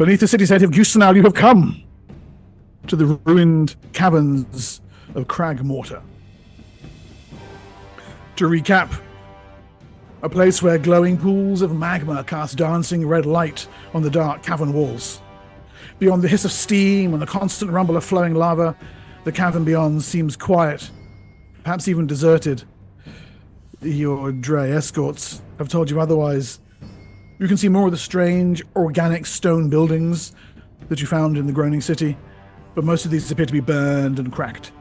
Beneath the city state of Gustenau, you have come to the ruined caverns of Kragmorta. To recap, a place where glowing pools of magma cast dancing red light on the dark cavern walls. Beyond the hiss of steam and the constant rumble of flowing lava, the cavern beyond seems quiet, perhaps even deserted. Your dray escorts have told you otherwise. You can see more of the strange, organic stone buildings that you found in the groaning city, but most of these appear to be burned and cracked.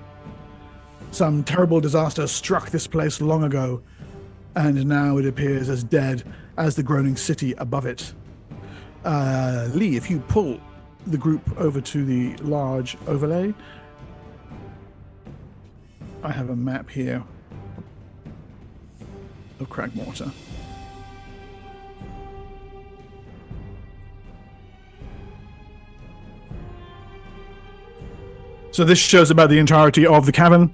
Some terrible disaster struck this place long ago, and now it appears as dead as the groaning city above it. Lee, if you pull the group over to the large overlay, I have a map here of Kragmorta. So this shows about the entirety of the cavern.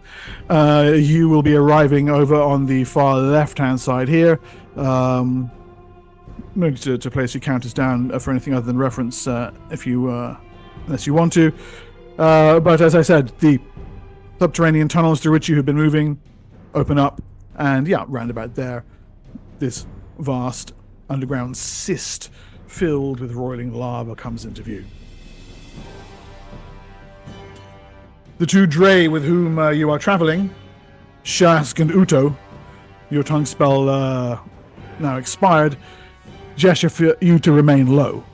You will be arriving over on the far left-hand side here. No need to place your counters down for anything other than reference, if you, unless you want to. But as I said, the subterranean tunnels through which you have been moving open up, and yeah, round about there, this vast underground cyst filled with roiling lava comes into view. The two dray with whom you are traveling, Shask and Uto, your tongue spell now expired, gesture for you to remain low.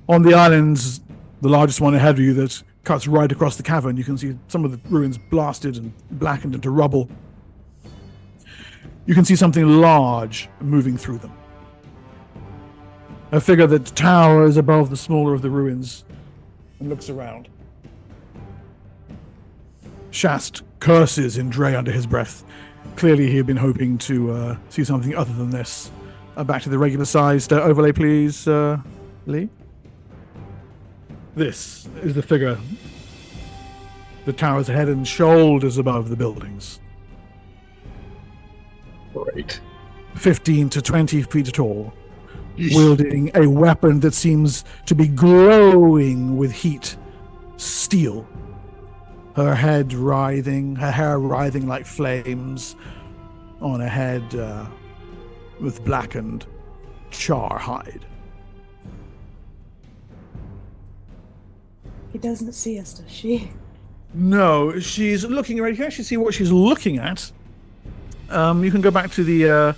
On the islands, the largest one ahead of you that cuts right across the cavern, you can see some of the ruins blasted and blackened into rubble. You can see something large moving through them. A figure that towers above the smaller of the ruins and looks around. Shast curses in Dray under his breath. Clearly he had been hoping to see something other than this. Back to the regular-sized overlay, please, Lee. This is the figure that towers head and shoulders above the buildings. Great. 15 to 20 feet tall, wielding a weapon that seems to be glowing with heat, steel. Her head writhing, her hair writhing like flames on a head with blackened char hide. He doesn't see us, does she? No, she's looking around. You can actually see what she's looking at. You can go back to the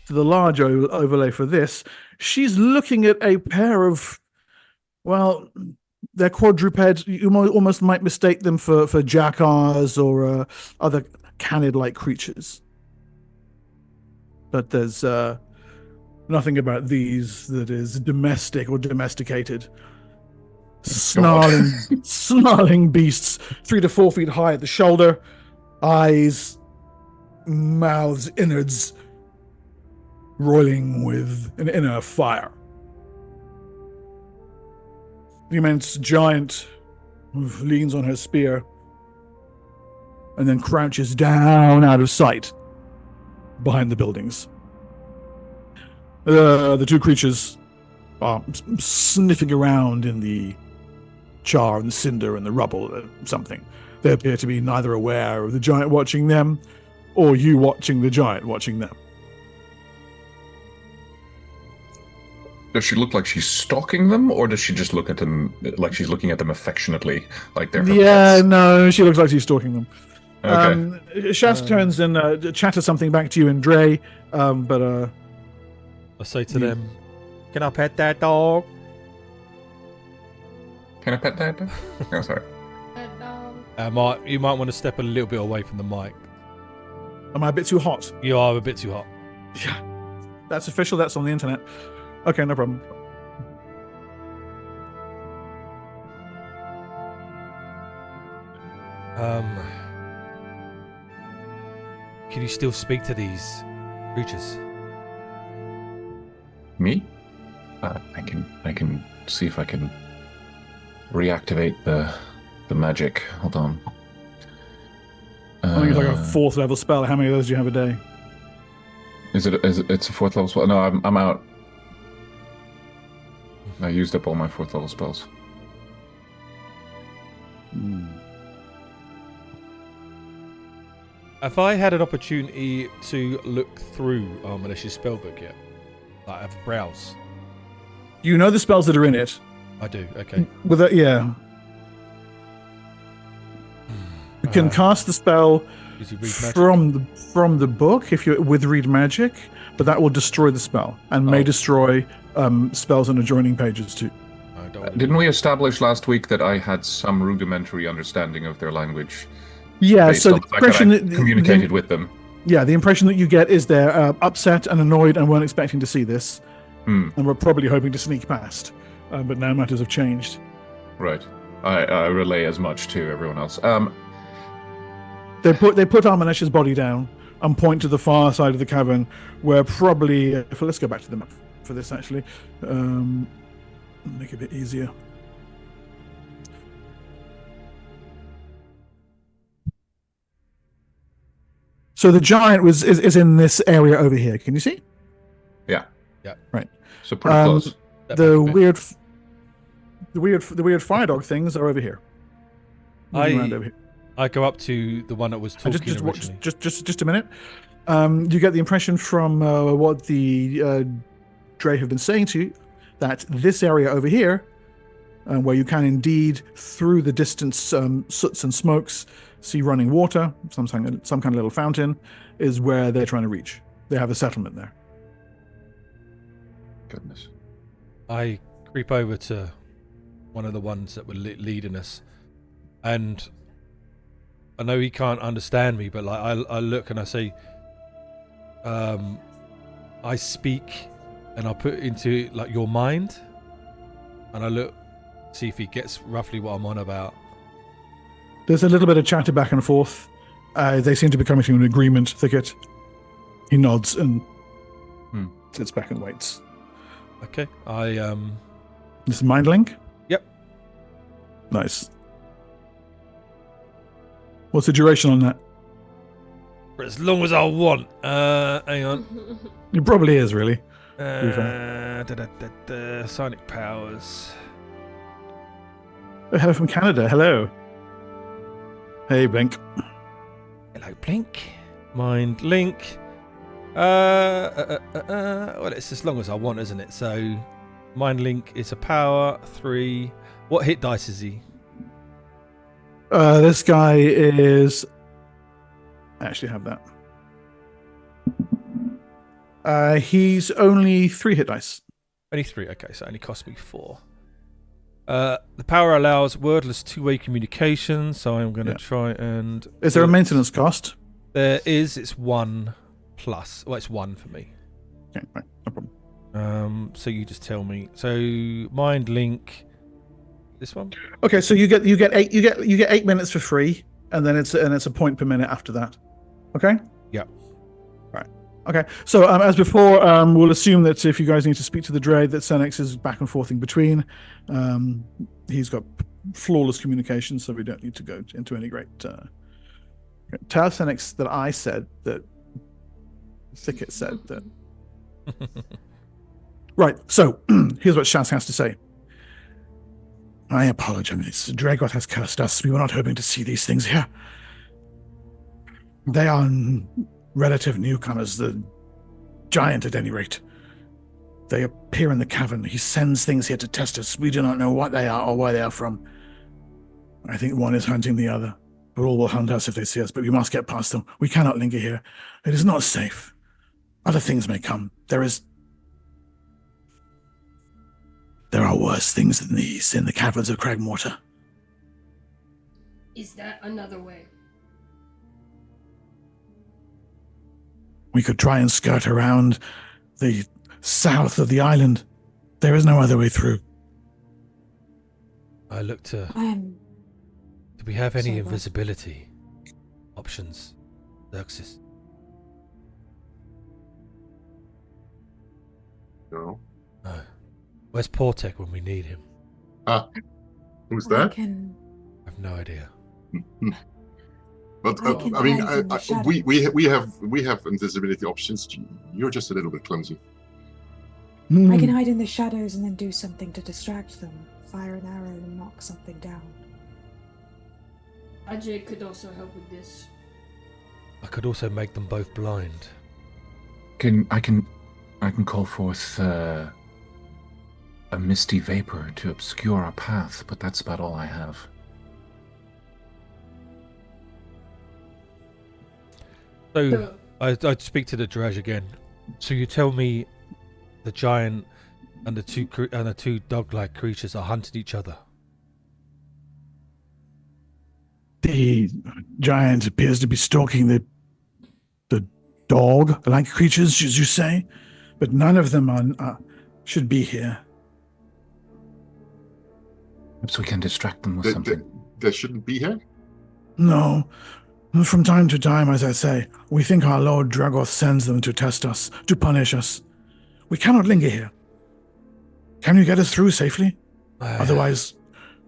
large overlay for this. She's looking at a pair of, well, they're quadruped. You almost might mistake them for jackars or other canid-like creatures. But there's nothing about these that is domestic or domesticated. Snarling beasts, 3 to 4 feet high at the shoulder, eyes, mouths, innards, roiling with an inner fire. The immense giant leans on her spear and then crouches down out of sight behind the buildings. The two creatures are sniffing around in the char and the cinder and the rubble or something. They appear to be neither aware of the giant watching them or you watching the giant watching them. Does she look like she's stalking them, or does she just look at them like she's looking at them affectionately, like they're her pets? No, she looks like she's stalking them. Okay. Shast turns and chatters something back to you in Dray, but I say to them, "Can I pet that dog?" Can I pet that? Oh, sorry. You might want to step a little bit away from the mic. Am I a bit too hot? You are a bit too hot. Yeah. That's official, that's on the internet. Okay, no problem. Can you still speak to these creatures? Me? I can see if I can reactivate the magic. Hold on. I think it's like a 4th level spell. How many of those do you have a day? It's a 4th level spell? No, I'm out. I used up all my 4th level spells. Have I had an opportunity to look through Militia's spellbook yet? Like, have a browse? You know the spells that are in it. I do, okay. With that, yeah. You can cast the spell Does he read magic? from the book if you're with read magic, but that will destroy the spell and may destroy spells on adjoining pages too. Didn't we establish last week that I had some rudimentary understanding of their language? Yeah, based so on the the fact that I impression communicated with them. Yeah, the impression that you get is they're upset and annoyed and weren't expecting to see this, and were probably hoping to sneak past, but now matters have changed. Right. I relay as much to everyone else. They put Armanesh's body down and point to the far side of the cavern, where probably let's go back to the map for this actually, make it a bit easier. So the giant is in this area over here. Can you see? Yeah. Right. So pretty close. The weird fire dog things are over here. I go up to the one that was talking originally. Just a minute. You get the impression from what the dray have been saying to you that this area over here, where you can indeed, through the distance soots and smokes, see running water, some kind of little fountain, is where they're trying to reach. They have a settlement there. Goodness. I creep over to one of the ones that were leading us, and I know he can't understand me, but like I look and I say, I speak, and I put into like your mind, and I look, see if he gets roughly what I'm on about. There's a little bit of chatter back and forth. They seem to be coming to an agreement thicket. He nods and sits back and waits. Okay, This is mind link? Yep. Nice. What's the duration on that? For as long as I want. Hang on. It probably is, really. Sonic powers. Oh, hello from Canada. Hello. Hey, Blink. Hello, Blink. Mind link. Well, it's as long as I want, isn't it? So, mind link is a power 3. What hit dice is he? This guy is. I actually have that. He's only 3 hit dice. Only 3. Okay, so it only cost me 4. The power allows wordless two-way communication, so I'm going to try and... Is there a maintenance cost? There is. It's 1+. Well, it's 1 for me. Okay, right, no problem. So you just tell me. So mind link. This one. Okay, so you get 8 minutes for free, and then it's a point per minute after that. Okay. Yeah. Right. Okay. So as before, we'll assume that if you guys need to speak to the dray, that Senex is back and forth in between. He's got flawless communication, so we don't need to go into any great. Tell Senex that I said that. Thicket said that. Right. So here's what Shaz has to say. I apologize. Dragoth has cursed us. We were not hoping to see these things here. They are relative newcomers, the giant at any rate. They appear in the cavern. He sends things here to test us. We do not know what they are or where they are from. I think one is hunting the other. All will hunt us if they see us, but we must get past them. We cannot linger here. It is not safe. Other things may come. There are worse things than these in the caverns of Kragmorta. Is that another way? We could try and skirt around the south of the island. There is no other way through. I look to... Do we have any invisibility options, Xerxes? No. No. Where's Portek when we need him? Who's that? I have no idea. But I mean, we have invisibility options. You're just a little bit clumsy. I can hide in the shadows and then do something to distract them. Fire an arrow and knock something down. Ajay could also help with this. I could also make them both blind. I can call forth a misty vapor to obscure our path, but that's about all I have. So I'd speak to the dredge again. So you tell me the giant and the two dog-like creatures are hunting each other. The giant appears to be stalking the dog-like creatures, as you say, but none of them should be here. Perhaps we can distract them with something. They shouldn't be here? No. From time to time, as I say, we think our Lord Dragoth sends them to test us, to punish us. We cannot linger here. Can you get us through safely? Otherwise,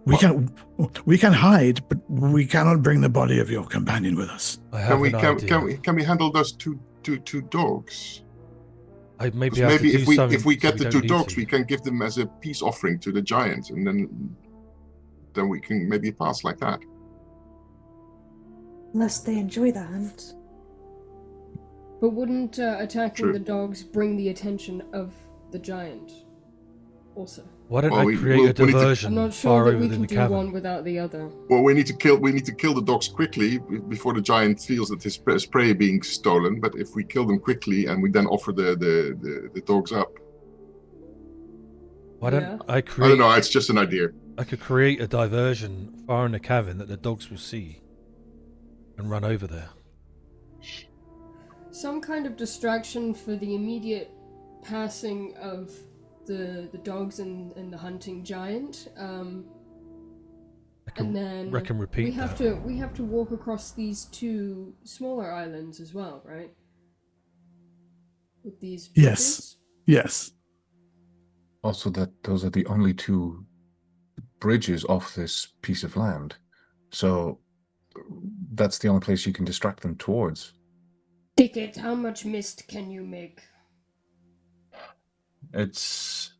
we can hide, but we cannot bring the body of your companion with us. Can we handle those two dogs? Maybe if we get the two dogs, we can give them as a peace offering to the giant, and then we can maybe pass like that. Unless they enjoy the hunt. But wouldn't attacking True. the dogs bring the attention of the giant? Also. Why don't I create a diversion I'm not far sure that over we in can the do cavern? one without the other. Well, we need to kill the dogs quickly before the giant feels that his prey being stolen. But if we kill them quickly and we then offer the dogs up, Why don't Yeah. I I create? don't know. It's just an idea. I could create a diversion far in the cavern that the dogs will see and run over there. Some kind of distraction for the immediate passing of the dogs and the hunting giant. I can, And then reckon repeat we have to walk across these two smaller islands as well, right? With these Yes. bridges? Yes. Also, that those are the only two bridges off this piece of land. So that's the only place you can distract them towards. Ticket, how much mist can you make? It's...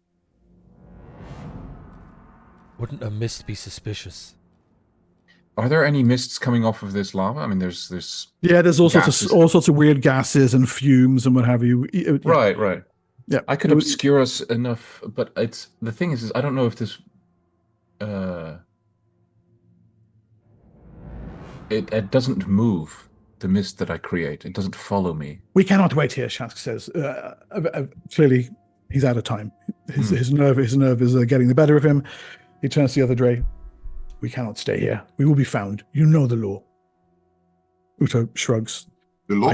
Wouldn't a mist be suspicious? Are there any mists coming off of this lava? I mean, there's Yeah, there's all gases. sorts of weird gases and fumes and what have you. Yeah. Right. Yeah. I could obscure us enough, but the thing is I don't know if this it doesn't move, the mist that I create. It doesn't follow me. We cannot wait here, Shask says. Clearly, he's out of time. His nerve is getting the better of him. He turns to the other dray. We cannot stay here. We will be found. You know the law. Uto shrugs. The law?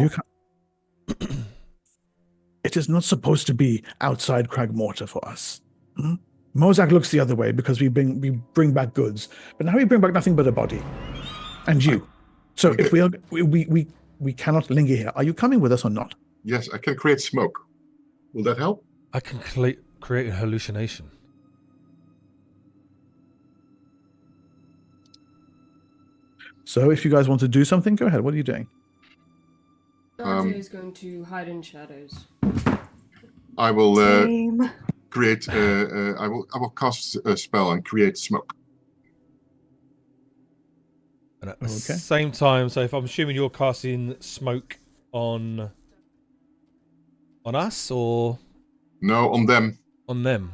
It is not supposed to be outside Kragmorta for us. Mozak looks the other way because we bring back goods, but now we bring back nothing but a body, and you. So if we cannot linger here. Are you coming with us or not? Yes, I can create smoke. Will that help? I can create a hallucination. So if you guys want to do something, go ahead. What are you doing? RJ is going to hide in shadows. I will Same. create. I will cast a spell and create smoke. And at the same time, so if I'm assuming you're casting smoke on us or No, on them. on them?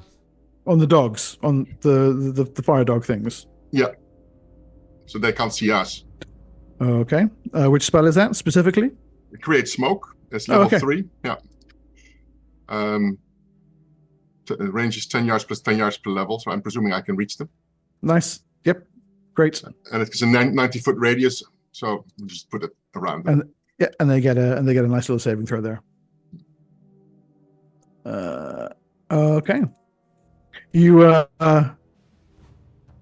On the dogs, on the fire dog things. Yeah. So they can't see us. Okay. Which spell is that specifically? Create smoke. That's level okay. 3. Yeah. Range is 10 yards plus 10 yards per level, so I'm presuming I can reach them. Nice. Yep. Great. And it's a 90-foot radius, so we'll just put it around them. And they get a nice little saving throw there. Okay. You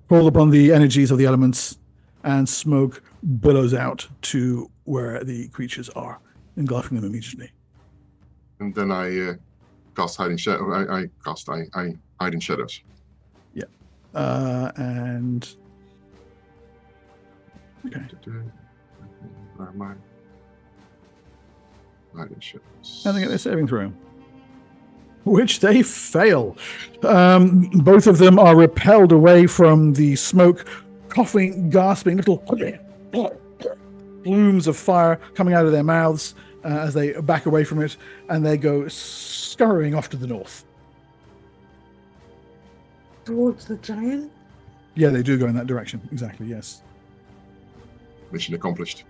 call upon the energies of the elements, and smoke billows out to where the creatures are, engulfing them immediately. And then I cast hide in shadow. I hide in shadows. Yeah. And okay. Where am I? Hide in shadows. And they get their saving throw. which they fail. Both of them are repelled away from the smoke, coughing, gasping, little plumes of fire coming out of their mouths as they back away from it, and they go scurrying off to the north. Towards the giant? Yeah, they do go in that direction. Exactly, yes. Mission accomplished.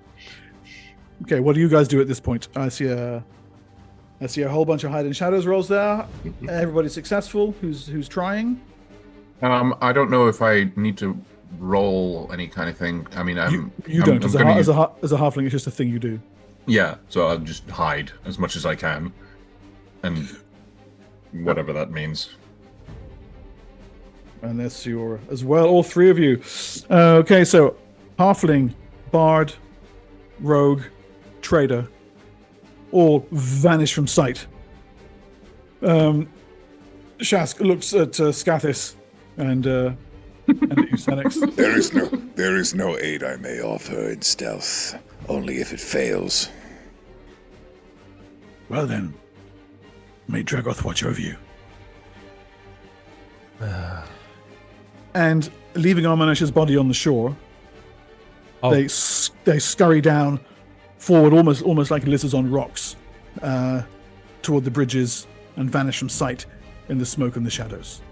Okay, what do you guys do at this point? I see a whole bunch of hide and shadows rolls there. Everybody's successful. Who's trying? I don't know if I need to roll any kind of thing. I mean, you don't. As a halfling, it's just a thing you do. Yeah, so I'll just hide as much as I can, and whatever that means. And that's your as well. All three of you. Okay, so halfling, bard, rogue, trader, all vanish from sight. Shask looks at Scathis and at you, Senex. There is no aid I may offer in stealth, only if it fails. Well then, may Dragoth watch over you. And leaving Armanesh's body on the shore, they scurry down forward, almost like lizards on rocks, toward the bridges, and vanish from sight in the smoke and the shadows.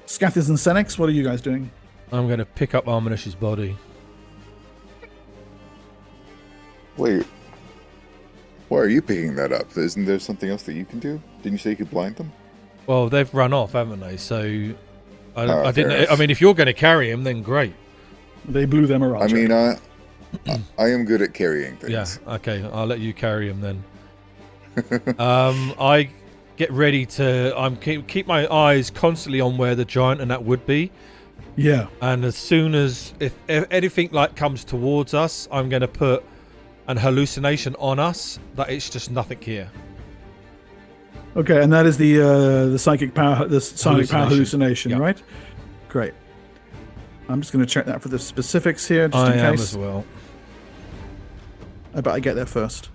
Scathis and Senex, what are you guys doing? I'm going to pick up Armanesh's body. Wait, why are you picking that up? Isn't there something else that you can do? Didn't you say you could blind them? Well, they've run off, haven't they? So I fair didn't. enough. I mean, if you're going to carry him, then great. They blew them around. I mean, I am good at carrying things. Yeah. Okay. I'll let you carry him then. I get ready to. Keep my eyes constantly on where the giant and that would be. Yeah. And as soon as if anything like comes towards us, I'm going to put an hallucination on us that it's just nothing here. Okay, and that is the psychic power, the sonic power hallucination, Yep. right? Great. I'm just going to check that for the specifics here, just I in am case. as well. I bet I get there first.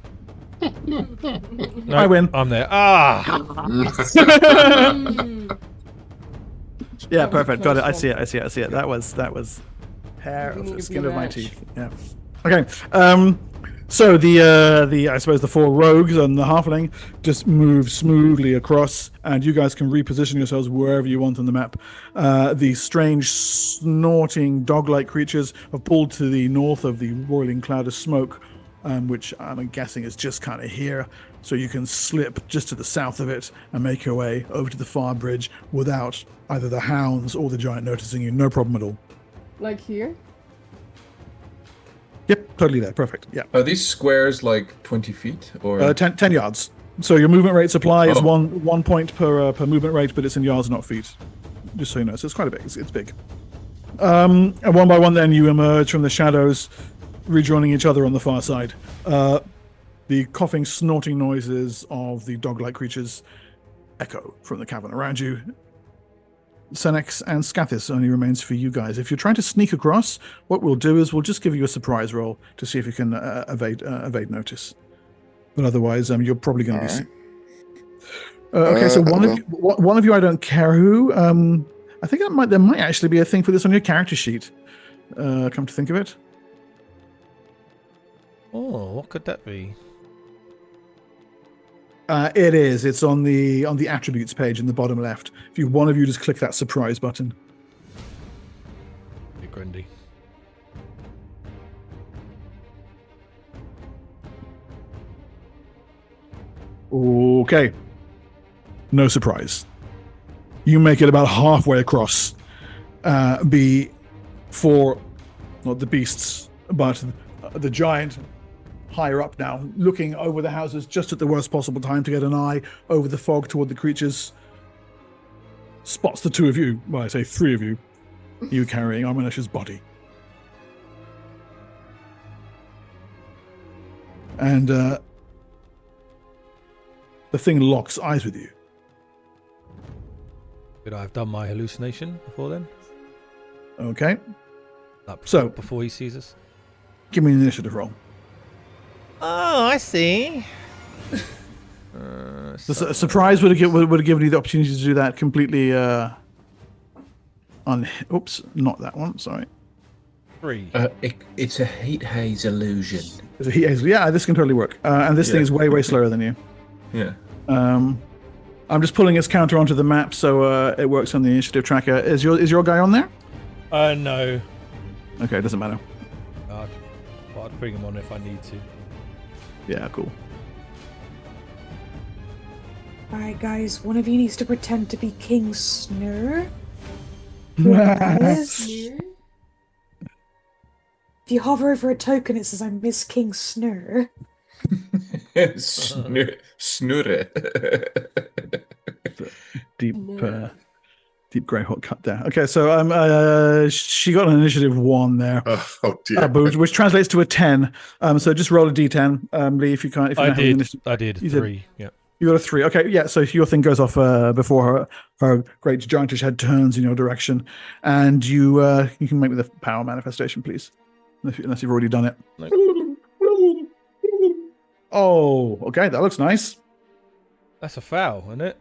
No, I win. I'm there. Yeah, That was a perfect. Got it. I close see it. I see it. That was hair We of need the to skin be a of my match. teeth. Yeah. Okay. So the I suppose the four rogues and the halfling just move smoothly across, and you guys can reposition yourselves wherever you want on the map. The strange snorting dog-like creatures have pulled to the north of the roiling cloud of smoke, which I'm guessing is just kind of here. So you can slip just to the south of it and make your way over to the far bridge without either the hounds or the giant noticing you. No problem at all. Like here? Yep, totally there. Perfect. Yeah. Are these squares like 20 feet or 10 yards. So your movement rate supply is Oh. one point per movement rate, but it's in yards, not feet. Just so you know. So it's quite a big. It's big. And one by one, then you emerge from the shadows, rejoining each other on the far side. The coughing, snorting noises of the dog-like creatures echo from the cavern around you. Senex and Scathis only remains for you guys. If you're trying to sneak across, what we'll do is we'll just give you a surprise roll to see if you can evade notice. But otherwise, you're probably going to be. Okay, so one of you, I don't care who. I think there might actually be a thing for this on your character sheet. Come to think of it. Oh, what could that be? It is. It's on the attributes page in the bottom left. If one of you just click that surprise button. Big Grundy. Okay. No surprise. You make it about halfway across. Before, not the beasts, but the giant higher up now, looking over the houses just at the worst possible time to get an eye over the fog toward the creatures, spots the two of you, well, I say three of you, you carrying Armanesh's body. And the thing locks eyes with you. Could I have done my hallucination before then? Okay, Like So- before he sees us? give me an initiative roll. Oh, I see. The surprise would have given you the opportunity to do that completely on. Oops, not that one. Sorry. 3. It's a heat haze illusion. Yeah, this can totally work. And this thing is way, way slower than you. Yeah. I'm just pulling its counter onto the map so it works on the initiative tracker. Is your guy on there? No. Okay, it doesn't matter. I'd bring him on if I need to. Yeah, cool. Alright, guys, one of you needs to pretend to be King Snur. Whoever that is. Near? If you hover over a token, it says, I miss King Snur. Snurre. Deep grey hot cut there. Okay, so she got an initiative 1 there, Oh dear. which translates to a 10. So just roll a d10, Lee, if you can't. If you don't have an initiative. I did. You 3. Yeah. You got a 3. Okay, yeah. So your thing goes off before her great giantish head turns in your direction, and you can make me the power manifestation, please, unless you've already done it. No. Oh, okay. That looks nice. That's a foul, isn't it?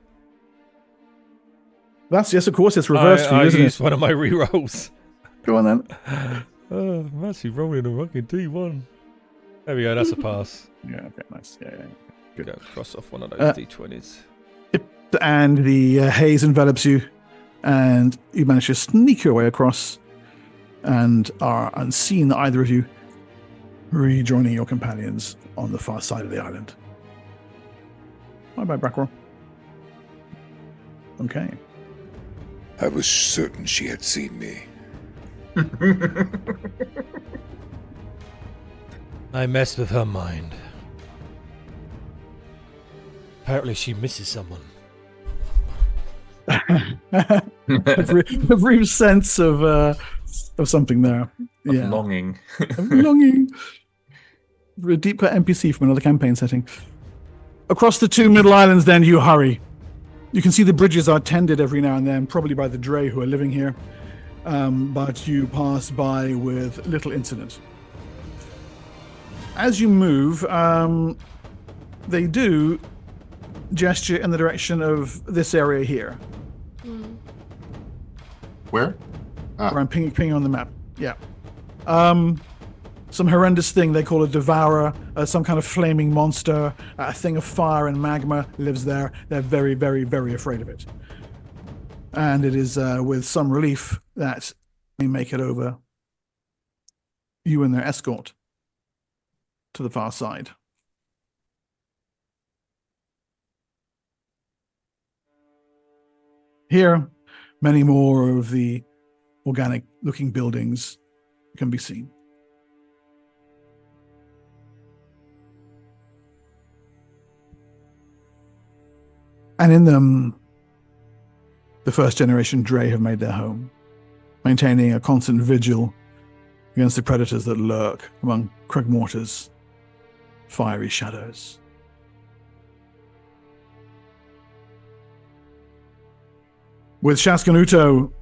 That's yes, of course. It's reversed for you, I isn't used it? one of my rerolls. Go on then. I'm actually rolling a fucking D1. There we go. That's a pass. Yeah. Okay. Nice. Yeah. Good. Go cross off one of those D20s. And the haze envelops you, and you manage to sneak your way across, and are unseen, either of you, rejoining your companions on the far side of the island. Bye-bye, Brackwell. Okay. I was certain she had seen me. I messed with her mind. Apparently she misses someone. a brief sense of something there. Yeah. Longing. Of longing. For a deep cut NPC from another campaign setting. Across the 2 middle islands, then, you hurry. You can see the bridges are tended every now and then, probably by the dray who are living here. But you pass by with little incident. As you move, they do gesture in the direction of this area here. Where? Where I'm pinging on the map. Yeah. Some horrendous thing they call a devourer, some kind of flaming monster, a thing of fire and magma lives there. They're very, very, very afraid of it. And it is with some relief that they make it over, you and their escort, to the far side. Here, many more of the organic-looking buildings can be seen. And in them, the first-generation dray have made their home, maintaining a constant vigil against the predators that lurk among Kragmorta's fiery shadows. With Shaskanuto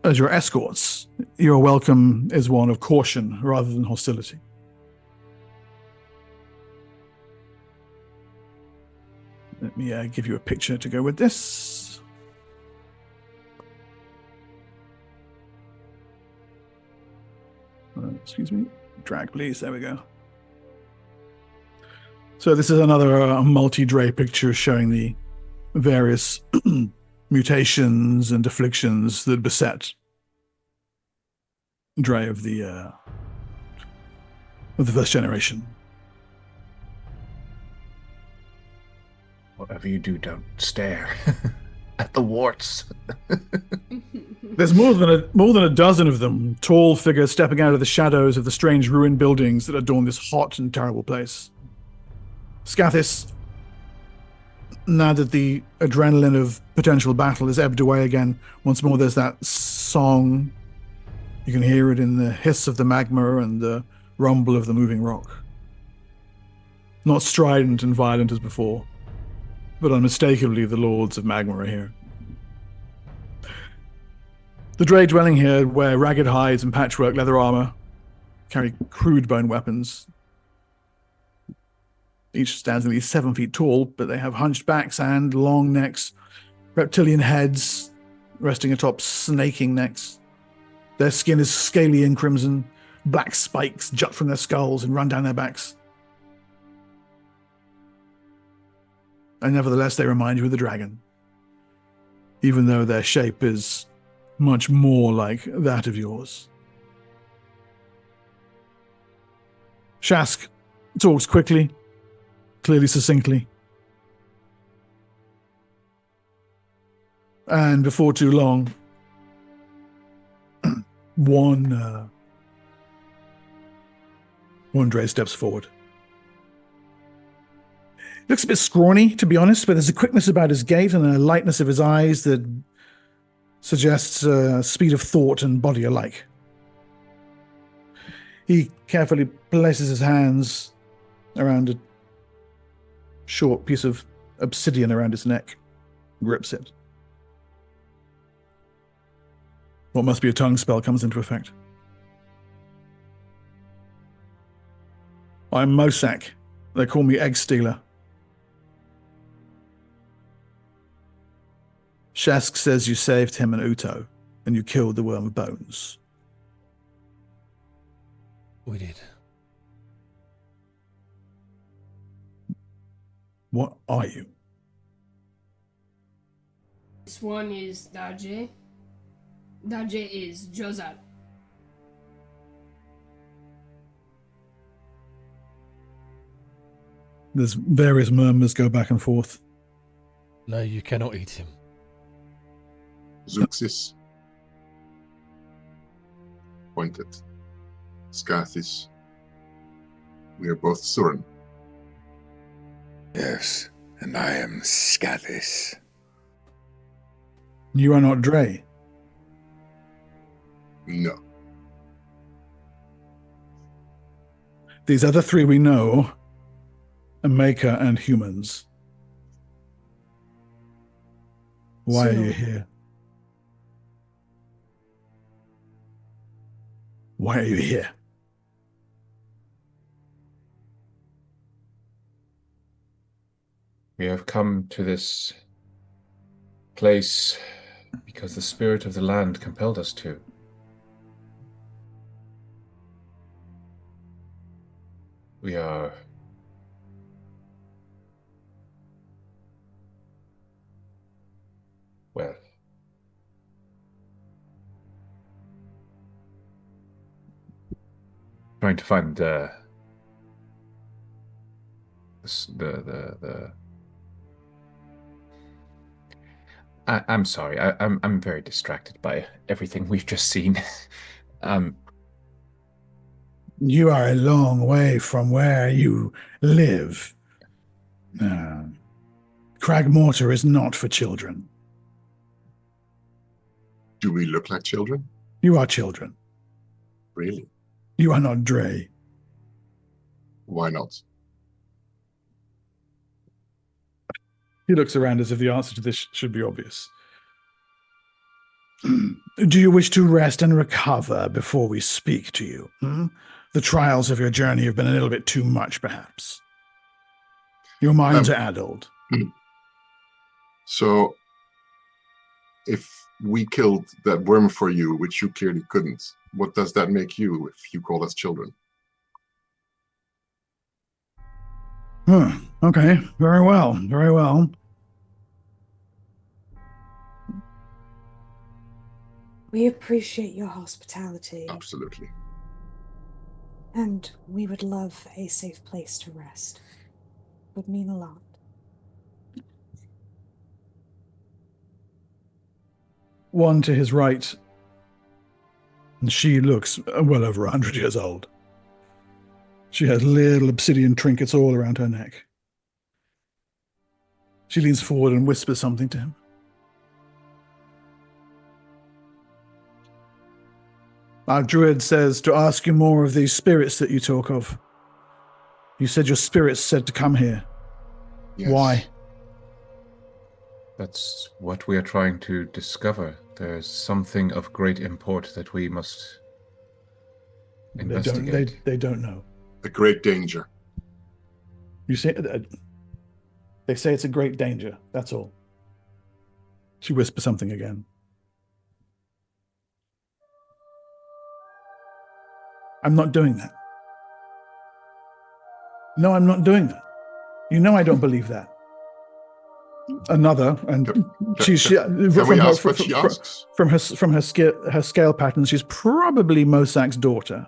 as your escorts, your welcome is one of caution rather than hostility. Let me give you a picture to go with this. Excuse me. Drag, please. There we go. So this is another multi-dray picture showing the various mutations and afflictions that beset dray of the first generation. Whatever you do, don't stare at the warts. There's more than a dozen of them, tall figures stepping out of the shadows of the strange ruined buildings that adorn this hot and terrible place. Scathis, now that the adrenaline of potential battle has ebbed away again, once more there's that song. You can hear it in the hiss of the magma and the rumble of the moving rock. Not strident and violent as before, but unmistakably the lords of magma are here. The dray dwelling here wear ragged hides and patchwork leather armor, carry crude bone weapons, Each stands at least 7 feet tall, but they have hunched backs and long necks, reptilian heads resting atop snaking necks. Their skin is scaly and crimson. Black spikes jut from their skulls and run down their backs. And nevertheless, they remind you of the dragon, even though their shape is much more like that of yours. Shask talks quickly, clearly succinctly. And before too long, one dray steps forward. Looks a bit scrawny, to be honest, but there's a quickness about his gait and a lightness of his eyes that suggests speed of thought and body alike. He carefully places his hands around a short piece of obsidian around his neck, grips it. What must be a tongue spell comes into effect. I'm Mosak. They call me Egg Stealer. Shask says you saved him and Uto, and you killed the Worm of Bones. We did. What are you? This one is Daje. Daje is Jozat. There's various murmurs go back and forth. No, you cannot eat him. Zuxis. Pointed. Skathis. We are both Surin. Yes, and I am Skathis. You are not Dray. No. These other three we know are Maker and humans. Why are you here? Why are you here? We have come to this place because the spirit of the land compelled us to. We are well, trying to find the I'm sorry. I'm very distracted by everything we've just seen. You are a long way from where you live. Kragmorta is not for children. Do we look like children? You are children. Really? You are not Dray. Why not? He looks around as if the answer to this should be obvious. Do you wish to rest and recover before we speak to you? The trials of your journey have been a little bit too much, perhaps. Your minds are addled. So, if we killed that worm for you, which you clearly couldn't, what does that make you if you call us children? Okay, very well, very well. We appreciate your hospitality. Absolutely. And we would love a safe place to rest. Would mean a lot. One to his right, and she looks well over 100 years old. She has little obsidian trinkets all around her neck. She leans forward and whispers something to him. Our druid says to ask you more of these spirits that you talk of. You said your spirits said to come here. Yes. Why? That's what we are trying to discover. There's something of great import that we must investigate. They don't know. A great danger. You say they say it's a great danger. That's all. She whispers something again. I'm not doing that. No, I'm not doing that. You know I don't believe that. Another, and Can she we ask what she asks? from her scale pattern, she's probably Mosak's daughter.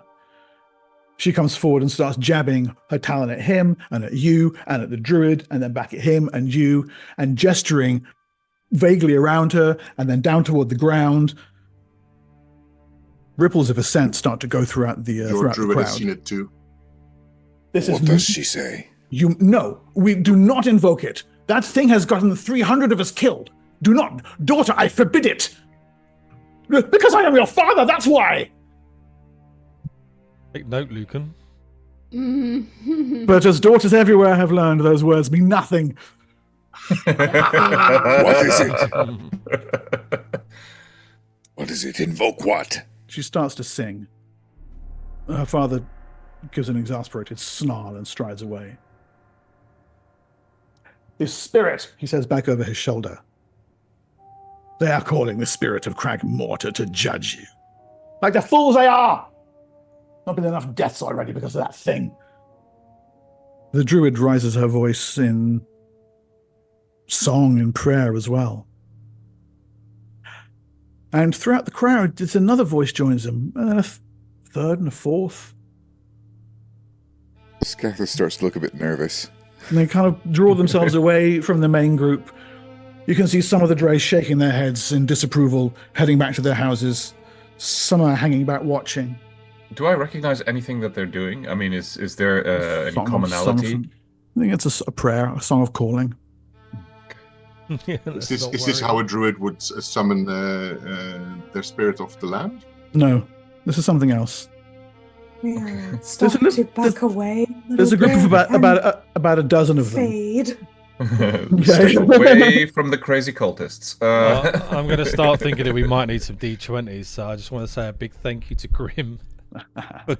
She comes forward and starts jabbing her talon at him and at you and at the druid and then back at him and you and gesturing vaguely around her and then down toward the ground. Ripples of assent start to go throughout the Your throughout the druid crowd. has seen it too. What does she say? No, we do not invoke it. That thing has gotten 300 of us killed. Do not. Daughter, I forbid it. Because I am your father, that's why. Take note, Lucan. But as daughters everywhere have learned, those words mean nothing. What is it? What is it? Invoke what? She starts to sing. Her father gives an exasperated snarl and strides away. This spirit, he says back over his shoulder. They are calling the spirit of Kragmorta to judge you. Like the fools they are! Not been enough deaths already because of that thing. The druid rises her voice in song and prayer as well. And throughout the crowd, there's another voice joins them, and then a third and a fourth. Scathar starts to look a bit nervous. And they kind of draw themselves away from the main group. You can see some of the dray shaking their heads in disapproval, heading back to their houses. Some are hanging back watching. Do I recognize anything that they're doing? I mean, is there any Song of- commonality? I think it's a prayer, a song of calling. Yeah, Is this how a druid would summon their spirit of the land? No, this is something else. Yeah, There's start a li- to back there's- away. There's a group of little bit about a dozen and of them. fade. Stay away from the crazy cultists. I'm going to start thinking that we might need some D20s, so I just want to say a big thank you to Grim for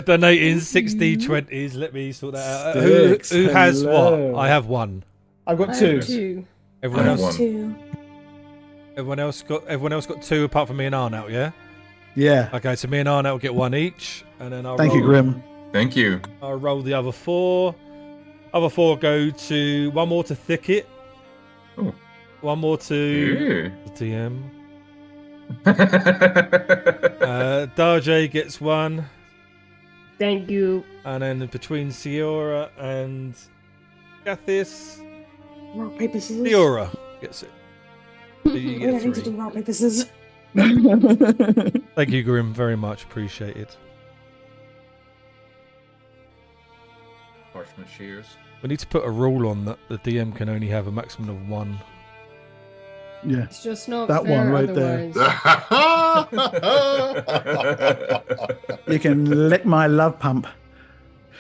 donating 6 D20s. Let me sort that out. Who has Hello. what? I have one. I've got I two. have two. Everyone I have else, one. everyone else got 2 apart from me and Arnout, yeah? Yeah. Okay, so me and Arnout will get 1 each, and then I'll Thank you, roll- Grim. Thank you. I'll roll the other 4. Other 4 go to 1 more to Thicket. Oh. 1 more to Ew. the TM. Darjay gets 1, Thank you. and then between Siora and Gathis, Rock, paper, scissors. Siora gets it. So you We don't get need to do 3. rock, paper, scissors. Thank you, Grim, very much appreciated. Parchment shears. We need to put a rule on that the DM can only have a maximum of 1. Yeah. It's just not That fair one right there. otherwise. You can lick my love pump.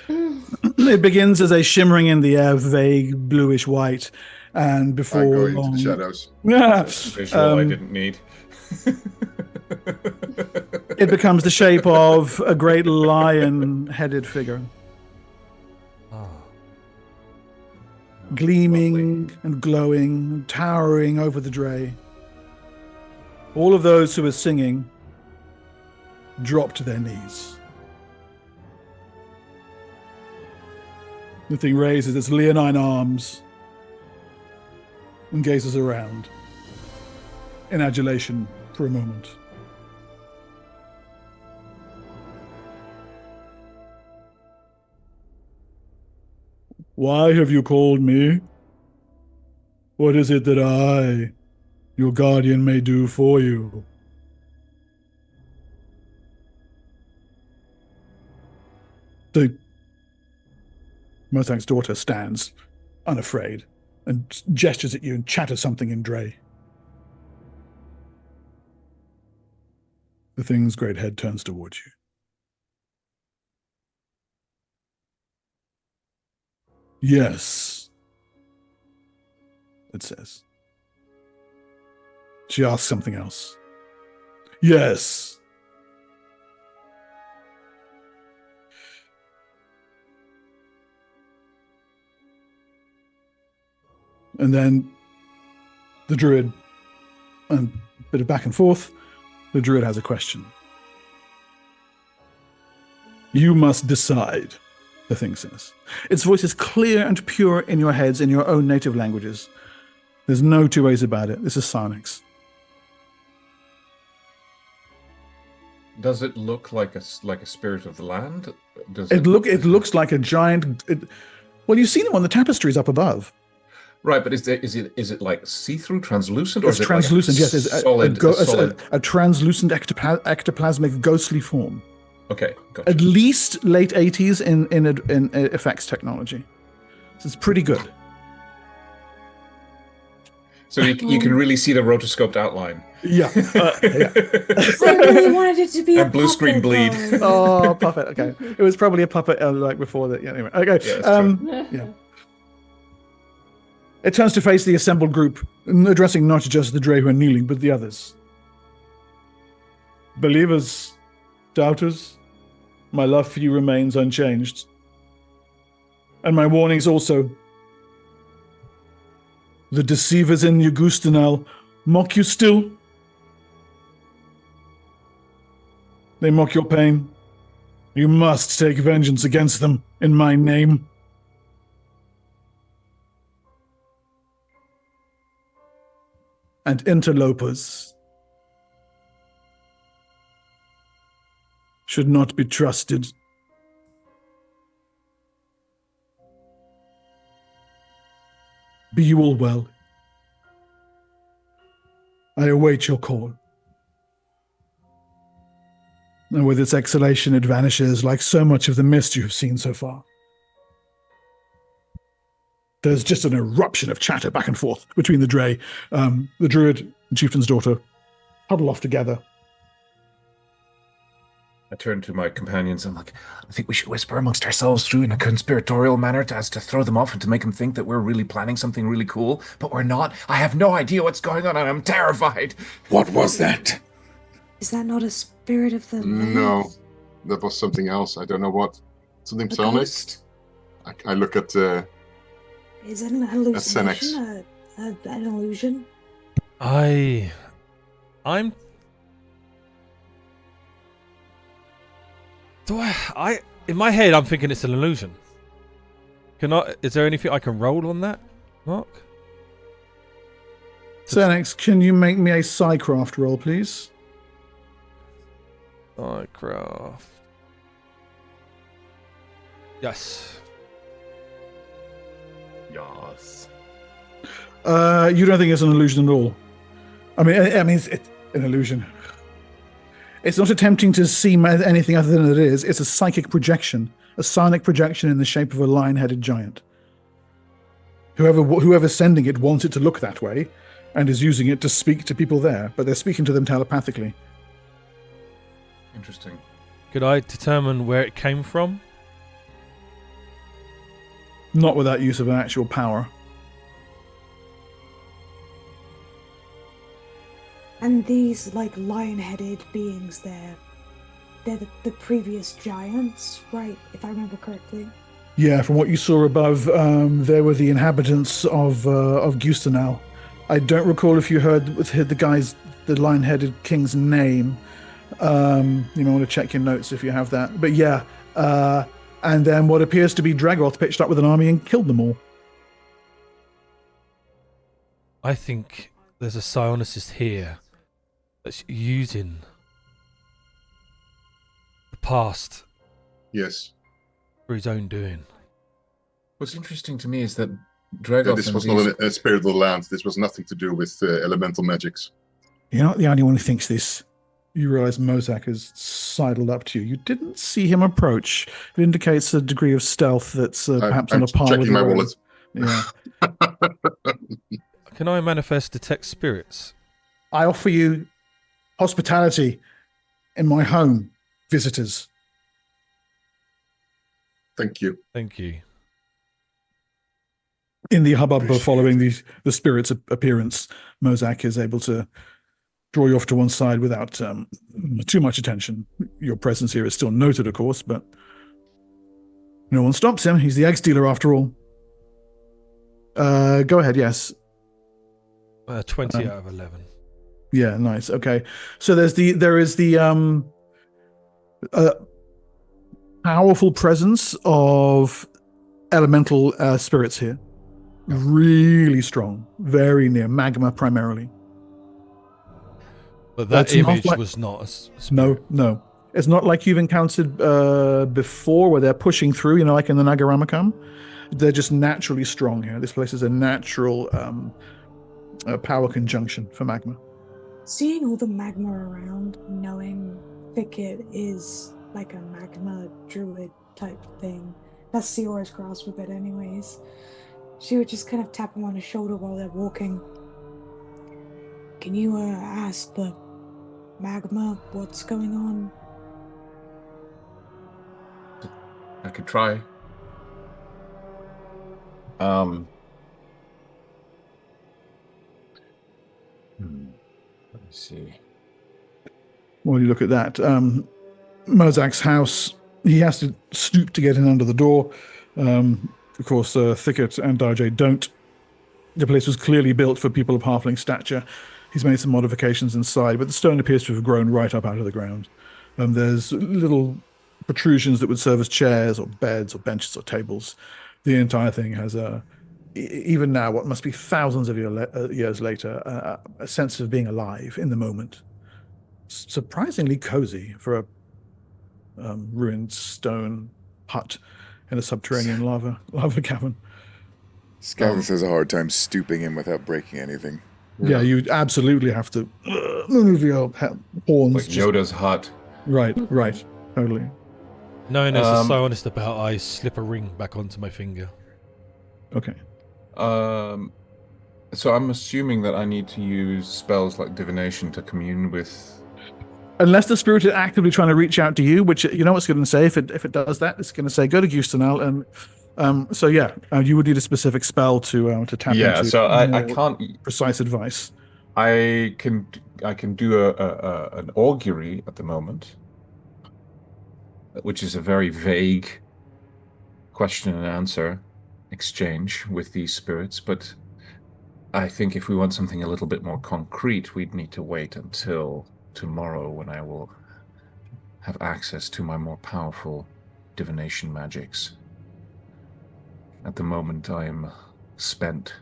It begins as a shimmering in the air, vague bluish white, and I before go into long, the shadows. Yeah. Visual I didn't need. It becomes the shape of a great lion-headed figure, Ah. gleaming and glowing, towering over the dray. All of those who are singing drop to their knees. The thing raises its leonine arms and gazes around in adulation for a moment. Why have you called me? What is it that I, your guardian, may do for you? The Mosak's daughter stands, unafraid, and gestures at you and chatters something in Dray. The thing's great head turns towards you. Yes, it says. She asks something else. Yes. And then the druid, and a bit of back and forth, the druid has a question. You must decide, the thing says. Its voice is clear and pure in your heads in your own native languages. There's no two ways about it. This is Psionics. Does it look like a spirit of the land? It looks like a giant. Well, you've seen it on the tapestries up above. Right, but is it like see-through, translucent, or It's is it translucent. Like Yes, it's solid? a translucent ectoplasmic, ghostly form. Okay, gotcha. At least late 80s in effects technology. So it's pretty good. So you can really see the rotoscoped outline. Yeah. Yeah. I really wanted it to be a And blue screen puppet, bleed. though. Oh, puppet. Okay. It was probably a puppet like before that. Yeah, anyway. Okay. Yeah, that's true. Yeah. It turns to face the assembled group, addressing not just the Dray who are kneeling, but the others. Believers, doubters, my love for you remains unchanged. And my warnings also. The deceivers in Augustinal mock you still. They mock your pain. You must take vengeance against them in my name. And interlopers should not be trusted. Be you all well. I await your call. And with its exhalation, it vanishes like so much of the mist you have seen so far. There's just an eruption of chatter back and forth between the Dray. The druid and chieftain's daughter huddle off together. I turn to my companions. I'm like, I think we should whisper amongst ourselves through in a conspiratorial manner to throw them off and to make them think that we're really planning something really cool, but we're not. I have no idea what's going on, and I'm terrified. What was that? Is that not a spirit of the land? No, that was something else. I don't know what. Something A psionic. ghost? I look at Is it an hallucination? An illusion? I'm. In my head, I'm thinking it's an illusion. Is there anything I can roll on that, Mark? Xanax, can you make me a Psycraft roll, please? Psycraft. Yes. Yes. You don't think it's an illusion at all? I mean, it's an illusion. It's not attempting to seem anything other than it is. It's a psychic projection, a psionic projection in the shape of a lion-headed giant. Whoever's sending it wants it to look that way, and is using it to speak to people there, but they're speaking to them telepathically. Interesting. Could I determine where it came from? Not without use of an actual power. And these, like, lion-headed beings they're the previous giants, right? If I remember correctly. Yeah, from what you saw above, there were the inhabitants of Gustinal. I don't recall if you heard the lion-headed king's name. You may want to check your notes if you have that. But yeah, and then what appears to be Dragoth pitched up with an army and killed them all. I think there's a psionicist here that's using the past yes. for his own doing. What's interesting to me is that Yeah, Dragoth this and was these- not a spirit of the land. This was nothing to do with elemental magics. You're not the only one who thinks this. You realize Mozak has sidled up to you. You didn't see him approach. It indicates a degree of stealth that's perhaps I'm on a par checking with my your own. wallet. Yeah. Can I manifest detect spirits? I offer you hospitality in my home, visitors. Thank you. Thank you. In the hubbub following the spirit's appearance, Mozak is able to draw you off to one side without too much attention. Your presence here is still noted, of course, but no one stops him. He's the egg stealer after all. Go ahead. Yes. 20 out of 11. Yeah. Nice. Okay. So there is the powerful presence of elemental spirits here. Yeah. Really strong. Very near magma, primarily. But that It's not image like- was not a spirit. No. It's not like you've encountered before, where they're pushing through. You know, like in the Nagaramakam. They're just naturally strong here. This place is a natural power conjunction for magma. Seeing all the magma around, knowing Thicket is like a magma druid type thing. That's Siora's grasp of it anyways. She would just kind of tap him on the shoulder while they're walking. Can you ask the magma what's going on? I could try. Let me see. Well, you look at that. Mozak's house, he has to stoop to get in under the door. Of course, Thicket and Darjay don't. The place was clearly built for people of halfling stature. He's made some modifications inside, but the stone appears to have grown right up out of the ground. There's little protrusions that would serve as chairs or beds or benches or tables. The entire thing has even now, what must be thousands of years later, a sense of being alive in the moment. Surprisingly cozy for a ruined stone hut in a subterranean lava cavern. Skavens has a hard time stooping in without breaking anything. Yeah, you absolutely have to move your horns. Like Yoda's hut. Right, totally. Knowing as is so honest about, I slip a ring back onto my finger. Okay. So I'm assuming that I need to use spells like divination to commune with. Unless the spirit is actively trying to reach out to you, which you know what's going to say if it does that, it's going to say go to Gustanel, and so yeah, you would need a specific spell to tap into. Yeah, so I can't precise advice. I can do an augury at the moment, which is a very vague question and answer exchange with these spirits, but I think if we want something a little bit more concrete, we'd need to wait until tomorrow when I will have access to my more powerful divination magics. At the moment, I am spent.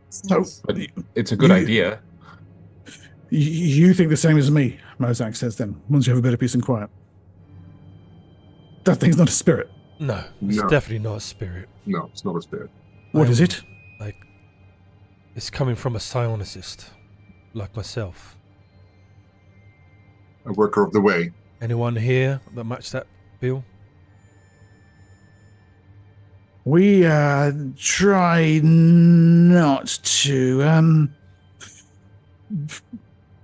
So, but it's a good idea. You think the same as me, Mozak says then, once you have a bit of peace and quiet. That thing's not a spirit. No, it's definitely not a spirit. No, it's not a spirit. What is it? It's coming from a psionicist, like myself. A worker of the way. Anyone here that match that bill? We try not to.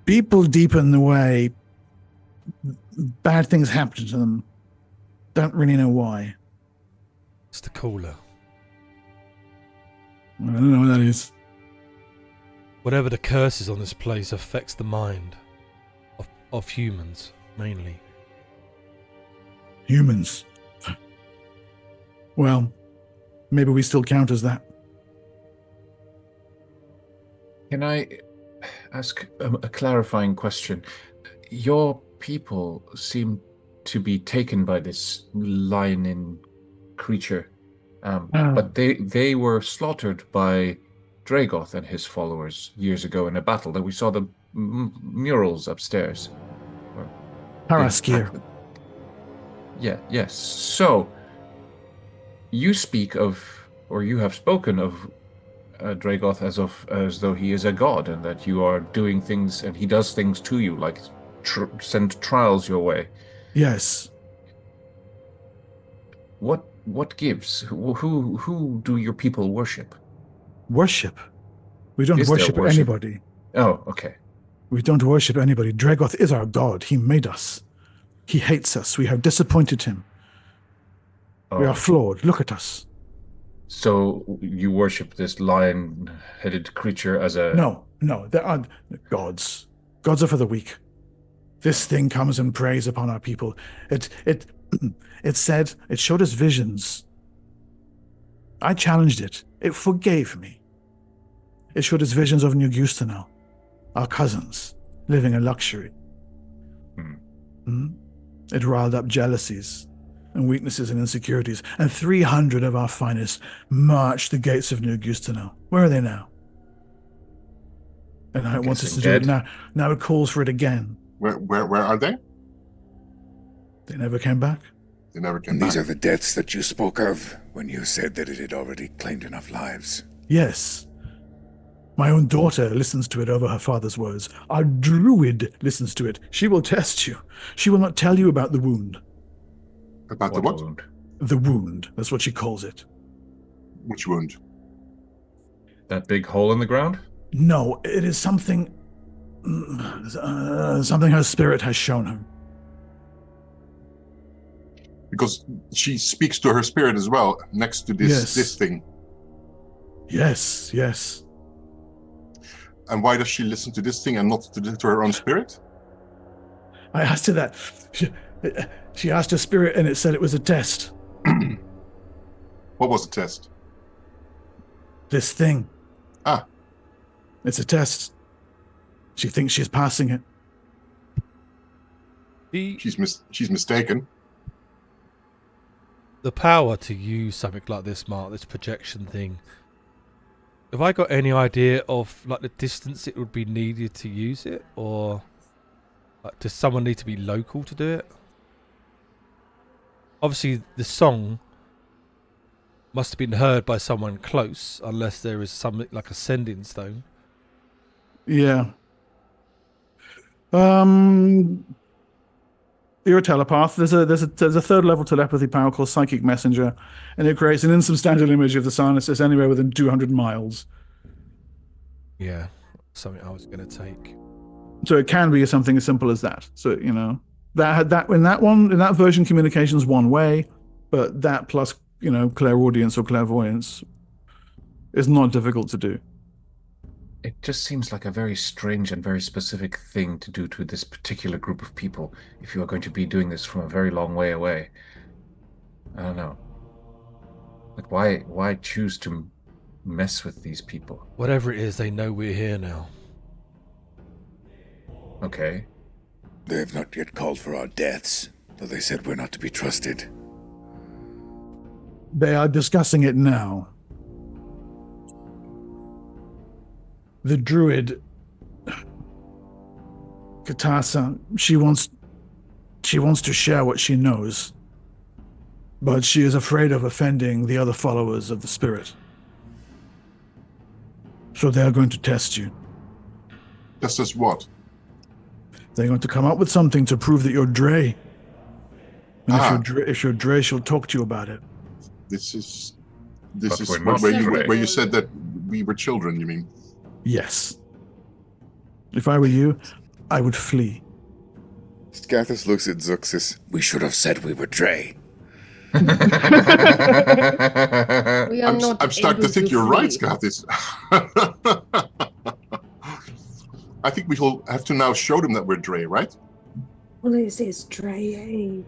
People deep in the way, bad things happen to them. Don't really know why. It's the cooler. I don't know what that is. Whatever the curse is on this place affects the mind of humans, mainly. Humans. Well, maybe we still count as that. Can I ask a clarifying question? Your people seem to be taken by this lion-in creature, but they were slaughtered by Dragoth and his followers years ago in a battle that we saw the murals upstairs. Paraskir. Yeah, yes. So, you speak of, or you have spoken of Dragoth as though he is a god, and that you are doing things, and he does things to you, like send trials your way. Yes. What gives? Who do your people worship? Worship? We don't worship anybody. Oh, okay. We don't worship anybody. Dragoth is our god. He made us. He hates us. We have disappointed him. Oh. We are flawed. Look at us. So you worship this lion-headed creature as a... No. There are gods. Gods are for the weak. This thing comes and preys upon our people. It It said, it showed us visions. I challenged it. It forgave me. It showed us visions of New Gustenau, our cousins, living in luxury. It riled up jealousies and weaknesses and insecurities, and 300 of our finest marched the gates of New Gustenau. Where are they now? And now it wants us to do it now. Now it calls for it again. Where are they? They never came back. They never came And back. these are the deaths that you spoke of when you said that it had already claimed enough lives. Yes. My own daughter listens to it over her father's words. Our druid listens to it. She will test you. She will not tell you about the wound. About the what? Wound? The wound. That's what she calls it. Which wound? That big hole in the ground? No, it is something... something her spirit has shown her. Because she speaks to her spirit as well, next to this thing. Yes, yes. And why does she listen to this thing and not to her own spirit? I asked her that. She asked her spirit and it said it was a test. What was the test? This thing. Ah. It's a test. She thinks she's passing it. She's mistaken. The power to use something like this, Mark, this projection thing. Have I got any idea of like the distance it would be needed to use it, or like, does someone need to be local to do it? Obviously, the song must have been heard by someone close, unless there is something like a sending stone. Yeah. You're a telepath. There's a third level telepathy power called Psychic Messenger, and it creates an insubstantial image of the Sarnissus anywhere within 200 miles. Yeah, something I was going to take. So it can be something as simple as that. So that in that version, communication's one way, but that plus clairaudience or clairvoyance is not difficult to do. It just seems like a very strange and very specific thing to do to this particular group of people if you are going to be doing this from a very long way away. I don't know. Like, why choose to mess with these people? Whatever it is, they know we're here now. Okay. They have not yet called for our deaths, though they said we're not to be trusted. They are discussing it now. The druid, Katasa, she wants to share what she knows, but she is afraid of offending the other followers of the spirit. So they are going to test you. Test us what? They're going to come up with something to prove that you're dray. And if you're dray, she'll talk to you about it. This is where you said that we were children, you mean? Yes. If I were you, I would flee. Scathus looks at Zuxis. We should have said we were dray. I'm starting to think you're right, Scathus. I think we will have to now show them that we're dray, right? Well, is dray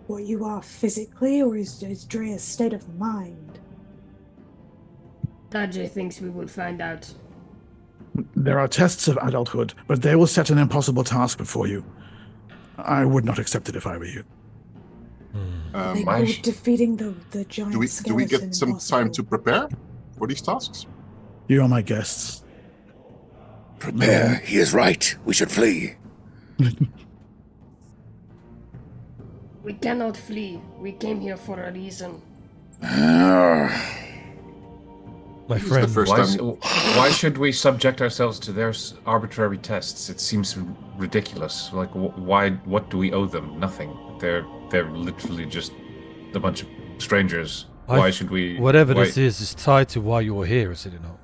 what you are physically, or is dray a state of mind? Dajay thinks we will find out. There are tests of adulthood, but they will set an impossible task before you. I would not accept it if I were you. They call defeating the giant do we get some time to prepare for these tasks? You are my guests. Prepare. He is right. We should flee. We cannot flee. We came here for a reason. My friend, why should we subject ourselves to their arbitrary tests? It seems ridiculous. Like, why? What do we owe them? Nothing. They're literally just a bunch of strangers. Why should we? Whatever this is tied to why you're here, is it not?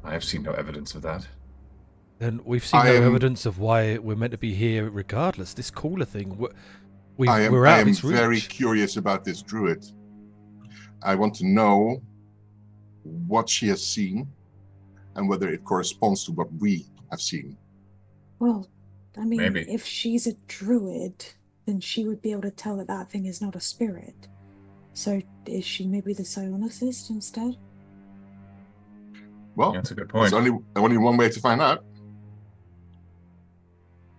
I have seen no evidence of that. Then we've seen no evidence of why we're meant to be here regardless. This cooler thing, we're out of its reach. I am very curious about this druid. I want to know what she has seen and whether it corresponds to what we have seen. Well, I mean, Maybe. if she's a druid, then she would be able to tell that that thing is not a spirit. So is she maybe the psionicist instead? Well, That's a good point. there's only one way to find out.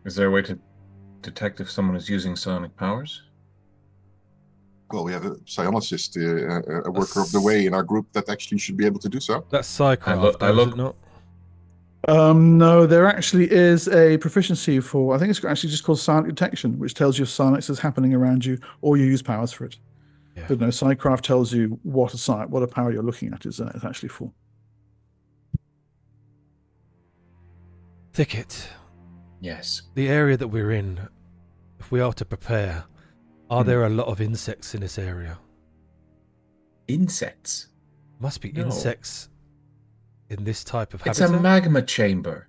Is there a way to detect if someone is using psionic powers? Well, we have a psionicist, a worker of the way in our group that actually should be able to do so. That's Psycraft, is it not? No, there actually is a proficiency for, I think it's actually just called Psionic Detection, which tells you if psionics is happening around you, or you use powers for it. Yeah. But no, Psycraft tells you what a power you're looking at is actually for. Thicket. Yes. The area that we're in, if we are to prepare, are there a lot of insects in this area? Insects? Must be No. insects in this type of It's habitat. a magma chamber.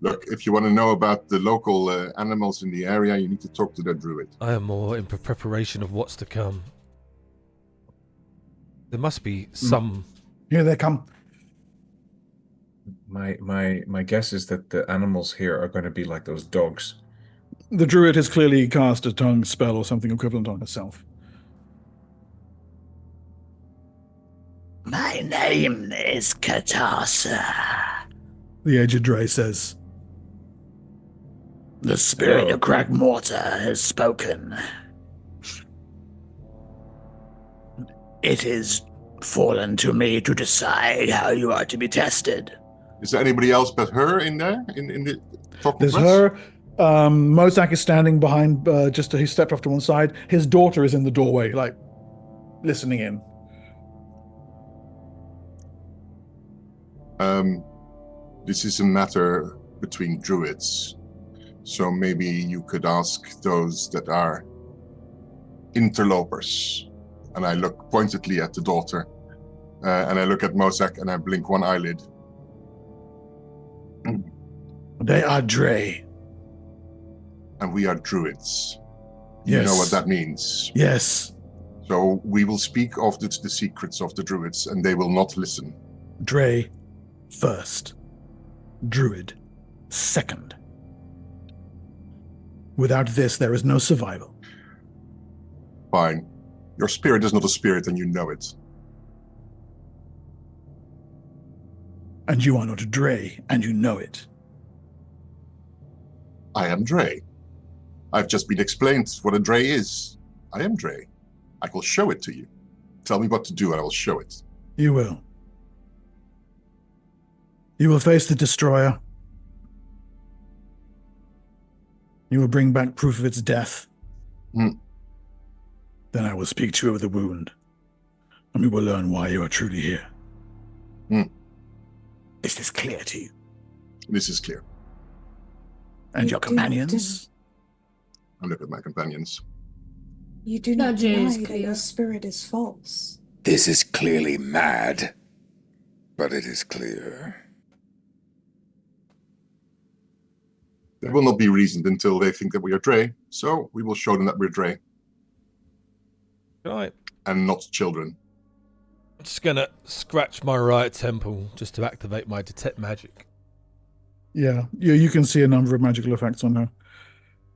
Look, if you want to know about the local animals in the area, you need to talk to the druid. I am more in preparation of what's to come. There must be some... Here they come. My guess is that the animals here are going to be like those dogs. The druid has clearly cast a tongue spell or something equivalent on herself. My name is Katasa. The aged Dray says. The spirit of Kragmorta has spoken. It is fallen to me to decide how you are to be tested. Is there anybody else but her in there? In the talking There's press? her. Mozak is standing behind, he stepped off to one side. His daughter is in the doorway, like, listening in. This is a matter between druids. So maybe you could ask those that are interlopers. And I look pointedly at the daughter. And I look at Mozak and I blink one eyelid. They are Dray. And we are druids. Yes. You know what that means. Yes. So we will speak of the secrets of the druids and they will not listen. Dray first. Druid second. Without this, there is no survival. Fine. Your spirit is not a spirit and you know it. And you are not a Dray, and you know it. I am Dray. I've just been explained what a Dray is. I am Dray. I will show it to you. Tell me what to do and I will show it. You will. You will face the Destroyer. You will bring back proof of its death. Hmm. Then I will speak to you of the wound. And we will learn why you are truly here. Is this clear to you? This is clear. And your companions? I look at my companions. You do not Jay is deny that clear. your spirit is false. This is clearly mad, but it is clear. They will not be reasoned until they think that we are Dray, so we will show them that we're Dray Right. and not children. I'm just going to scratch my right temple just to activate my detect magic. Yeah, you can see a number of magical effects on her.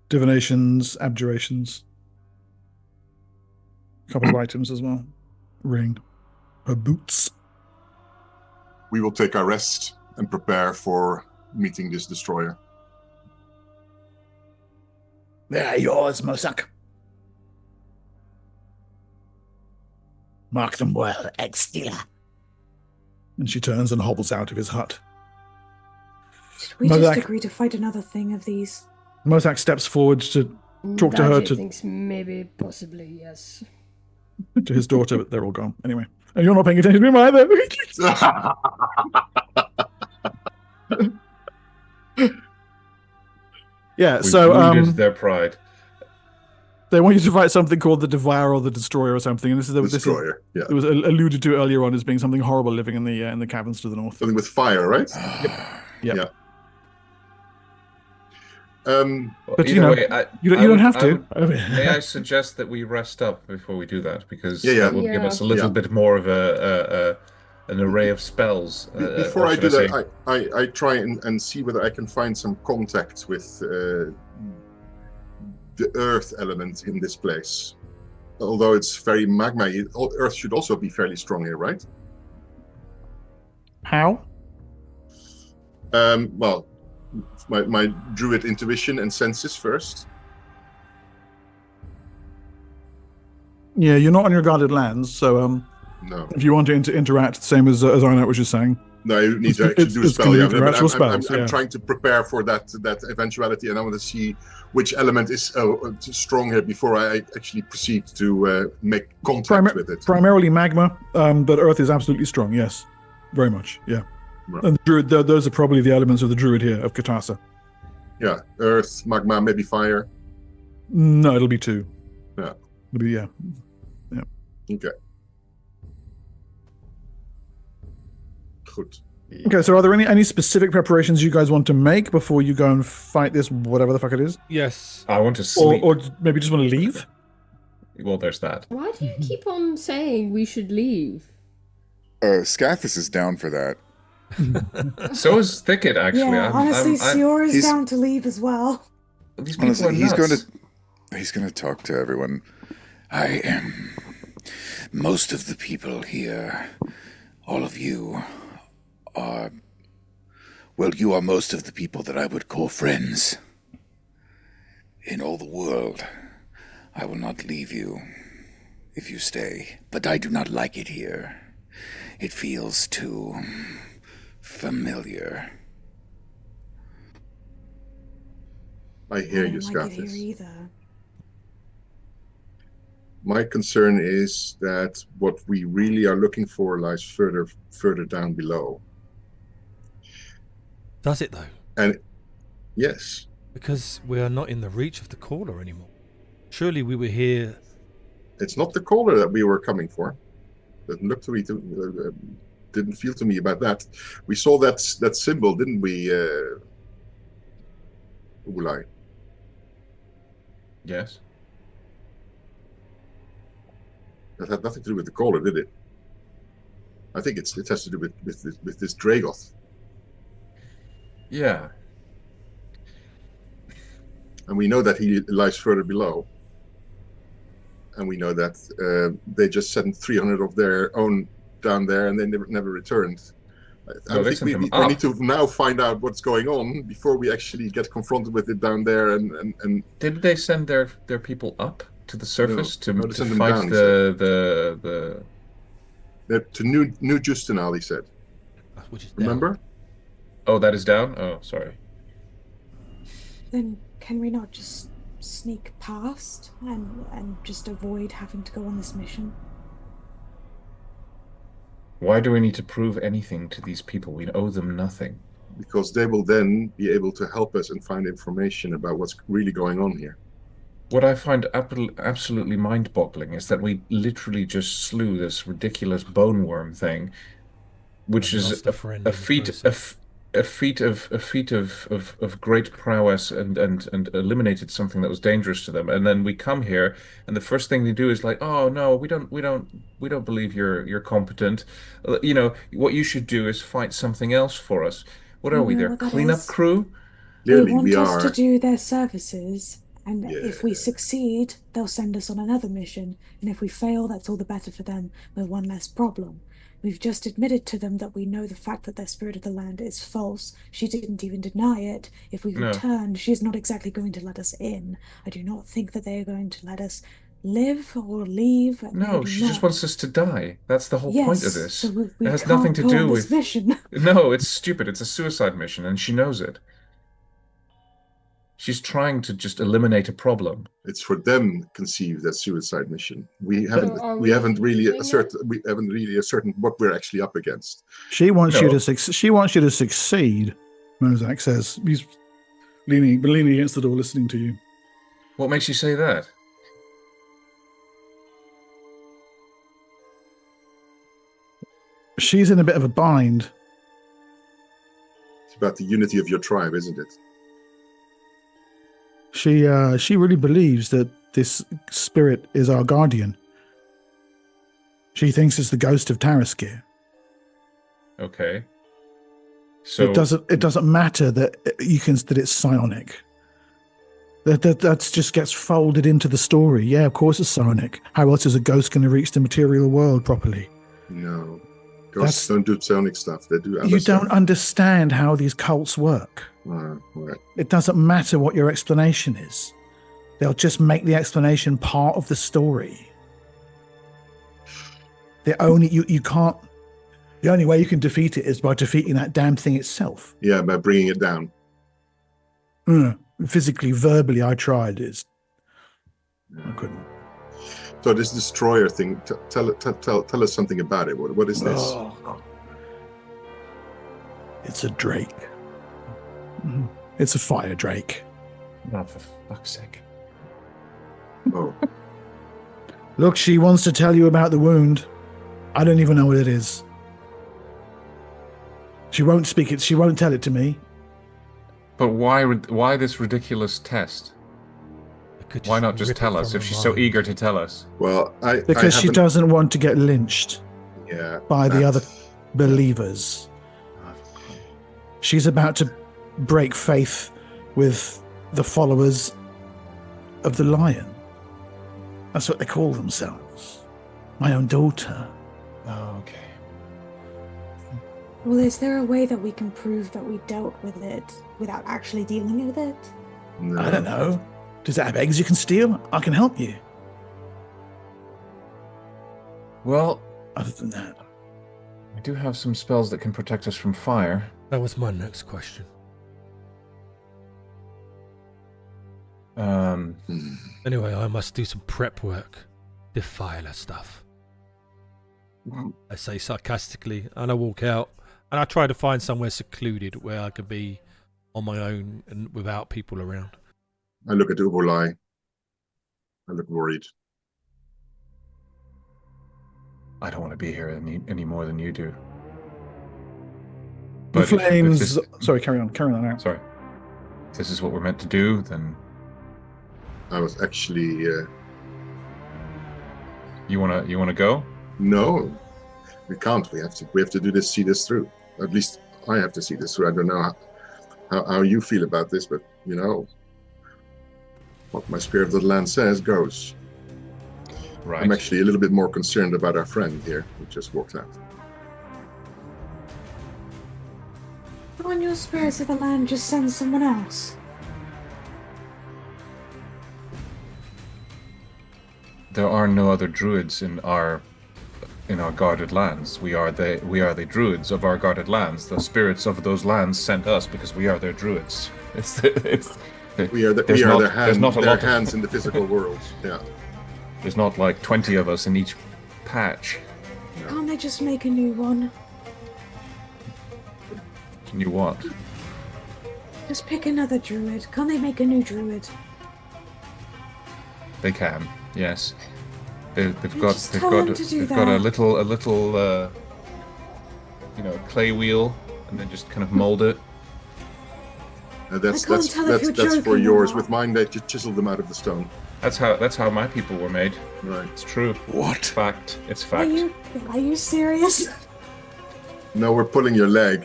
Divinations, abjurations. A couple of items as well. Ring. Her boots. We will take our rest and prepare for meeting this destroyer. They are yours, Mozak. Mark them well, Ed Steeler. And she turns and hobbles out of his hut. Should we Mozak- just agree to fight another thing of these? Mozak steps forward to talk to her, Daji to thinks maybe, possibly, yes. his daughter, but they're all gone. Anyway. And you're not paying attention to him either. Yeah, We so wounded their pride. they want you to fight something called the Devourer or the Destroyer or something. And this is Destroyer, yeah. it was alluded to earlier on as being something horrible living in the caverns to the north. Something with fire, right? Yep. Yeah. But Either you know, way, you don't have to. May I suggest that we rest up before we do that? Because Yeah, yeah. that will give Yeah. us a little Yeah. bit more of a an array of spells. Before or I should do say- that, I try and see whether I can find some contact with the earth element in this place. Although it's very magma, earth should also be fairly strong here, right? How? Well, my druid intuition and senses first. Yeah, you're not on your guarded lands, so No. if you want to interact, the same as I know what you're saying. No, you need to actually do a it's spell. gonna be Yeah, through but actual spells, I'm yeah. trying to prepare for that eventuality, and I want to see which element is strong here before I actually proceed to make contact with it. Primarily magma, but earth is absolutely strong. Yes, very much. Yeah, Right. and the druid, those are probably the elements of the druid here of Katasa. Yeah, earth, magma, maybe fire. No, it'll be 2. Yeah. It'll be Okay. Good. Okay, so are there any specific preparations you guys want to make before you go and fight this whatever the fuck it is? Yes. I want to sleep. Or maybe just want to leave? Well, there's that. Why do you keep on saying we should leave? Scathis is down for that. So is Thicket, actually. Yeah, honestly, Sior is he's- down to leave as well. These people Honestly, are nuts. he's gonna talk to everyone. I am. Most of the people here, all of you, are. Well, you are most of the people that I would call friends. In all the world, I will not leave you if you stay. But I do not like it here. It feels too familiar. I hear you, don't like it here Scathis. either. My concern is that what we really are looking for lies further down below. Does it though? And yes, Because we are not in the reach of the caller anymore. Surely we were here. it's not the caller that we were coming for. Doesn't look to me didn't feel to me about that. We saw that symbol, didn't we, Ulai? Yes. That had nothing to do with the caller, did it? I think it has to do with this Dragoth. Yeah. And we know that he lies further below. And we know that they just sent 300 of their own down there and they never returned. No, they I think sent them we up. need to now find out what's going on before we actually get confronted with it down there. And Did they send their people up to the surface No, to they sent them fight down, he the to New Justinal, he said. Which is down. Remember? Oh, that is down? Oh, sorry. Then can we not just sneak past and just avoid having to go on this mission? Why do we need to prove anything to these people? We owe them nothing. Because they will then be able to help us and find information about what's really going on here. What I find absolutely mind-boggling is that we literally just slew this ridiculous bone worm thing, which And is lost a friend a in the feat process. a feat of great prowess and eliminated something that was dangerous to them. And then we come here, and the first thing they do is like, oh no, we don't believe you're competent. You know, what you should do is fight something else for us. What are You we, know their what that cleanup is? crew? Clearly, They want we us are. to do their services, and Yeah. if we succeed, they'll send us on another mission, and if we fail, that's all the better for them, with one less problem. We've just admitted to them that we know the fact that their spirit of the land is false. She didn't even deny it. If we No. return, she's not exactly going to let us in. I do not think that they are going to let us live or leave. No, Maybe she not. just wants us to die. That's the whole Yes, point of this. so we It has can't nothing to go do on with. this mission. No, it's stupid. It's a suicide mission, and she knows it. She's trying to just eliminate a problem. It's for them conceived as suicide mission. We So haven't are we we haven't really doing ascertained what we're actually up against. She wants you No. to she wants you to succeed, Mozak says. He's leaning against the door listening to you. What makes you say that? She's in a bit of a bind. It's about the unity of your tribe, isn't it? She really believes that this spirit is our guardian. She thinks it's the ghost of Taraskir. Okay. So It doesn't matter that that it's psionic. That just gets folded into the story. Yeah, of course it's psionic. How else is a ghost going to reach the material world properly? No. Ghosts don't do psionic stuff. They do other You stuff. don't understand how these cults work. Right. It doesn't matter what your explanation is. They'll just make the explanation part of the story. You can't. The only way you can defeat it is by defeating that damn thing itself. Yeah, by bringing it down. Physically, verbally, I tried. I couldn't. So this destroyer thing, tell us something about it. What is this? Oh. It's a drake. It's a fire drake. Oh, for fuck's sake. Oh. Look, she wants to tell you about the wound. I don't even know what it is. She won't speak it. She won't tell it to me. But why this ridiculous test? Why not just tell us if she's so eager to tell us? Well, because she doesn't want to get lynched. Yeah. By the other believers. She's about to break faith with the followers of the lion. That's what they call themselves. My own daughter. Oh, okay. Well, is there a way that we can prove that we dealt with it without actually dealing with it? No. I don't know. Does it have eggs you can steal? I can help you. Well, other than that, I do have some spells that can protect us from fire. That was my next question. Anyway, I must do some prep work. Defiler stuff. I say sarcastically, and I walk out, and I try to find somewhere secluded where I can be on my own and without people around. I look at Ubolai. I look worried. I don't want to be here any more than you do. The flames... Sorry, carry on out. Sorry. If this is what we're meant to do, then... I was actually... You wanna go? No, we can't. We have to do this, see this through. At least I have to see this through. I don't know how you feel about this, but you know, what my spirit of the land says goes. Right. I'm actually a little bit more concerned about our friend here who just walked out. Why don't your spirits of the land just send someone else? There are no other druids in our guarded lands. We are the druids of our guarded lands. The spirits of those lands sent us because we are their druids. We are their hands in the physical world. Yeah. There's not like 20 of us in each patch. No. Can't they just make a new one? Can you what? Just pick another druid. Can't they make a new druid? They can. Yes. They've got a little clay wheel, and then just kind of mold it. That's for yours. With mine, they just chisel them out of the stone. That's how my people were made. Right. It's true. What? It's fact. It's fact. Are you serious? No, we're pulling your leg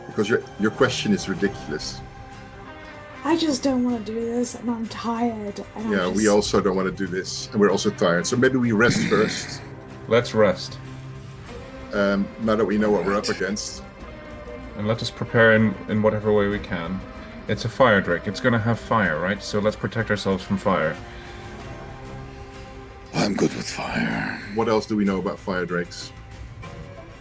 because your question is ridiculous. I just don't want to do this, and I'm tired. And we also don't want to do this, and we're also tired. So maybe we rest first. Let's rest. Now that we know what we're up against. And let us prepare in whatever way we can. It's a fire drake. It's going to have fire, right? So let's protect ourselves from fire. I'm good with fire. What else do we know about fire drakes?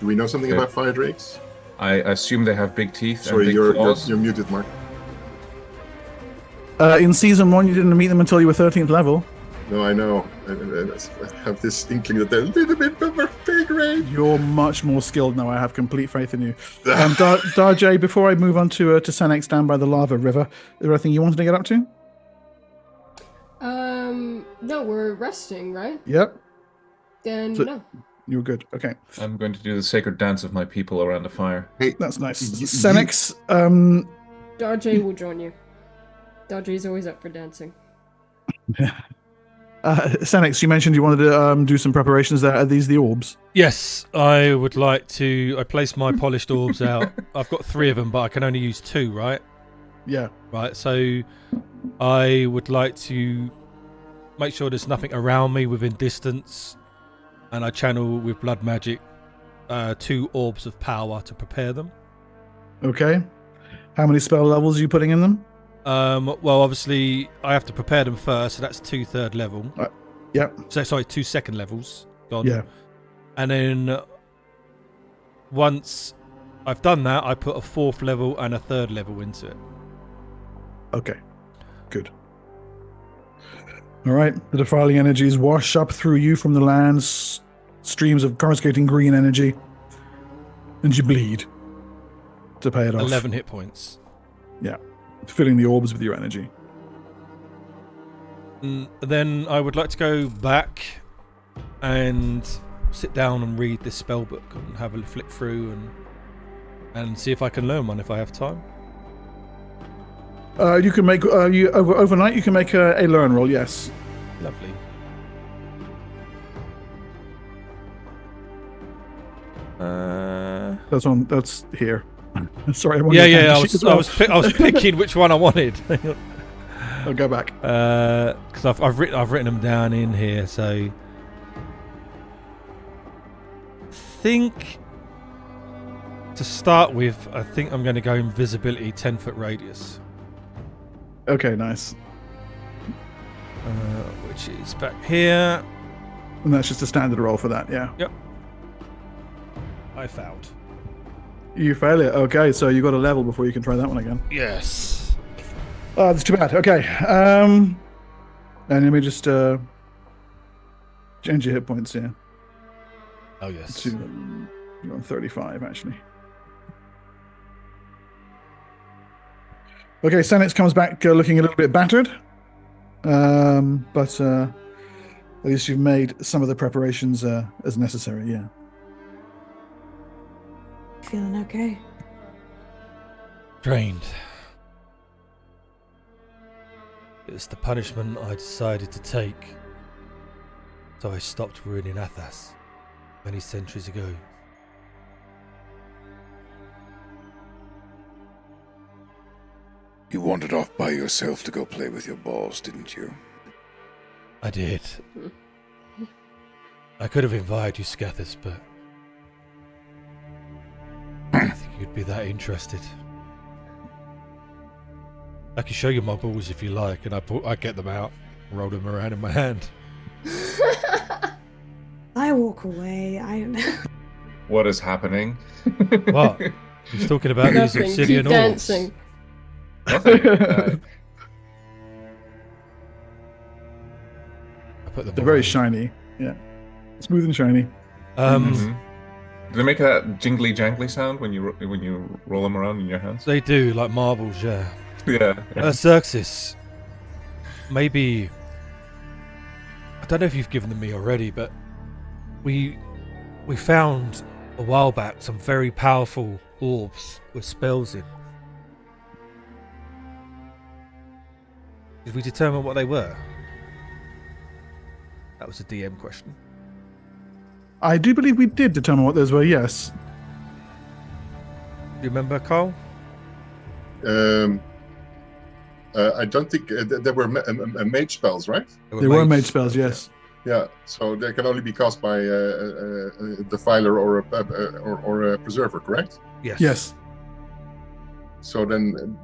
Do we know something about fire drakes? I assume they have big teeth. Sorry, and big claws. you're muted, Mark. In Season 1, you didn't meet them until you were 13th level. No, I know. I have this inkling that they're a little bit of a pay grade. You're much more skilled now. I have complete faith in you. Darjay, before I move on to Senex down by the lava river, is there anything you wanted to get up to? No, we're resting, right? Yep. Then no. You're good. Okay. I'm going to do the sacred dance of my people around the fire. Hey, that's nice. Senex, Darjay will join you. Darjay's always up for dancing. Senex, you mentioned you wanted to do some preparations there. Are these the orbs? Yes, I would like to. I place my polished orbs out. I've got 3 of them, but I can only use 2, right? Yeah. Right, so I would like to make sure there's nothing around me within distance, and I channel with blood magic 2 orbs of power to prepare them. Okay. How many spell levels are you putting in them? Well, obviously, I have to prepare them first, so that's 2 third level. Yep. So, sorry, 2 second levels. God. Yeah. And then once I've done that, I put a 4th level and a 3rd level into it. Okay. Good. All right. The defiling energies wash up through you from the lands, streams of coruscating green energy, and you bleed to pay it off. 11 hit points. Yeah. Filling the orbs with your energy. Then I would like to go back and sit down and read this spell book and have a flick through and see if I can learn one if I have time. You can make overnight. You can make a learn roll. Yes. Lovely. That's here. Sorry. I was picking which one I wanted. I'll go back. Because I've written them down in here. So think to start with, I think I'm going to go invisibility 10-foot radius. Okay, nice. Which is back here. And that's just a standard roll for that, yeah. Yep. I failed. You fail it. Okay, so you got a level before you can try that one again. Yes. Oh, that's too bad. Okay. And let me just change your hit points here. Oh, yes. You're on 35, actually. Okay, Senex comes back looking a little bit battered. But at least you've made some of the preparations as necessary, yeah. Feeling okay? Drained. It's the punishment I decided to take. So I stopped ruining Athas many centuries ago. You wandered off by yourself to go play with your balls, didn't you? I did. I could have invited you, Scathis, but I don't think you'd be that interested. I can show you my balls if you like, and I get them out, roll them around in my hand. I walk away. What is happening? What? He's talking about these Nothing. obsidian Keep orbs. dancing. Nothing. I put them They're very away. shiny, yeah. Smooth and shiny. Do they make that jingly jangly sound when you roll them around in your hands? They do, like marbles, yeah. Yeah. Xerxes, maybe, I don't know if you've given them me already, but we found a while back some very powerful orbs with spells in. Did we determine what they were? That was a DM question. I do believe we did determine what those were, yes. Do you remember, Carl? I don't think they were mage spells, right? They were mage spells, yes. Yeah, so they can only be cast by a defiler or a preserver, correct? Yes. Yes. So then,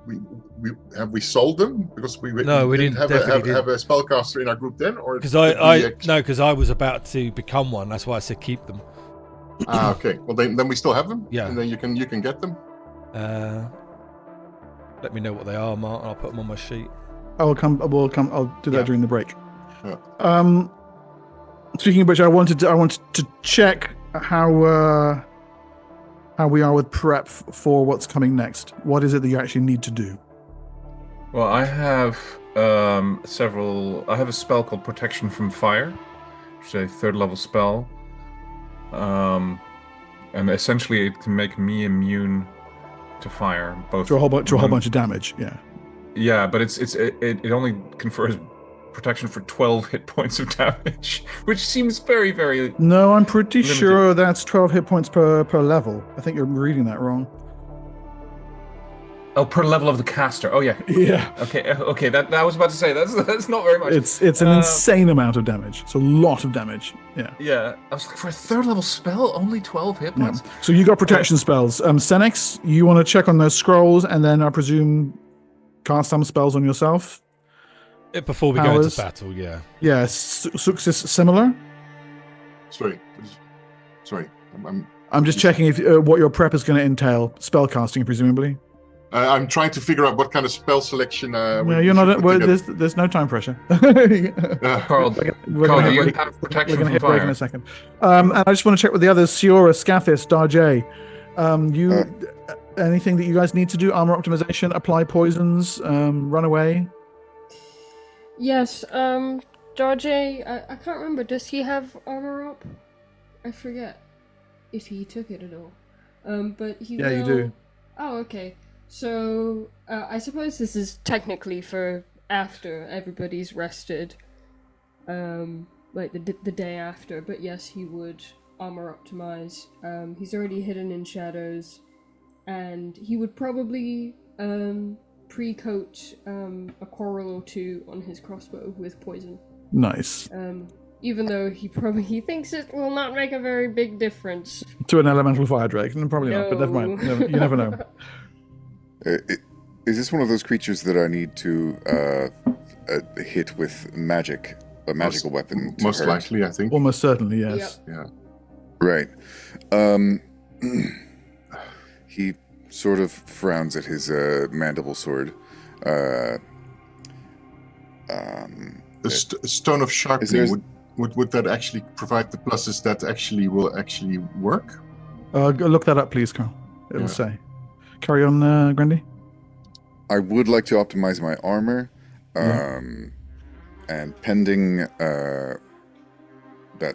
we sold them because we didn't have a spellcaster in our group then, or Because I was about to become one. That's why I said keep them. Okay. Well, then we still have them. Yeah. And then you can get them. Let me know what they are, Mark, and I'll put them on my sheet. I'll do that during the break. Yeah. Speaking of which, I wanted to check how we are with prep for what's coming next. What is it that you actually need to do? Well, I have several. I have a spell called Protection from Fire, which is a 3rd level spell, and essentially it can make me immune to fire, both To a whole bunch of damage. Yeah. Yeah, but it only confers protection for 12 hit points of damage, which seems very, very... No, I'm pretty limited. sure that's 12 hit points per level. I think you're reading that wrong. Oh, per level of the caster. Oh, yeah. Yeah. Okay. That I was about to say that's not very much. It's an insane amount of damage. It's a lot of damage. Yeah. Yeah. I was like, for a third level spell, only 12 hit points. Yeah. So you got protection spells. Senex, you want to check on those scrolls, and then I presume cast some spells on yourself. Before we go into battle, yeah. Yeah. Suxis similar. Sorry. I'm just checking if what your prep is going to entail. Spell casting, presumably. I'm trying to figure out what kind of spell selection. No, you're not. There's no time pressure. Carl, do you have protection from fire? In a second. And I just want to check with the others: Siora, Scathis, Darjay. Anything that you guys need to do? Armor optimization, apply poisons, run away. Yes. Darjay, I can't remember. Does he have armor up? I forget if he took it at all. But he. Yeah, you do. Oh, okay. So, I suppose this is technically for after everybody's rested, like the day after, but yes, he would armor optimize. He's already hidden in shadows, and he would probably pre-coat a quarrel or two on his crossbow with poison. Nice. Even though he thinks it will not make a very big difference. To an elemental fire drake, probably not, but never mind. You never know. Is this one of those creatures that I need to hit with a magical weapon? Most likely, I think. Almost certainly, yes. Yep. Yeah. Right. He sort of frowns at his mandible sword. A stone of sharpening, would that actually provide the pluses that actually will actually work? Go look that up, please, Carl. It'll say. Carry on, Grandy. I would like to optimize my armor, and pending that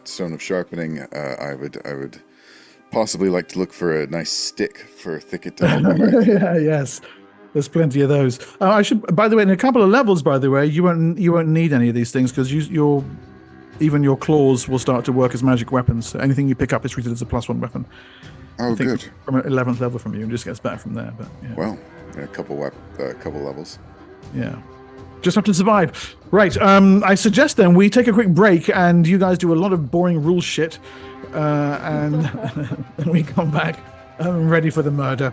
stone of sharpening, I would possibly like to look for a nice stick for Thicket to help me. Yes, there's plenty of those. I should, by the way, in a couple of levels, by the way, you won't need any of these things because even your claws will start to work as magic weapons. So anything you pick up is treated as a +1 weapon. Oh, good. From an 11th level from you, and just gets better from there. But yeah. Well, a couple levels. Yeah, just have to survive. Right. I suggest then we take a quick break, and you guys do a lot of boring rule shit, and then we come back ready for the murder.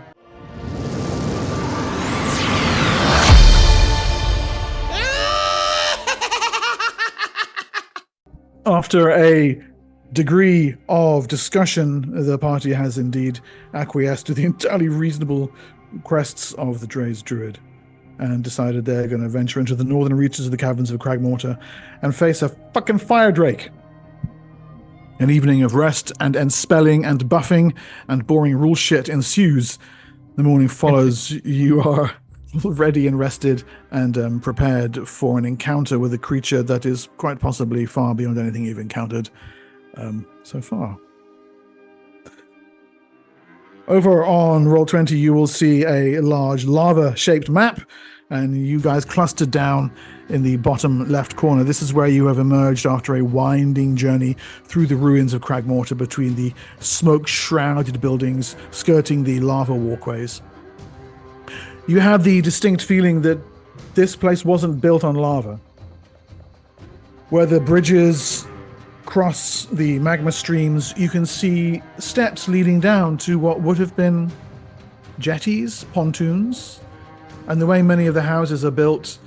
After a degree of discussion, the party has indeed acquiesced to the entirely reasonable requests of the Dray's druid and decided they're going to venture into the northern reaches of the caverns of Kragmorta and face a fucking fire drake. An evening of rest and spelling and buffing and boring rule shit ensues. The morning follows. You are ready and rested and prepared for an encounter with a creature that is quite possibly far beyond anything you've encountered so far. Over on Roll20, you will see a large lava-shaped map, and you guys clustered down in the bottom left corner. This is where you have emerged after a winding journey through the ruins of Kragmorta between the smoke-shrouded buildings skirting the lava walkways. You have the distinct feeling that this place wasn't built on lava. Where the bridges cross the magma streams, you can see steps leading down to what would have been jetties, pontoons, and the way many of the houses are built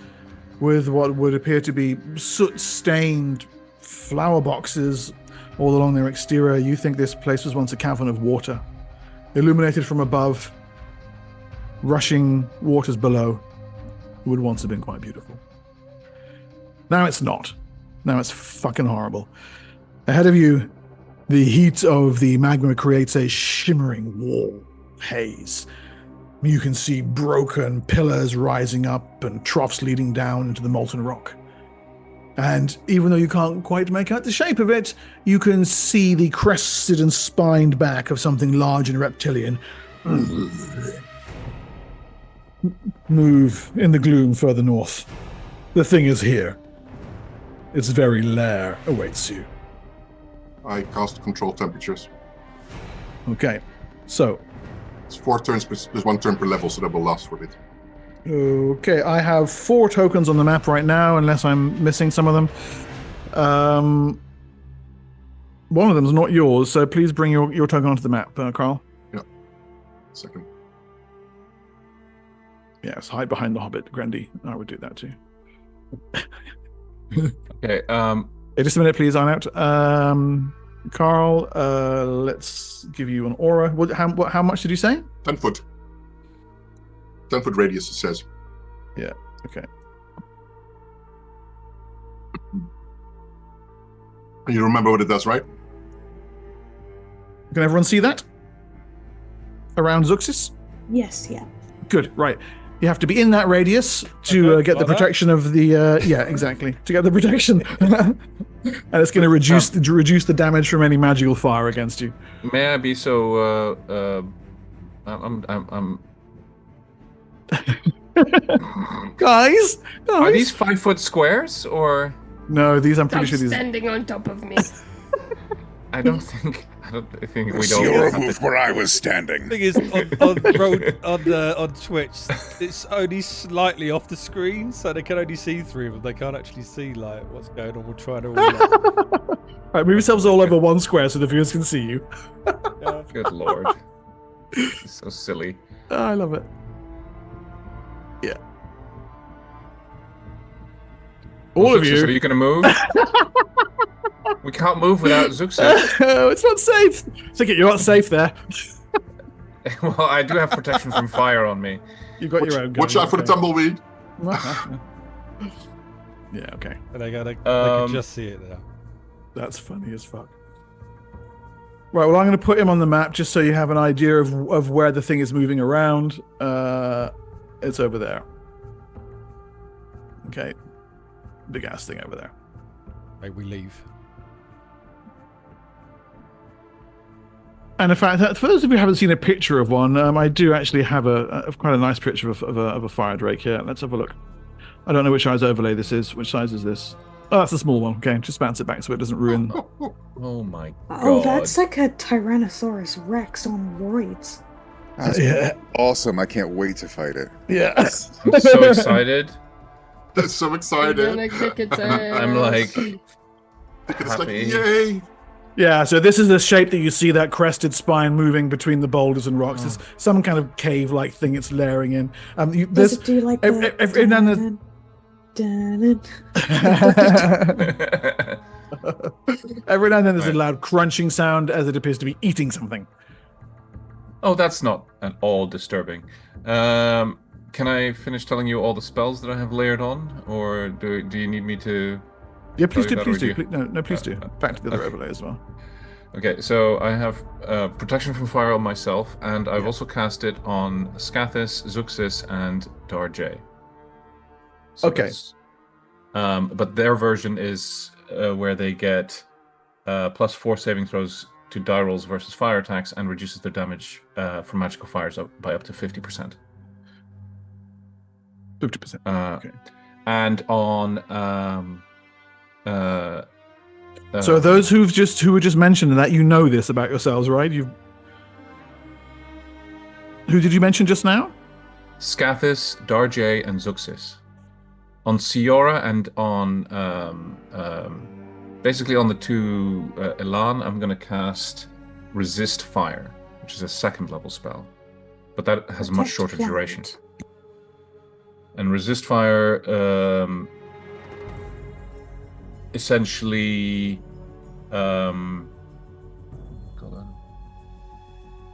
with what would appear to be soot-stained flower boxes all along their exterior, you think this place was once a cavern of water, illuminated from above, rushing waters below. It would once have been quite beautiful. Now it's not. Now it's fucking horrible. Ahead of you, the heat of the magma creates a shimmering wall of haze. You can see broken pillars rising up and troughs leading down into the molten rock. And even though you can't quite make out the shape of it, you can see the crested and spined back of something large and reptilian move in the gloom further north. The thing is here. its very lair awaits you. I cast control temperatures. Okay, so It's 4 turns, but there's 1 turn per level, so that will last for a bit. okay, I have 4 tokens on the map right now, unless I'm missing some of them. One of them's not yours, so please bring your token onto the map, Carl. Yeah. Second. Yes, hide behind the Hobbit, Grandy. I would do that too. Okay. Hey, just a minute, please. I'm out. Carl, let's give you an aura. How much did you say? 10 foot. 10 foot radius, it says. Yeah. Okay. And you remember what it does, right? Can everyone see that? Around Zuxis? Yes, yeah. Good. Right. You have to be in that radius to get the protection of the. Yeah, exactly. To get the protection, and it's going to reduce the damage from any magical fire against you. May I be so? I'm. Guys, Are these 5-foot squares or? No, these. I'm pretty Stop sure these. standing on top of me. I don't think we don't. Siora moved where I was standing. Thing is, on Twitch, it's only slightly off the screen, so they can only see through them. They can't actually see like what's going on. We're trying to. Right, move yourselves all over one square so the viewers can see you. Yeah. Good lord, it's so silly. Oh, I love it. Yeah. All of you. Are you going to move? We can't move without Zuxis. Oh, it's not safe. Ticket, you're not safe there. Well, I do have protection from fire on me. You've got your own gun. Watch out for the tumbleweed. Yeah, okay. They can just see it now. That's funny as fuck. Right, well, I'm going to put him on the map just so you have an idea of where the thing is moving around. It's over there. Okay. Big ass thing over there. May we leave? And in fact, for those of you who haven't seen a picture of one, I do actually have quite a nice picture of a fire drake here. Let's have a look. I don't know which size overlay this is. Which size is this? Oh, that's a small one. Okay, just bounce it back so it doesn't ruin. Oh my god. Oh, that's like a Tyrannosaurus Rex on roids. That's awesome. I can't wait to fight it. Yeah. I'm so excited. That's so You're excited. gonna kick its ass. I'm like It's like, happy. yay! Yeah, so this is the shape that you see, that crested spine moving between the boulders and rocks. It's some kind of cave-like thing it's layering in. Does There's it do like every now and then. Every now and then there's a loud crunching sound as it appears to be eating something. Oh, that's not at all disturbing. Can I finish telling you all the spells that I have layered on, or do you need me to? Yeah, please tell do, you please that, or do. No, please do. Back to the other okay. overlay as well. Okay, so I have protection from fire on myself, and I've also cast it on Scathis, Zuxis, and Darjay. So Okay. but their version is where they get +4 saving throws to die rolls versus fire attacks, and reduces their damage from magical fires by up to 50%. 50%. Okay. And on So those who were just mentioned that, you know this about yourselves, right? Who did you mention just now? Scathis, Darjay, and Zuxis. On Siora and on basically on the two Elan, I'm going to cast Resist Fire, which is a 2nd level spell, but that has a much shorter duration. And Resist Fire essentially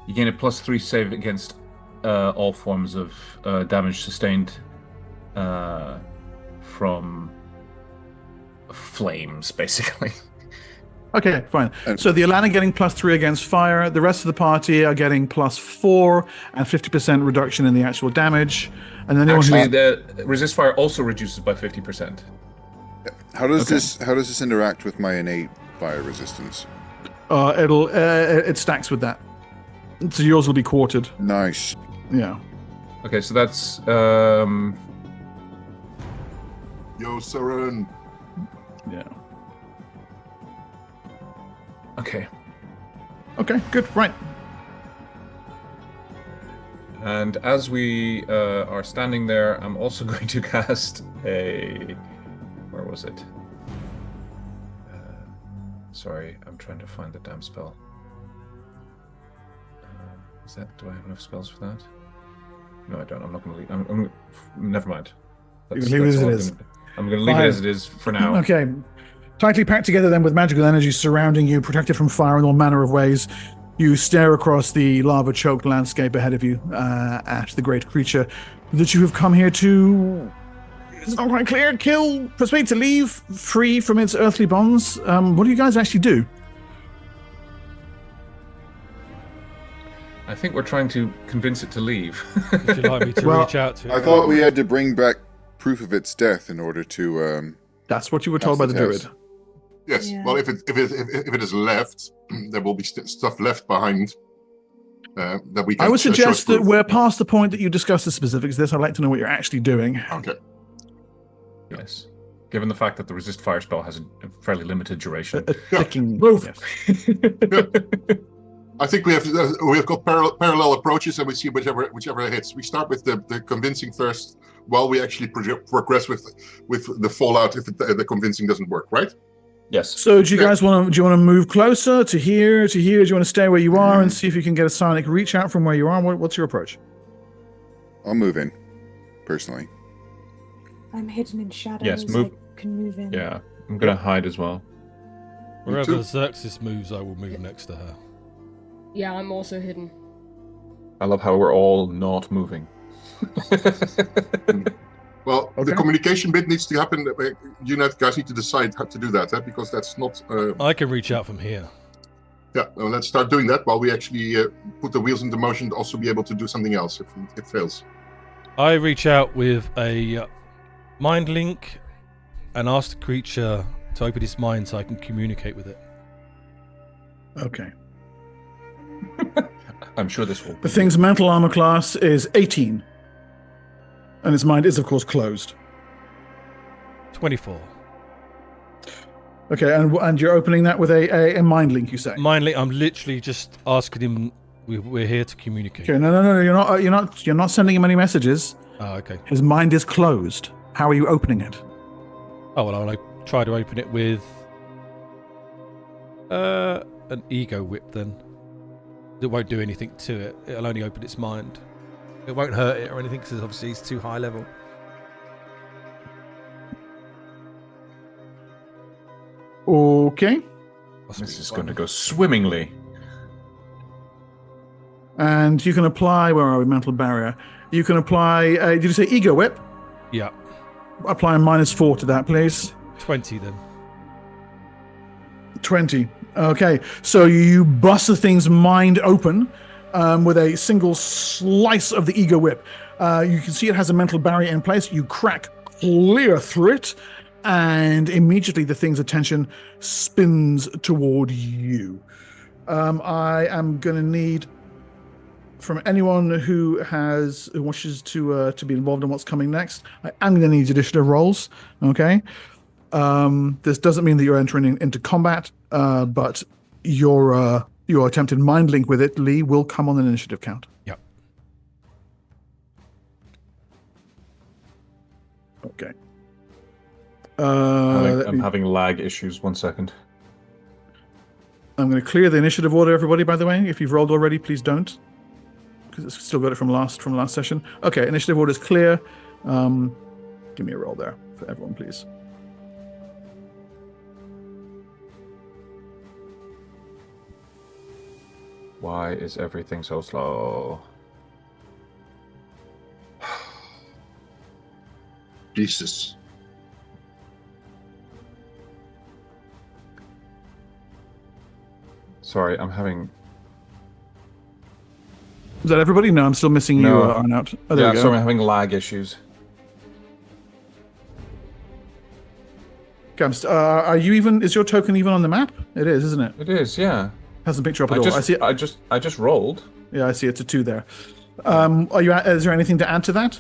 you gain a +3 save against all forms of damage sustained from flames, basically. Okay, fine. So the Alana getting +3 against fire. The rest of the party are getting +4 and 50% reduction in the actual damage. And then Actually, the Resist Fire also reduces by 50%. How does this interact with my innate fire resistance? it stacks with that. So yours will be quartered. Nice. Yeah. Okay, so that's Yo, Saren. Yeah. Okay. Okay, good. Right. And as we are standing there, I'm also going to cast a... Where was it? Sorry, I'm trying to find the damn spell. Is that... Do I have enough spells for that? No, I don't. I'm not going to leave. Never mind. You can leave it as it is. I'm going to leave it as it is for now. Okay. Tightly packed together then with magical energy surrounding you, protected from fire in all manner of ways, you stare across the lava-choked landscape ahead of you at the great creature that you have come here to... It's not quite clear. Kill, persuade to leave, free from its earthly bonds. What do you guys actually do? I think we're trying to convince it to leave. Would you like me to reach out to it? I thought we had to bring back proof of its death in order to... That's what you were told by the druid. Yes. Yeah. Well, if it is left, there will be stuff left behind that we can. I would show suggest that proof. we're past the point that you discuss the specifics of this. I'd like to know what you're actually doing. Okay. Yes. Given the fact that the resist fire spell has a fairly limited duration. A ticking move. Yes. I think we've got parallel approaches, and we see whichever hits. We start with the convincing first, while we actually progress with the fallout if the convincing doesn't work. Right? Yes. So do you guys want to move closer to here? Do you want to stay where you are and see if you can get a sonic reach out from where you are? What's your approach? I'll move in, personally. I'm hidden in shadows. Yes, move. I can move in. Yeah, I'm going to hide as well. Wherever Xerxes moves, I will move next to her. Yeah, I'm also hidden. I love how we're all not moving. Well, Okay. the communication bit needs to happen. You guys need to decide how to do that, because that's not... I can reach out from here. Yeah, well, let's start doing that while we actually put the wheels into motion to also be able to do something else if it fails. I reach out with a mind link and ask the creature to open its mind so I can communicate with it. Okay. I'm sure this will... The thing's mental armor class is 18. And its mind is, of course, closed. 24. Okay, and you're opening that with a mind link, you say? Mind link, I'm literally just asking him, we're here to communicate. Okay, no, you're not sending him any messages. Oh, okay. His mind is closed. How are you opening it? Oh, well, I'll try to open it with an ego whip then. It won't do anything to it. It'll only open its mind. It won't hurt it or anything because obviously it's too high level. Okay. This is going to go swimmingly. And you can apply, where are we, mental barrier. You can apply, did you say ego whip? Yeah. Apply a -4 to that, please. 20 then. 20. Okay, so you bust the thing's mind open with a single slice of the ego whip. You can see it has a mental barrier in place. You crack clear through it, and immediately the thing's attention spins toward you. I am going to need from anyone who wishes to be involved in what's coming next. I am going to need initiative rolls. Okay. This doesn't mean that you're entering into combat, but your attempted mind link with it, Lee, will come on an initiative count. Yep. Okay. I'm having lag issues. 1 second. I'm going to clear the initiative order, everybody, by the way. If you've rolled already, please don't, because it's still got it from last session. Okay, initiative order is clear. Give me a roll there for everyone, please. Why is everything so slow? Jesus. Sorry, I'm having... Is that everybody? No, I'm still missing you, Arnout. Oh, there yeah, we go. sorry, I'm having lag issues. Okay, are you even? Is your token even on the map? It is, isn't it? It is, yeah. Hasn't picked you up at all. I see it. I just rolled. Yeah, I see it's a 2 there. Are you? Is there anything to add to that?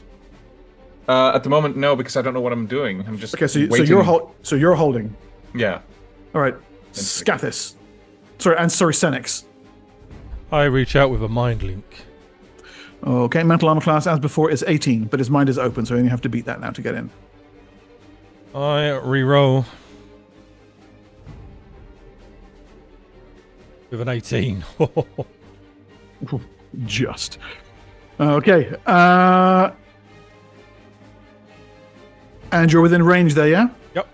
At the moment, no, because I don't know what I'm doing. I'm just Okay, so waiting. you're holding. Yeah. All right, Scathis. Sorry, Senix. I reach out with a mind link. Okay, mental armor class as before is 18, but his mind is open, so you only have to beat that now to get in. I re-roll with an 18. Just. Okay. And you're within range there, yeah? Yep.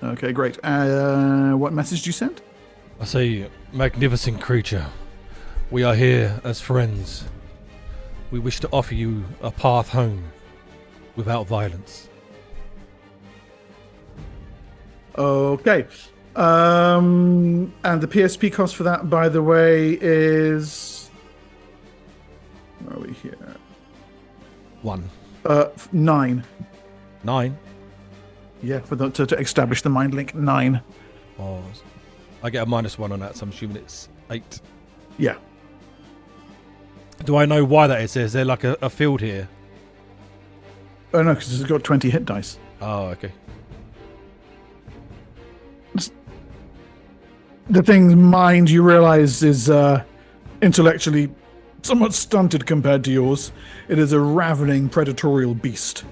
Okay, great. What message do you send? I say, magnificent creature, we are here as friends. We wish to offer you a path home without violence. Okay. And the PSP cost for that, by the way, is... Where are we here? 1. 9. 9? Yeah, for to establish the mind link, 9. Oh, I get a -1 on that, so I'm assuming it's 8. Yeah. Do I know why that is? Is there like a field here? Oh, no, because it's got 20 hit dice. Oh, okay. The thing's mind, you realize, is intellectually somewhat stunted compared to yours. It is a ravening, predatorial beast.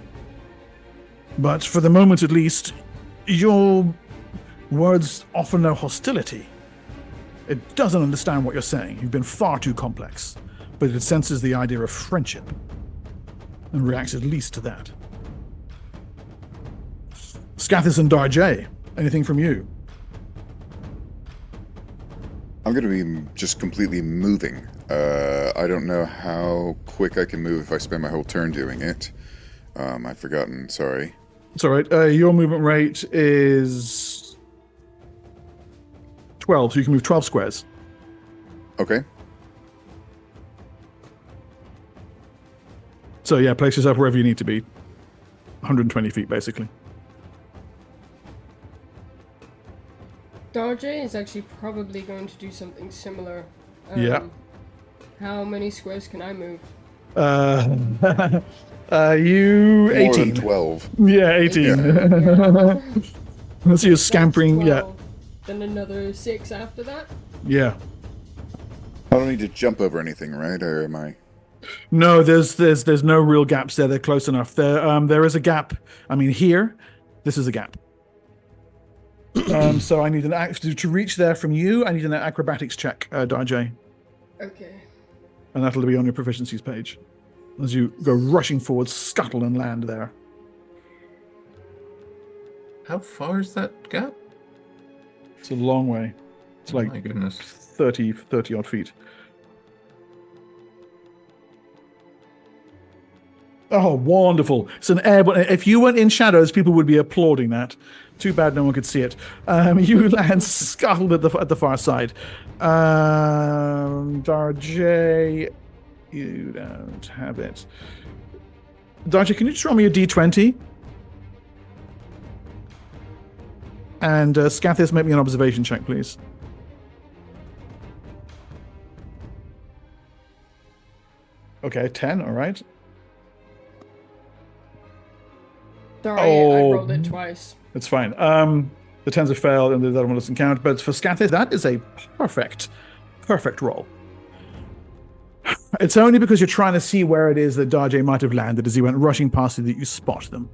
But for the moment, at least, your words offer no hostility. It doesn't understand what you're saying. You've been far too complex. But it senses the idea of friendship and reacts at least to that. Scathis and Darjay, anything from you? I'm going to be just completely moving. I don't know how quick I can move if I spend my whole turn doing it. I've forgotten, sorry. It's all right. Your movement rate is 12, so you can move 12 squares. Okay. So yeah, place yourself wherever you need to be. 120 feet, basically. Darjay is actually probably going to do something similar. Yeah. How many squares can I move? You 18. More than 12. Yeah, 18. Yeah. Let's see you scampering. That's Yeah. 12. Then another 6 after that? Yeah. I don't need to jump over anything, right? Or am I? No, there's no real gaps there. They're close enough. There is a gap. I mean, here, this is a gap. So I need to reach there from you. I need an acrobatics check, Darjay, Okay. and that'll be on your proficiencies page as you go rushing forward, scuttle and land there. How far is that gap? It's a long way. It's like my goodness. 30 odd feet. Oh, wonderful. It's an airborne. If you went in shadows, people would be applauding that. Too bad no one could see it. You land scuttled at the far side. Darjay, you don't have it. Darjay, can you just roll me a d20? And Scathis, make me an observation check, please. Okay, 10, all right. Sorry, I rolled it twice. It's fine. The 10s have failed and the other one doesn't count. But for Scathis, that is a perfect roll. It's only because you're trying to see where it is that Darjay might have landed as he went rushing past you that you spot them.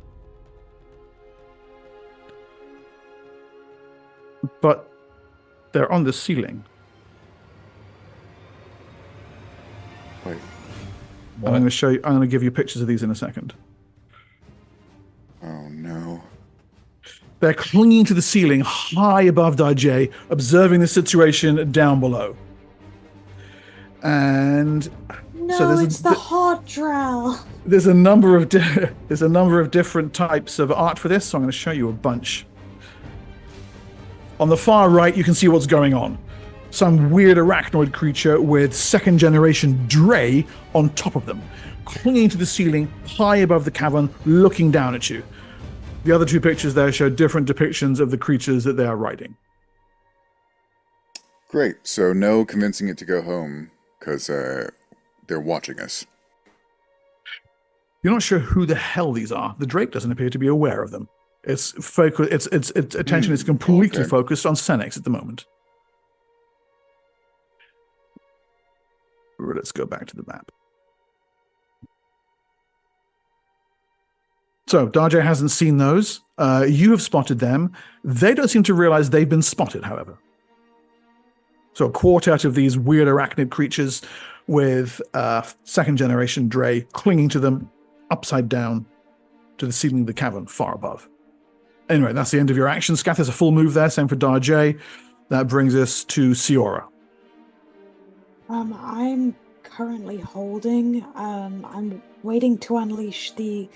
But they're on the ceiling. Wait. I'm going to show you. I'm going to give you pictures of these in a second. Oh no. They're clinging to the ceiling high above Darjay, observing the situation down below. And No, so it's the hot drow. there's a number of different types of art for this, so I'm going to show you a bunch. On the far right, you can see what's going on. Some weird arachnoid creature with second-generation dray on top of them, clinging to the ceiling high above the cavern, looking down at you. The other two pictures there show different depictions of the creatures that they are riding. Great. So no convincing it to go home because they're watching us. You're not sure who the hell these are. The Drake doesn't appear to be aware of them. Its focus, its attention is completely okay. focused on Senex at the moment. Let's go back to the map. So Darjay hasn't seen those. You have spotted them. They don't seem to realize they've been spotted, however. So a quartet of these weird arachnid creatures with second generation dray clinging to them upside down to the ceiling of the cavern far above. Anyway, that's the end of your action. Scath has a full move there, same for Darjay. That brings us to Siora. I'm currently holding. I'm waiting to unleash the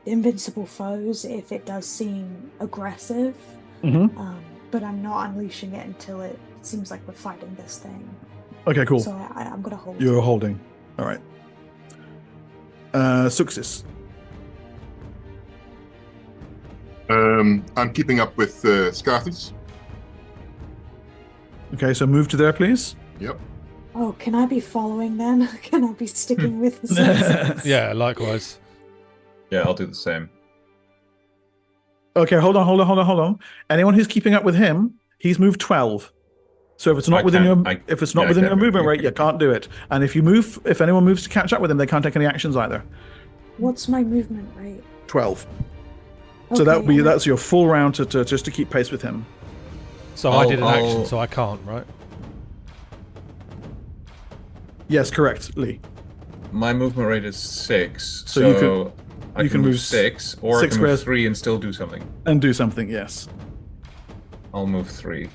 invincible foes if it does seem aggressive. But I'm not unleashing it until it seems like we're fighting this thing. Okay, cool. So I'm gonna hold. You're holding. All right. Success. I'm keeping up with Scathis. Okay, so move to there, please. Yep. Oh, can I be following then? Can I be sticking with the success? Yeah, likewise. Yeah, I'll do the same. Okay, hold on. Anyone who's keeping up with him, he's moved 12. So if it's not within your movement rate, you can't do it. And if anyone moves to catch up with him, they can't take any actions either. What's my movement rate? 12. So that's your full round to just to keep pace with him. So I did an action, so I can't, right? Yes, correct, Lee. My movement rate is 6, so I can move 6, or I can move squares 3 and still do something. And do something, yes. I'll move 3.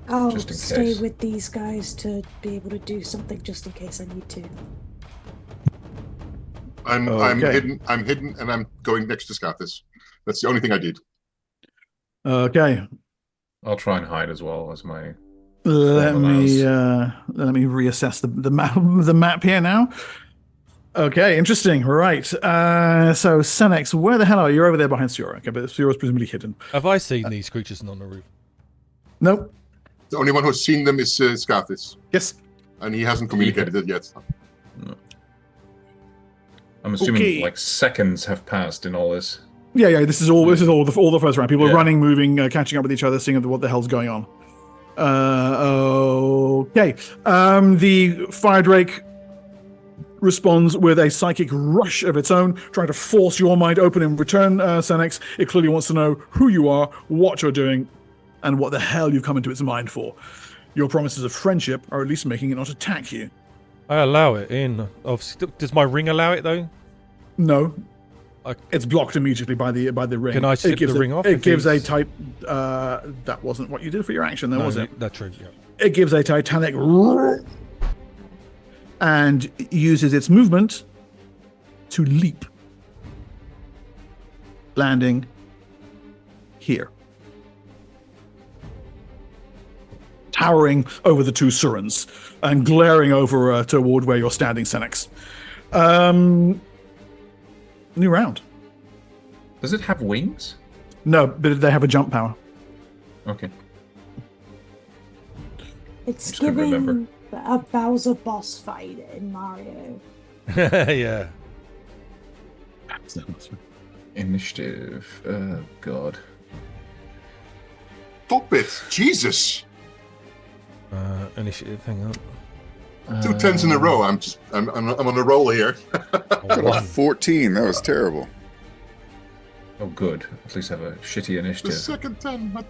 I'll just in stay case. with these guys to be able to do something just in case I need to. I'm hidden, and I'm going next to Scathis. That's the only thing I did. Okay. I'll try and hide as well as my. Let me reassess the map here now. Okay, interesting. Right. So Senex, where the hell are you? You're over there behind Siora. Okay, but Siora's presumably hidden. Have I seen these creatures on the roof? Nope. The only one who's seen them is Scathis. Yes. And he hasn't communicated it yet. No. I'm assuming like seconds have passed in all this. Yeah. This is all the first round. People are running, moving, catching up with each other, seeing what the hell's going on. Okay. The Fire Drake responds with a psychic rush of its own, trying to force your mind open in return, Senex. It clearly wants to know who you are, what you're doing, and what the hell you've come into its mind for. Your promises of friendship are at least making it not attack you. I allow it in. Does my ring allow it though? No. It's blocked immediately by the ring. Can I slip the ring off? It gives a type. That wasn't what you did for your action, though, was it? That's true. Yeah. It gives a titanic roar and uses its movement to leap, landing here, towering over the two Surans and glaring over toward where you're standing, Senex. New round. Does it have wings? No, but they have a jump power. Okay. It's giving a Bowser boss fight in Mario. Yeah. Initiative. Oh, God. Stop it! Jesus! Initiative, hang on. 2 10s in a row. I'm on a roll here. Got a 14. That was terrible. Oh, good. At least have a shitty The initiative. second 10, but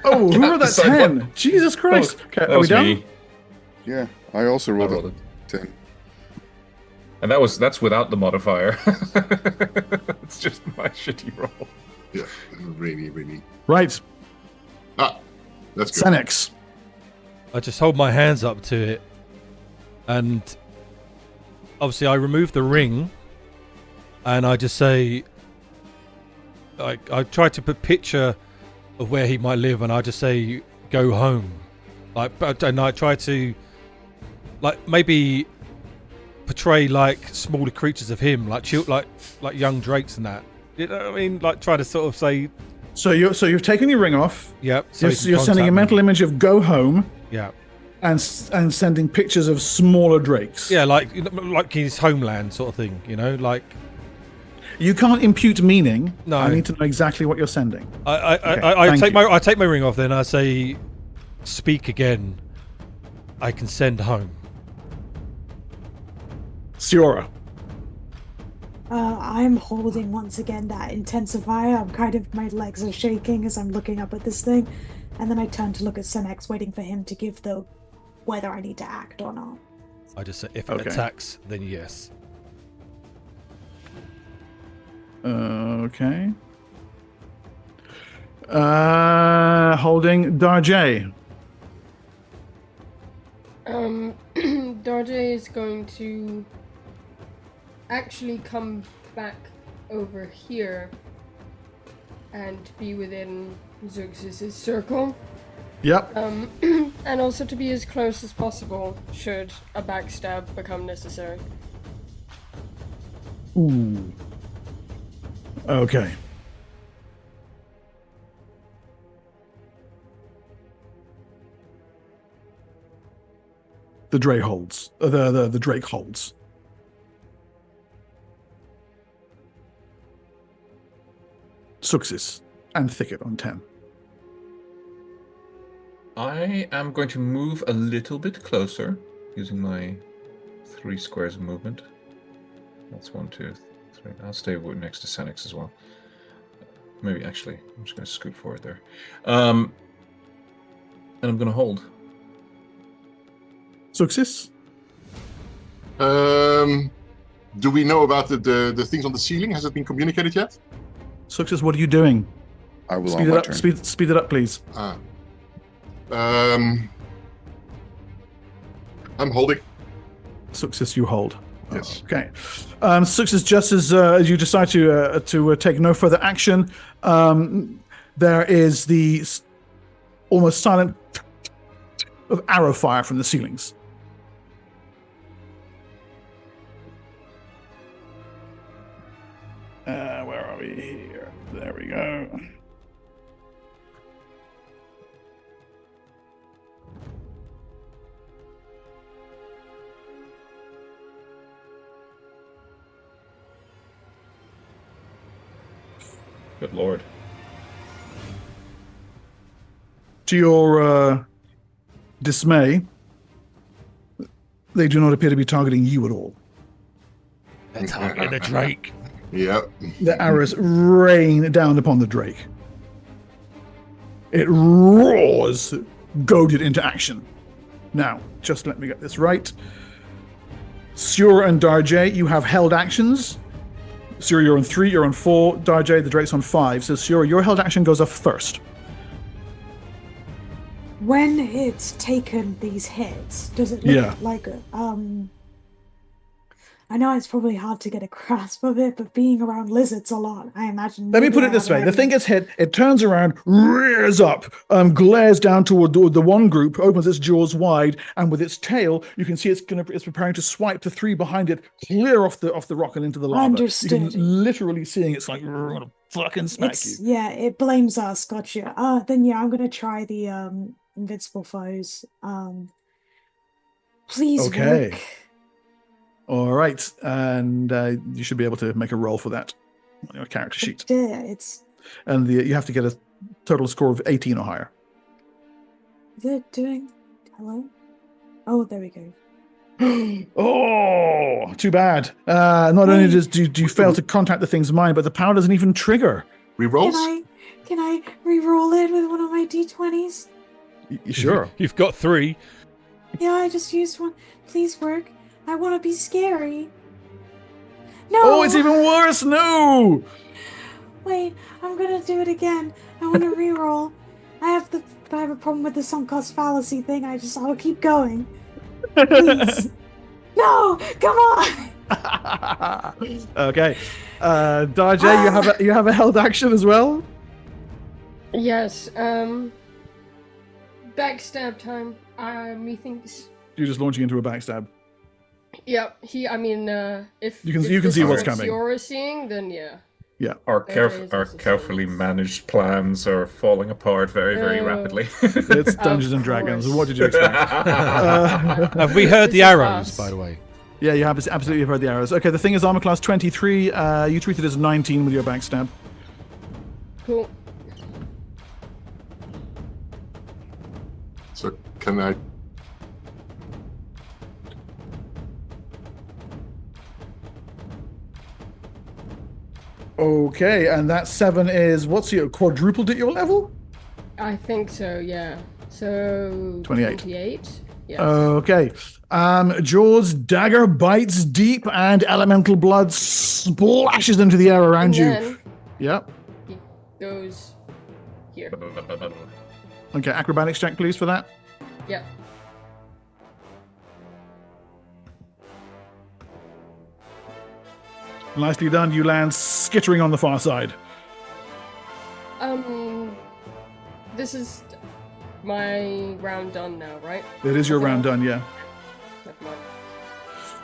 Oh, who rolled that 10? Jesus Christ. Okay, That are we was done? me. Yeah, I also rolled, rolled a 10. And that's without the modifier. It's just my shitty roll. yeah, really, really. Right. That's good. Senex. I just hold my hands up to it, and obviously I remove the ring, and I just say, I try to put picture of where he might live, and I just say, "Go home," and I try to, maybe portray smaller creatures of him, like young drakes and that. You know what I mean? Try to sort of say. So you've taken your ring off. Yep. So you're sending a mental image of "Go home." Yeah. And sending pictures of smaller drakes. Yeah, like his homeland sort of thing, You can't impute meaning. No. I need to know exactly what you're sending. I take my ring off. Then I say, "Speak again. I can send home." Siora. I'm holding once again that intensifier. I'm kind of, my legs are shaking as I'm looking up at this thing. And then I turn to look at Senex, waiting for him to give the whether I need to act or not. I just say, if it attacks, then yes. Okay. Holding Darjay. Darjay is going to actually come back over here and be within Zeuxis' circle. Yep. And also to be as close as possible should a backstab become necessary. Ooh. Okay. The Dray holds. The Drake holds. Suxis and Thicket on 10. I am going to move a little bit closer using my 3 squares of movement. That's 1, 2, 3. I'll stay next to Senex as well. Maybe actually, I'm just going to scoot forward there. And I'm going to hold. Suxis? Do we know about the things on the ceiling? Has it been communicated yet? Suxis, what are you doing? I will speed on it my up. turn. Speed it up, please. I'm holding. Suxis, you hold. Yes. Okay. Suxis, just as you decide to take no further action, there is the almost silent of arrow fire from the ceilings. Where are we here? There we go. Good lord. To your dismay, they do not appear to be targeting you at all. They're targeting the Drake. Yep. The arrows rain down upon the Drake. It roars, goaded into action. Now, just let me get this right. Siora and Darjay, you have held actions. Siora, you're on 3, you're on 4. Darjay, the Drake's on 5. So Siora, your held action goes up first. When it's taken these hits, does it look Yeah. like I know it's probably hard to get a grasp of it, but being around lizards a lot, I imagine. Let me put it this way. The thing gets hit, it turns around, rears up, glares down toward the one group, opens its jaws wide, and with its tail, you can see it's preparing to swipe the 3 behind it, clear off the rock and into the lava. Understood. You can literally seeing it's like, I'm gonna fucking smack you. Yeah, it blames us, gotcha. Then yeah, I'm gonna try the invincible foes. Please Okay. work. All right, and you should be able to make a roll for that on your character sheet. Yeah, it's And you have to get a total score of 18 or higher. is it doing hello? Oh, there we go. Oh, too bad. Not only do you fail to contact the thing's mind, but the power doesn't even trigger. Rerolls? Can I re-roll it with one of my d20s? Sure. You've got 3. Yeah, I just used one. Please work. I want to be scary. No. Oh, it's even worse. No. Wait, I'm gonna do it again. I want to re-roll. I have a problem with the sunk cost fallacy thing. I'll keep going. Please. No, come on. Okay. Darjay, you have a held action as well? Yes, backstab time. Methinks. You're just launching into a backstab. Yep. If You can see what's coming. You're seeing, then yeah. Yeah. Our is carefully managed plans are falling apart very, very rapidly. It's Dungeons and Dragons. What did you expect? Have we heard This the is arrows, us. by the way? Yeah, you have absolutely heard the arrows. Okay, the thing is armor class 23. You treat it as 19 with your backstab. Cool. So can I? Okay, and that 7 is what's your quadrupled at your level? I think so, yeah. So 28. Yes. Okay. Jaw's dagger bites deep and elemental blood splashes into the air around And you. then Yep. he goes here. Okay, acrobatics check, please, for that. Yep. Nicely done. You land skittering on the far side. This is my round done now, right? It is your Okay. round done, yeah. Never mind.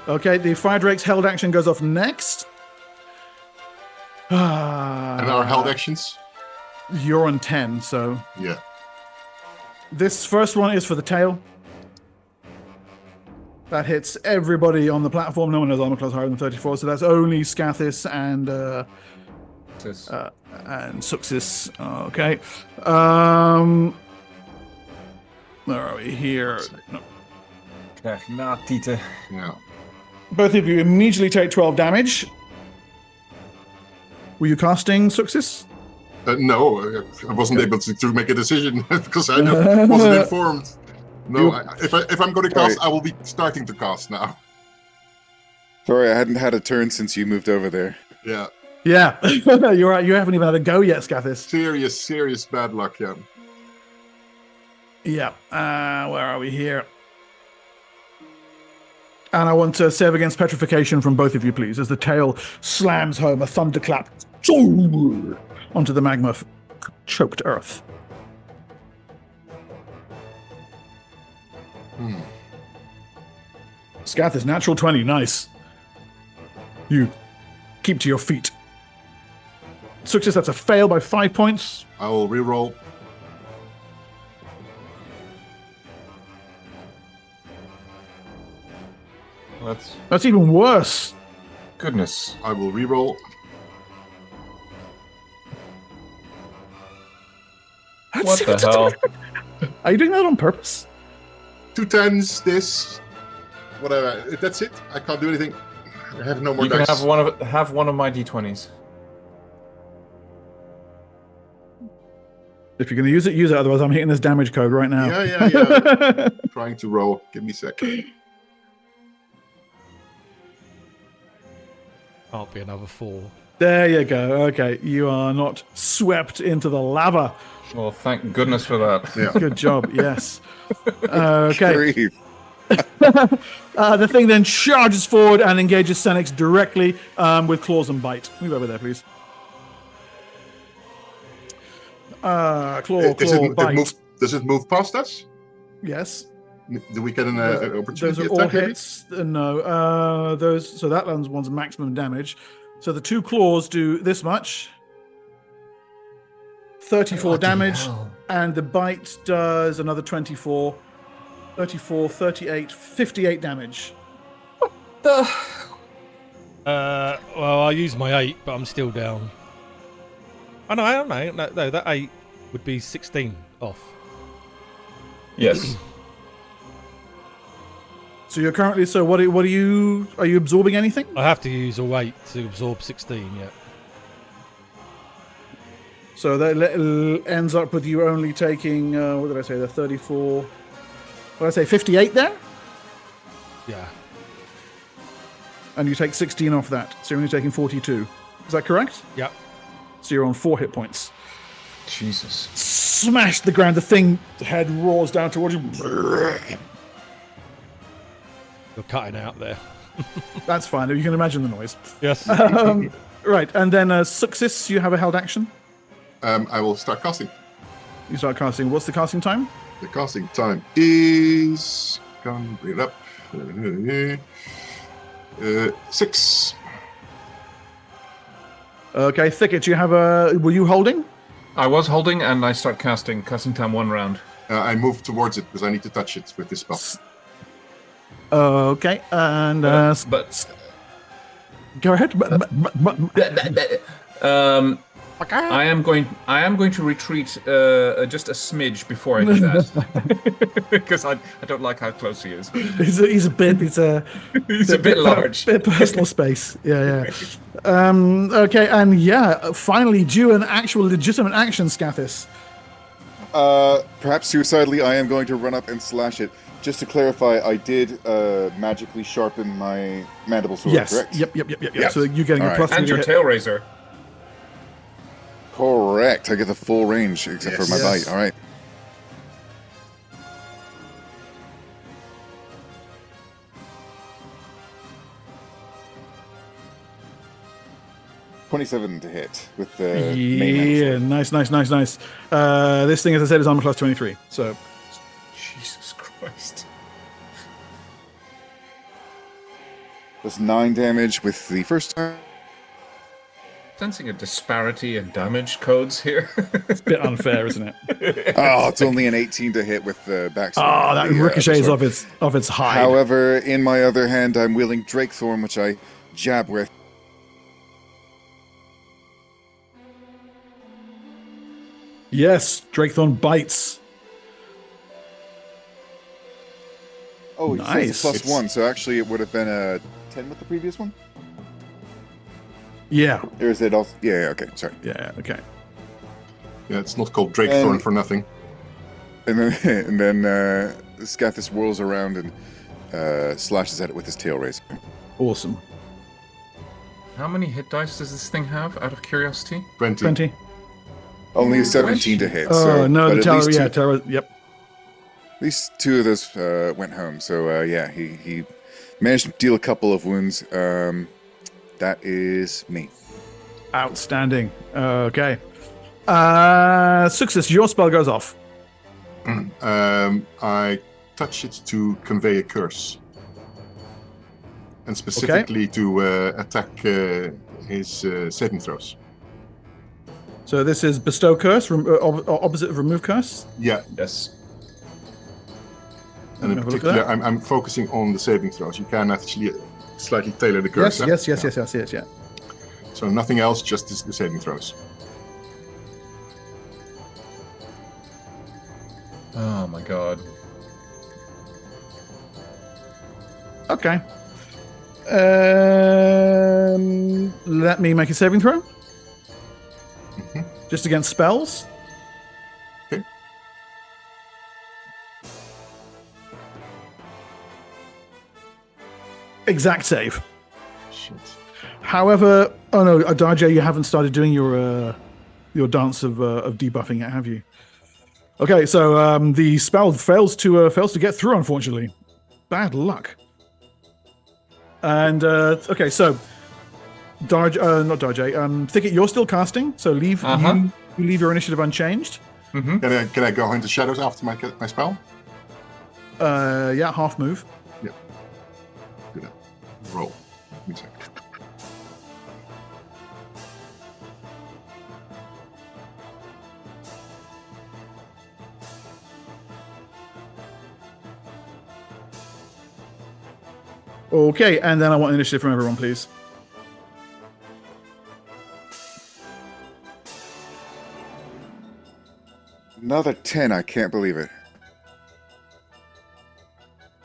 Okay, the fire drake's held action goes off next. And our held actions? You're on 10, so Yeah. this first one is for the tail. That hits everybody on the platform. No one has armor class higher than 34, so that's only Scathis and Suxis. Okay. Where are we here? No. Kragmorta. Yeah. Both of you immediately take 12 damage. Were you casting Suxis? No, I wasn't able to make a decision because I wasn't informed. No, if I'm going to cast, I will be starting to cast now. Sorry, I hadn't had a turn since you moved over there. Yeah. Yeah, you're right. You haven't even had a go yet, Scathis. Serious bad luck, yeah. Yeah. Where are we here? And I want to save against petrification from both of you, please, as the tail slams home a thunderclap onto the magma-choked earth. Scathis, natural 20, nice. You keep to your feet. Success, that's a fail by 5 points. I will reroll. That's even worse. goodness. I will reroll. What the hell? Are you doing that on purpose? 2 10s, this. Whatever. That's it. I can't do anything. I have no more You can dice. have one of my d20s. If you're going to use it, use it. Otherwise, I'm hitting this damage code right now. Yeah. Trying to roll. Give me a sec. Can't be another 4. There you go. Okay, you are not swept into the lava. Well, thank goodness for that. Yeah. Good job. Yes. Okay. Breathe. The thing then charges forward and engages Senix directly with claws and bite. Move over there, please. Claw, bite. Does it move past us? Yes. Do we get an opportunity Those are attack? all maybe? hits. No. So that one's maximum damage. So the 2 claws do this much. 34 Bloody damage. hell. And the bite does another 24. 34, 38, 58 damage. Well, I used my 8, but I'm still down. Oh, no, I don't know. No, that 8 would be 16 off. Yes. So you're currently. So what are you? Are you absorbing anything? I have to use a 8 to absorb 16, yeah. So that ends up with you only taking. What did I say? The 34. What did I say? 58 there. Yeah. And you take 16 off that, so you're only taking 42. Is that correct? Yep. So you're on 4 hit points. Jesus. Smash the ground. The thing head roars down towards you. You're cutting out there. That's fine. You can imagine the noise. Yes. Right, and then Success, you have a held action. I will start casting. You start casting. What's the casting time? The casting time is. Can bring it up. 6. Okay, Thicket, you have a. Were you holding? I was holding, and I start casting time 1 round. I move towards it because I need to touch it with this spell. Okay, and but go ahead. I am going to retreat just a smidge before I do that because I don't like how close he is. He's a bit large. Bit personal space. Yeah. Okay, and finally, due an actual legitimate action, Scathis. Perhaps suicidally, I am going to run up and slash it. Just to clarify, I did magically sharpen my mandible sword, correct? Yep. So you're getting a plus 3 and your hit. tail razor. Correct. I get the full range, except for my bite. All right. $27 to hit with the main nice. This thing, as I said, is armor class 23. So, Jesus Christ. Plus 9 damage with the first time. Sensing a disparity in damage codes here. It's a bit unfair, isn't it? Oh, it's only an 18 to hit with the backswing. Oh, that ricochets off its hide. However, in my other hand, I'm wielding Drakethorn, which I jab with. Yes, Drakethorn bites. Oh, nice. Plus 1, so actually it would have been a 10 with the previous one? Yeah. Or is it also... Yeah, okay, sorry. Yeah, okay. Yeah, it's not called Drakethorn for nothing. And then Scathis whirls around and slashes at it with his tail razor. Awesome. How many hit dice does this thing have, out of curiosity? 20. Only a 17 to hit. Oh, so, no, the tower, yep. At least 2 of those went home. So, he managed to deal a couple of wounds. That is me. Outstanding. Okay. Success, your spell goes off. I touch it to convey a curse. And specifically to attack his saving throws. So this is bestow curse, opposite of remove curse? Yeah. Yes. And in particular, I'm focusing on the saving throws. You can actually slightly tailor the curse. Yes, yeah. So nothing else, just the saving throws. Oh my god. Okay. Let me make a saving throw. Just against spells. Okay. Exact save. Shit. However, oh no, Darjay, you haven't started doing your dance of debuffing yet, have you? Okay, so the spell fails to get through, unfortunately. Bad luck. And okay, so not Darjay. Thicket, you're still casting, so leave you leave your initiative unchanged. Mm-hmm. Can I go into shadows after my spell? Yeah, half move. Yeah. Do that. Roll. Give me a second. Okay, and then I want initiative from everyone, please. Another 10, I can't believe it.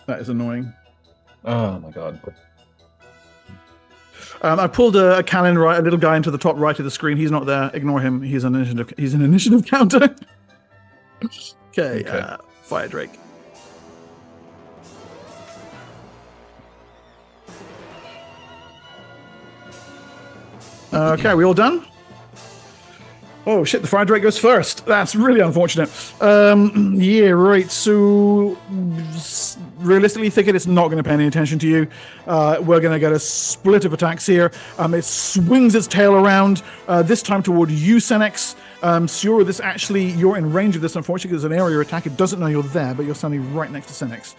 That is annoying. Oh my god. I pulled a cannon right, a little guy into the top right of the screen. He's not there. Ignore him. He's an initiative counter. Okay. Fire Drake. Okay, we all done? Oh shit, the fire drake goes first. That's really unfortunate. Yeah, right. So realistically, Thicket is not going to pay any attention to you. We're going to get a split of attacks here. It swings its tail around, this time toward you, Senex. Siora, you're in range of this, unfortunately, because it's an area attack. It doesn't know you're there, but you're standing right next to Senex.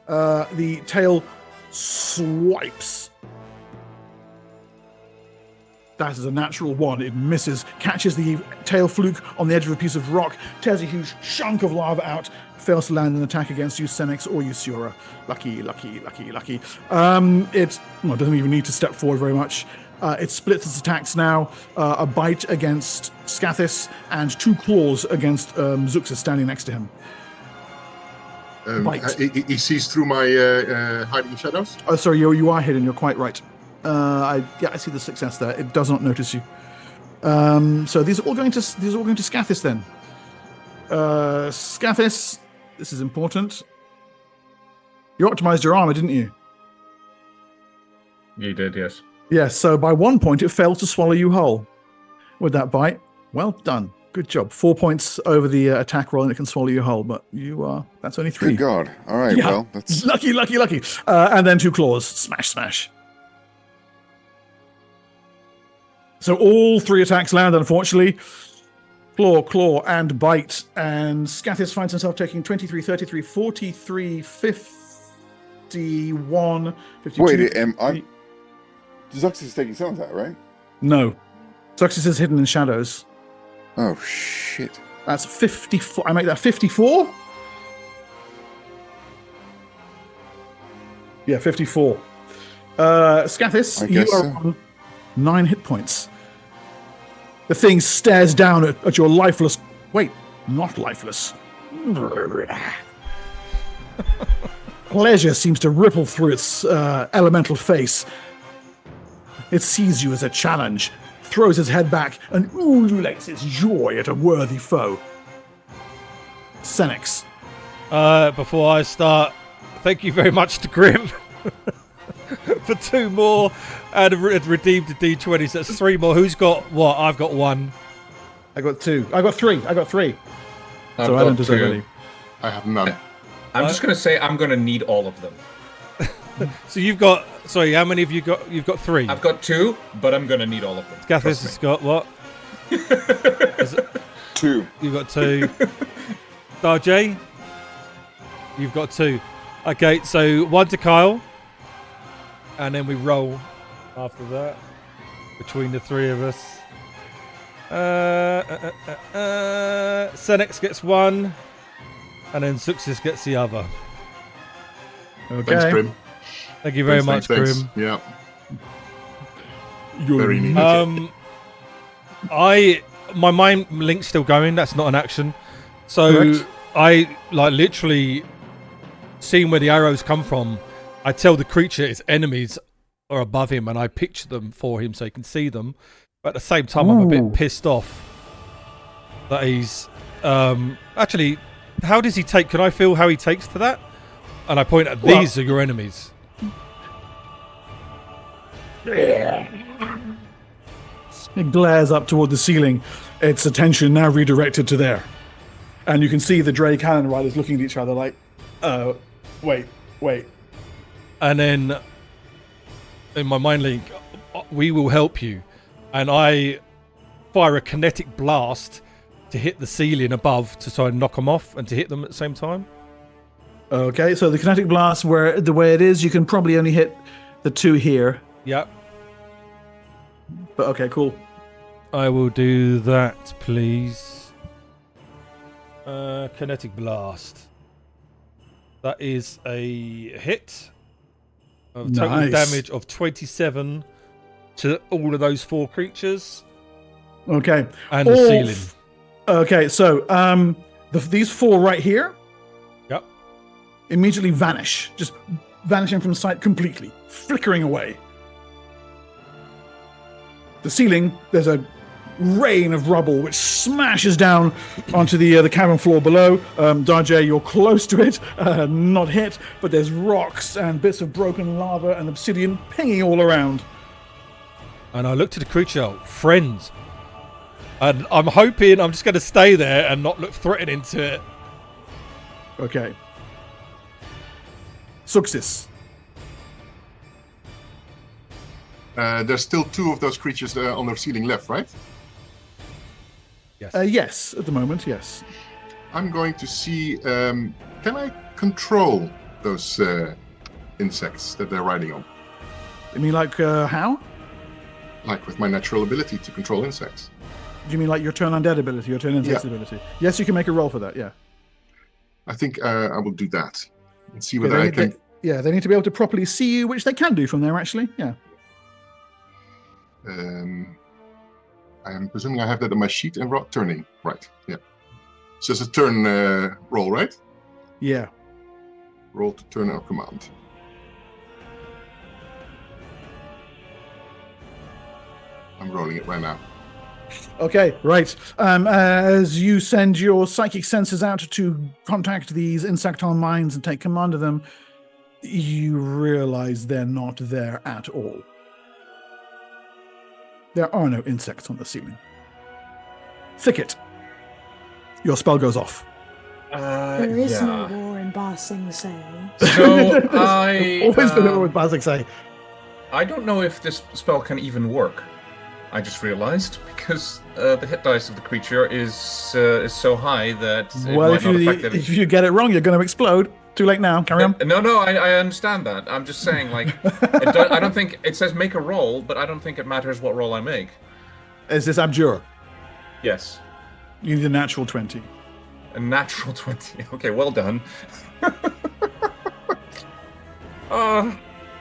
The tail swipes. That is a natural 1. It misses, catches the tail fluke on the edge of a piece of rock, tears a huge chunk of lava out, fails to land an attack against you, Senex, or you, Siora. Lucky. It doesn't even need to step forward very much. It splits its attacks now. A bite against Scathis and 2 claws against Zuxis standing next to him. He sees through my hiding shadows. Oh, sorry, you are hidden. You're quite right. I see the success there. It does not notice you. So these are all going to Scathis then. Scathis, this is important. You optimized your armor, didn't you? You did, yes. Yes. So by 1 point, it fails to swallow you whole with that bite. Well done. Good job. 4 points over the attack roll, and it can swallow you whole. But that's only 3. Good God. All right. Yeah. Well, that's lucky. And then 2 claws. Smash. So all 3 attacks land, unfortunately. Claw, and bite. And Scathis finds himself taking 23, 33, 43, 51, 52. Wait, Zuxis is taking some of that, right? No. Zuxis is hidden in shadows. Oh, shit. That's 54. I make that 54? Yeah, 54. Scathis, you are on 9 hit points. The thing stares down at your lifeless... Wait, not lifeless. Pleasure seems to ripple through its elemental face. It sees you as a challenge, throws its head back, and ululates its joy at a worthy foe. Senex. Before I start, thank you very much to Grim for 2 more and redeemed the D20. So that's 3 more. Who's got what? I've got 1. I got 2. I got 3. So I don't deserve any. I have none. I'm just going to say I'm going to need all of them. So you've got... Sorry, how many have you got? You've got 3. I've got 2, but I'm going to need all of them. Scathis has got what? 2. You've got 2. Darjay? You've got 2. Okay, so 1 to Kyle. And then we roll after that. Between the 3 of us. Senex gets 1. And then Zuxis gets the other. Okay. Thanks, Grim. Thank you very much, thanks. Grim. Yeah. You're Very neat. My mind link's still going. That's not an action. So Correct. I literally seeing where the arrows come from. I tell the creature its enemies are above him, and I picture them for him so he can see them. But at the same time, I'm a bit pissed off that he's actually. How does he take? Can I feel how he takes to that? And I point at these are your enemies. It glares up toward the ceiling, its attention now redirected to there. And you can see the Dray cannon riders looking at each other like, wait. And then in my mind link, we will help you. And I fire a kinetic blast to hit the ceiling above to try and knock them off and to hit them at the same time. Okay, so the kinetic blast, where the way it is, you can probably only hit the 2 here. Yep. But okay, cool. I will do that, please. Kinetic blast. That is a hit of total damage of 27 to all of those 4 creatures. Okay. And the ceiling. Okay, so these 4 right here. Yep. Immediately vanish, just vanishing from sight completely, flickering away. The ceiling, there's a rain of rubble which smashes down onto the cavern floor below. Darjay, you're close to it, not hit, but there's rocks and bits of broken lava and obsidian pinging all around. And I looked at the creature, friends. And I'm hoping I'm just going to stay there and not look threatening to it. Okay. Zuxis. There's still 2 of those creatures on the ceiling left, right? Yes. Yes, at the moment, yes. I'm going to see, can I control those insects that they're riding on? You mean like how? Like with my natural ability to control insects. Do you mean like your turn undead ability, your turn insect ability? Yes, you can make a roll for that, yeah. I think I will do that and see Okay, whether I can. they need to be able to properly see you, which they can do from there, actually. Yeah. I am presuming I have that on my sheet and turning. Right. Yeah. So it's a turn roll, right? Yeah. Roll to turn our command. I'm rolling it right now. Okay, right. As you send your psychic sensors out to contact these insectile mines and take command of them, you realize they're not there at all. There are no insects on the ceiling. Thicket. Your spell goes off. There is no war in Ba Sing Se. So I Always been over with Ba Sing Se. I don't know if this spell can even work. I just realized because the hit dice of the creature is so high that it Well, might not affect it. if you get it wrong, you're going to explode. Too late now. Carry on. No, I understand that. I'm just saying, like, I don't think it says make a roll, but I don't think it matters what roll I make. Is this Abjure? Yes. You need a natural 20. A natural 20. Okay, well done.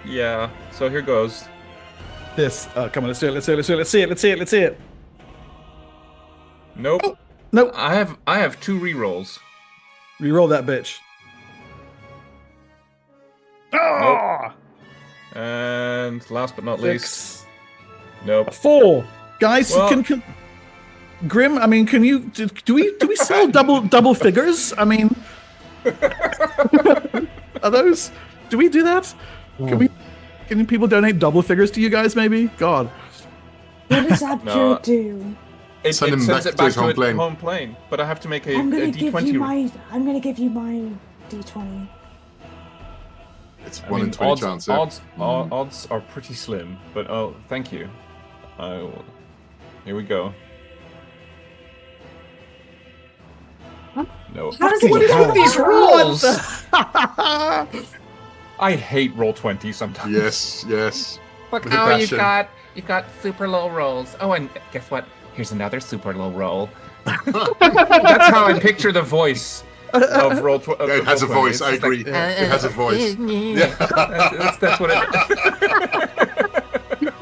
Yeah. So here goes. This. Come on, let's do it. Nope. Nope. I have 2 rerolls. Reroll that bitch. Nope. And last but not least, nope. 4. Guys, Well- can Grim, I mean, can you do we sell double figures? I mean, are those? Do we do that? Can people donate double figures to you guys? Maybe. God. What does Abjure do? It Send him sends back it to back his home to plane. home plane, but I have to make a I'm gonna D20. I'm gonna give you my D20. It's I 1 in mean, 20 chance. Yeah? odds are pretty slim, but oh, thank you. Here we go. No. How does it What is get with these rolls? What I hate roll 20 sometimes. Yes. Look, With a oh, passion. you've got super low rolls. Oh, and guess what? Here's another super low roll. That's how I picture the voice of roll 20. Yeah, it has a voice. I agree. It has a voice. Yeah. That's what it.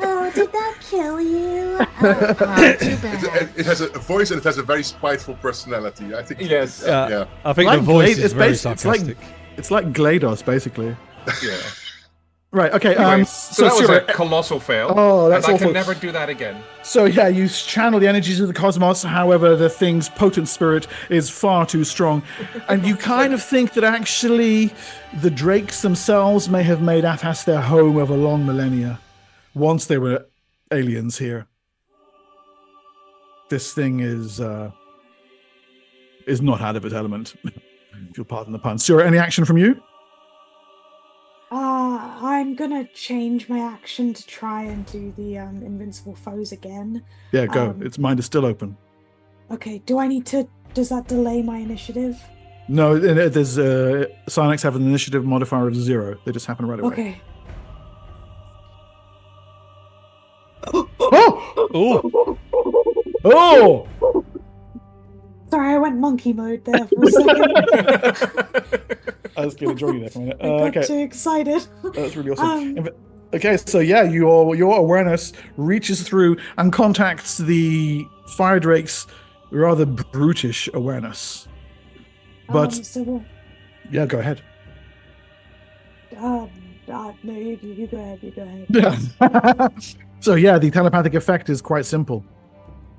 Oh, did that kill you? Too bad. It has a voice and it has a very spiteful personality. I think. Yes. Yeah. I think Like the voice Glade- is it's very basi- it's sarcastic. It's like GLaDOS, basically. Yeah. Right. Okay. Anyway, so that was Sura, a colossal fail. Oh, that's and I awful. can never do that again. So yeah, you channel the energies of the cosmos. However, the thing's potent spirit is far too strong, and you kind of think that actually the drakes themselves may have made Athas their home over long millennia, once they were aliens here. This thing is not out of its element, if you'll pardon the pun. Sura, any action from you? I'm gonna change my action to try and do the invincible foes again. Yeah, go. Its mind is still open. Okay, do I need to? Does that delay my initiative? No, there's Silex have an initiative modifier of 0. They just happen right away. Okay. Oh! Oh! Sorry, I went monkey mode there for a second. I was going to join you there for a minute. I got Okay, too excited. that's really awesome. Okay, so yeah, your awareness reaches through and contacts the fire drake's rather brutish awareness. But yeah, go ahead. No, you go ahead. You go ahead. So yeah, the telepathic effect is quite simple.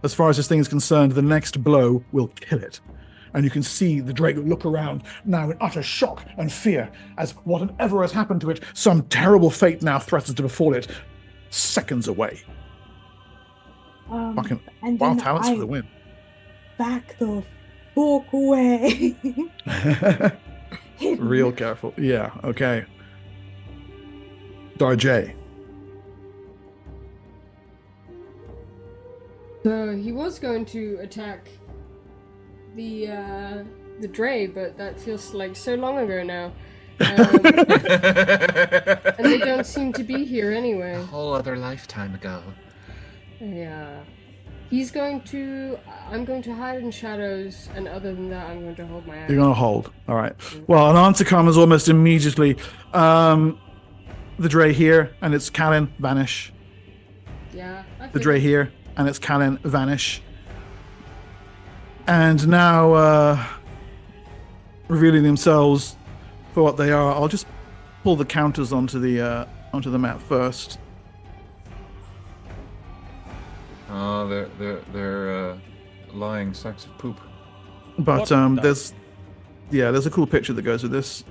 As far as this thing is concerned, the next blow will kill it. And you can see the drake look around now in utter shock and fear as whatever has happened to it, some terrible fate now threatens to befall it, seconds away. Fucking and wild then talents for the win. Back the fuck away. Real careful. Yeah, okay. Darjay. So he was going to attack the dray, but that feels like so long ago now. And they don't seem to be here anyway. A whole other lifetime ago. Yeah. He's going to. I'm going to hide in shadows, and other than that, I'm going to hold my action. You're going to hold. All right. Well, an answer comes almost immediately. The dray here, and it's Callan, vanish. Yeah. The dray here, and it's Callan, vanish. And now, revealing themselves for what they are, I'll just pull the counters onto the map first. They're lying sacks of poop. But there's a cool picture that goes with this.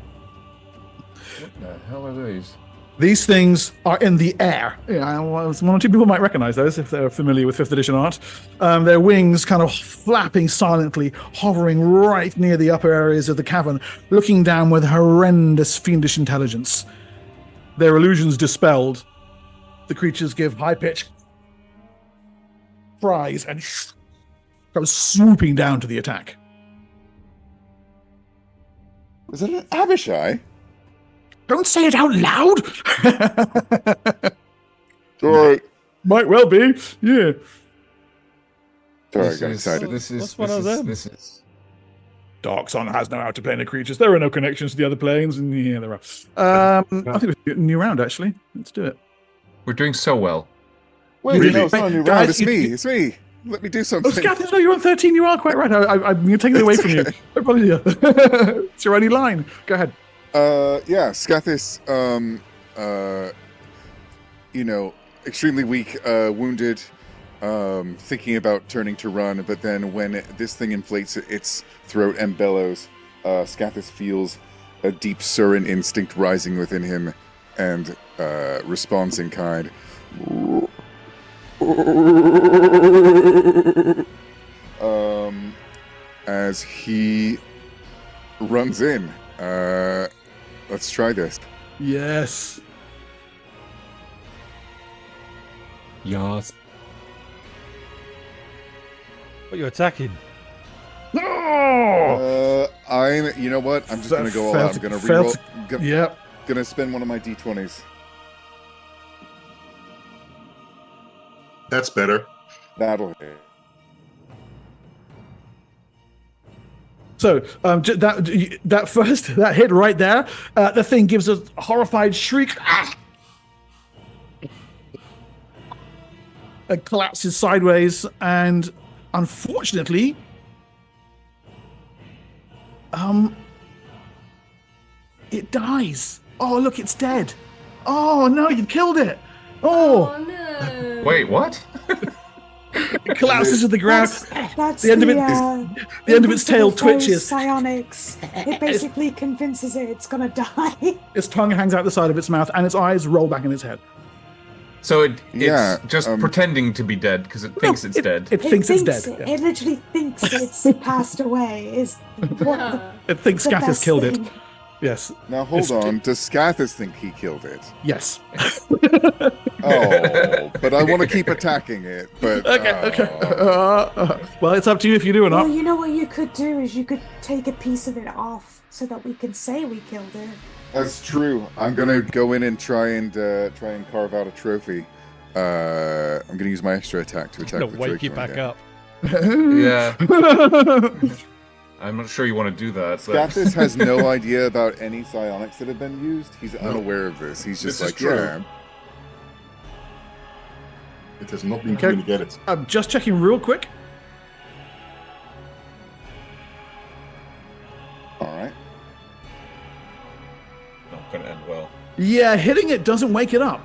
What the hell are these? These things are in the air. Yeah, one or two people might recognize those if they're familiar with 5th edition art. Their wings kind of flapping silently, hovering right near the upper areas of the cavern, looking down with horrendous fiendish intelligence. Their illusions dispelled, the creatures give high-pitched cries and come swooping down to the attack. Is it an Abishai? Don't say it out loud! Sorry. Might well be, yeah. Sorry, I got excited. What's one of them? This is... Dark Sun has no out-of-planar creatures. There are no connections to the other planes, and yeah, there are. I think it's a new round, actually. Let's do it. We're doing so well. Wait, Really? no, it's not a new Guys, round. It's me. It's me. Let me do something. Oh, Scathis, no, you're on 13. You are quite right. I'm going to take it away from you. It's your only line. Go ahead. Yeah, Scathis, extremely weak, wounded, thinking about turning to run, but then when this thing inflates its throat and bellows, Scathis feels a deep Surin instinct rising within him and responds in kind. As he runs in. Let's try this. Yes. Yas. What are you attacking? No! You know what? I'm just gonna go all out. I'm gonna reroll. Yep. Gonna spend one of my d20s. That's better. That'll hit. So that hit right there, the thing gives a horrified shriek. It collapses sideways, and unfortunately, it dies. Oh, look, it's dead. Oh no, you killed it. Oh no! Wait, what? It collapses to the ground. That's the end of its tail twitches. Psionics. It basically convinces it it's gonna die. Its tongue hangs out the side of its mouth, and its eyes roll back in its head. So it's just pretending to be dead because it thinks it's dead. It thinks it's dead. Yeah. It literally thinks it's passed away. Is what it thinks Scathis killed it. Yes. Now hold on. Does Scathis think he killed it? Yes. Oh, but I want to keep attacking it. But okay. Well, it's up to you if you do or not. Well, you know what you could do is you could take a piece of it off so that we can say we killed it. That's true. I'm gonna go in and try and carve out a trophy. I'm gonna use my extra attack to attack. Gonna wake you back up. Yeah. I'm not sure you want to do that. Scathis has no idea about any psionics that have been used. He's unaware of this. He's just like, yeah. It has not been communicated. I'm just checking real quick. All right. Not going to end well. Yeah, hitting it doesn't wake it up.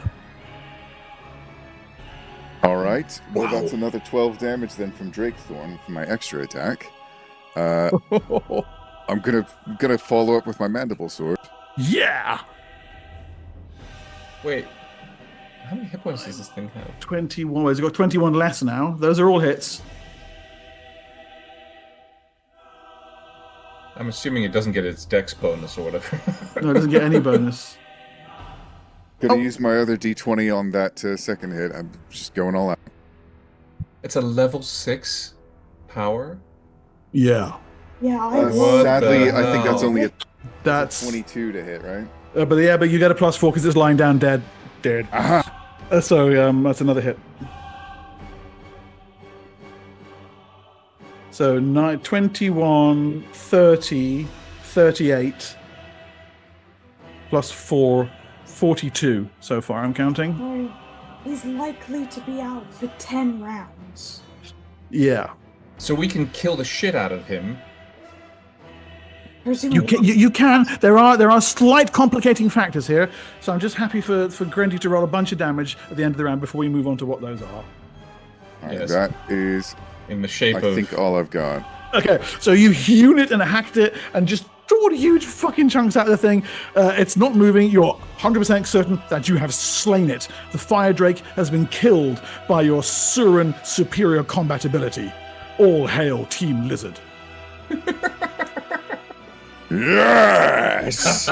All right. Well, that's another 12 damage then from Drakethorn for my extra attack. I'm gonna follow up with my mandible sword. Yeah. Wait, how many hit points does this thing have? 21. It's got 21 less now. Those are all hits. I'm assuming it doesn't get its dex bonus or whatever. No, it doesn't get any bonus. Gonna use my other d20 on that second hit. I'm just going all out. It's a level 6 power. Yeah. Yeah. Sadly, I think that's only that's 22 to hit, right? But you get a +4 because it's lying down dead. Uh-huh. So that's another hit. So 21, 30, 38, plus 4, 42 so far, I'm counting. Well, he's likely to be out for 10 rounds. Yeah. So we can kill the shit out of him. You can. There are slight complicating factors here, so I'm just happy for Grendy to roll a bunch of damage at the end of the round before we move on to what those are. Yes. That is, in the shape I think, all I've got. Okay, so you hewn it and hacked it and just tore huge fucking chunks out of the thing. It's not moving. You're 100% certain that you have slain it. The fire drake has been killed by your Surin superior combat ability. All hail Team Lizard. Yes!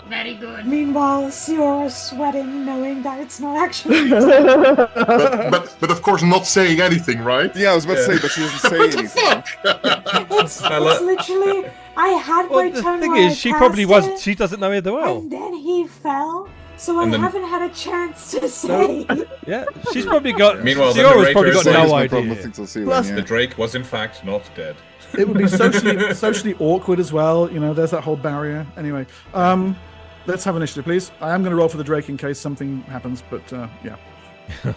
Very good. Meanwhile, Siora's sweating, knowing that it's not actually. but of course not saying anything, right? Yeah, I was about to say, but she doesn't say anything. It's literally. I had Well, my the turn thing where is, I she cast probably it, was. She doesn't know either well. and then he fell, so And I then- haven't had a chance to say. Yeah, she's probably got. Meanwhile, the Siora's probably narrator got is no like, Problem idea. with things on Plus ceiling, The yeah. Drake was in fact not dead. It would be socially awkward as well. You know, there's that whole barrier. Anyway, let's have initiative, please. I am going to roll for the Drake in case something happens, but yeah.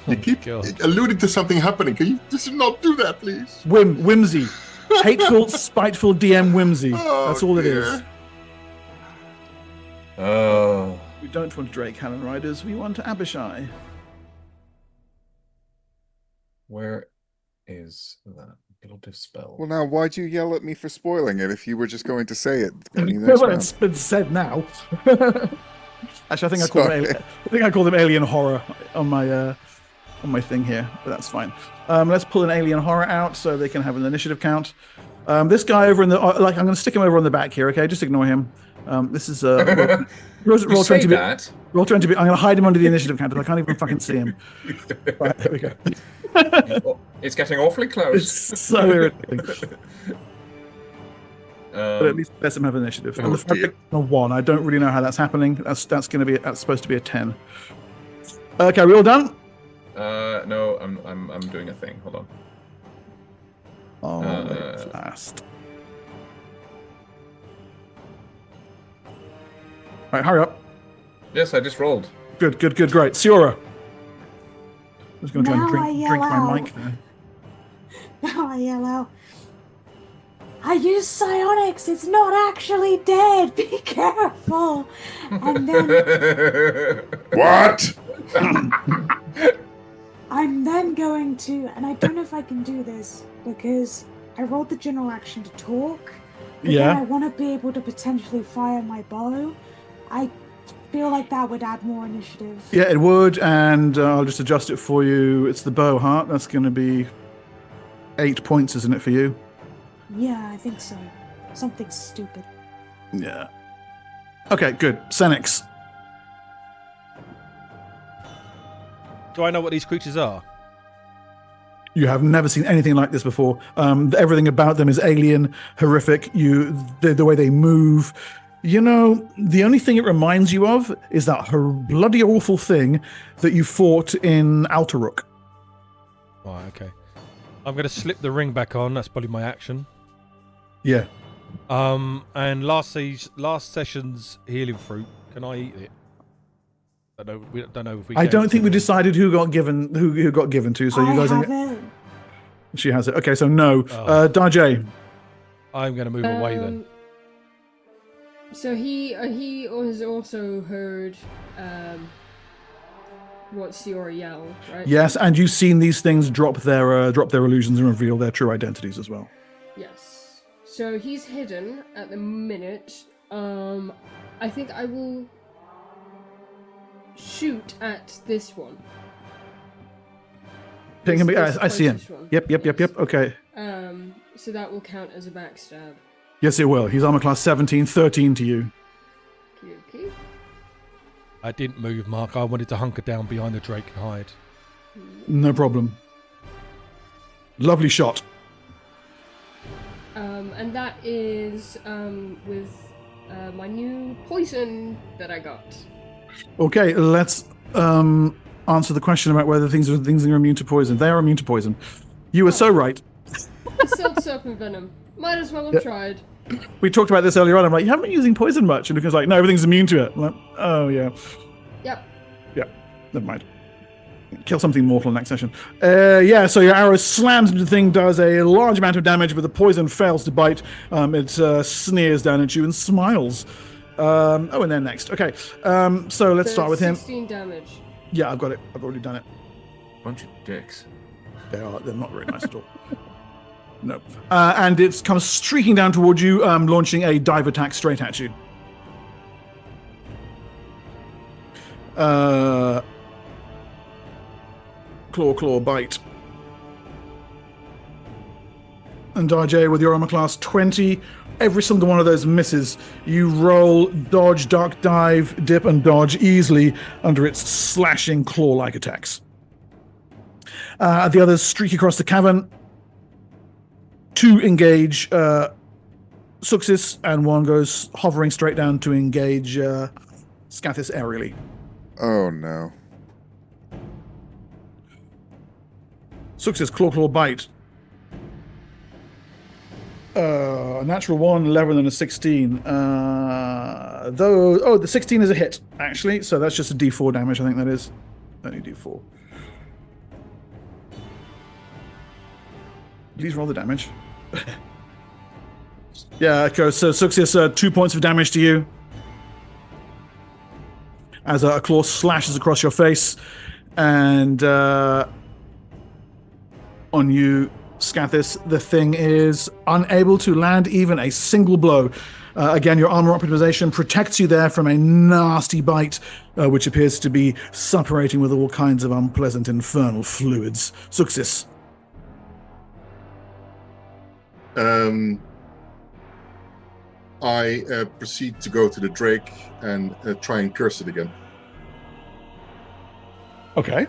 You keep God. alluding to something happening. Can you just not do that, please? Whimsy. Hateful, spiteful DM whimsy. Oh, That's all it dear. is. Oh. We don't want Drake Cannon Riders, we want Abishai. Where is that blood spell? Well, now, why'd you yell at me for spoiling it if you were just going to say it? at the beginning of the next Well, round? it's been said now. Actually, I think Sorry. I called them alien horror on my thing here, but that's fine. Let's pull an alien horror out so they can have an initiative count. This guy over in the I'm going to stick him over on the back here. Okay, just ignore him. This is roll You say 20 bit. that? Roll 20 bit. I'm going to hide him under the initiative counter. I can't even fucking see him. Right, there we go. Oh, it's getting awfully It's close. so irritating. But at least let him have initiative. And Oh, the fact dear. that it's a 1, I don't really know how that's happening. That's supposed to be a 10. Okay, we all done? No, I'm doing a thing. Hold on. Oh, Uh, fast. Right, hurry up. Yes, I just rolled. Good, great. Siora. I was going to try and Now I drink my yell mic there. Now I yell out. I use psionics. It's not actually dead. Be careful. And then What? I'm then going to, and I don't know if I can do this because I rolled the general action to talk. But Yeah. then I want to be able to potentially fire my bow. I feel like that would add more initiative. Yeah, it would, and I'll just adjust it for you. It's the bow heart. That's going to be 8 points, isn't it, for you? Yeah, I think so. Something stupid. Yeah. Okay, good. Senix. Do I know what these creatures are? You have never seen anything like this before. Everything about them is alien, horrific. The way they move. You know, the only thing it reminds you of is that bloody awful thing that you fought in Altaruk. Right, okay. I'm going to slip the ring back on. That's probably my action. Yeah. And last session's healing fruit. Can I eat it? We don't know if we. I can. don't think we decided who got given to. So you guys. I have it. She has it. Okay, so no. Oh. Dajay. I'm going to move away then. So he has also heard what Siora yelled, right? Yes, and you've seen these things drop their illusions and reveal their true identities as well. Yes. So he's hidden at the minute. I think I will shoot at this one. Ping him. This I see him. closest one. Yep. Okay. So that will count as a backstab. Yes, it will. He's armor class 17, 13 to you. Okay. I didn't move, Mark. I wanted to hunker down behind the Drake and hide. No problem. Lovely shot. And that is with my new poison that I got. Okay, let's answer the question about whether things are immune to poison. They are immune to poison. You were so right. The Silt serpent venom. Might as well have tried. We talked about this earlier on. I'm like, you haven't been using poison much. And Luca's like, no, everything's immune to it. I'm like, oh, yeah. Yep. Yeah, never mind. Kill something mortal next session. Yeah, so your arrow slams into the thing, does a large amount of damage, but the poison fails to bite. It sneers down at you and smiles. And then next. Okay, so let's start with him. 16 damage. Yeah, I've got it. I've already done it. Bunch of dicks. They're not very nice at all. No. And it comes streaking down towards you, launching a dive attack straight at you. Claw, bite. And RJ, with your armor class 20, every single one of those misses. You roll, dodge, duck, dive, dip, and dodge easily under its slashing claw-like attacks. The others streak across the cavern. 2 engage Suxis, and 1 goes hovering straight down to engage Scathis aerially. Oh no. Suxis, claw, bite. A natural 1, 11, and a 16. The 16 is a hit, actually, so that's just a d4 damage, I think that is. Only d4. Please roll the damage. Yeah, okay, so Suxis, 2 points of damage to you. As a claw slashes across your face. And on you, Scathis, the thing is unable to land even a single blow. Again, your armor optimization protects you there from a nasty bite, which appears to be suppurating with all kinds of unpleasant infernal fluids. Suxis. I proceed to go to the Drake and try and curse it again. Okay.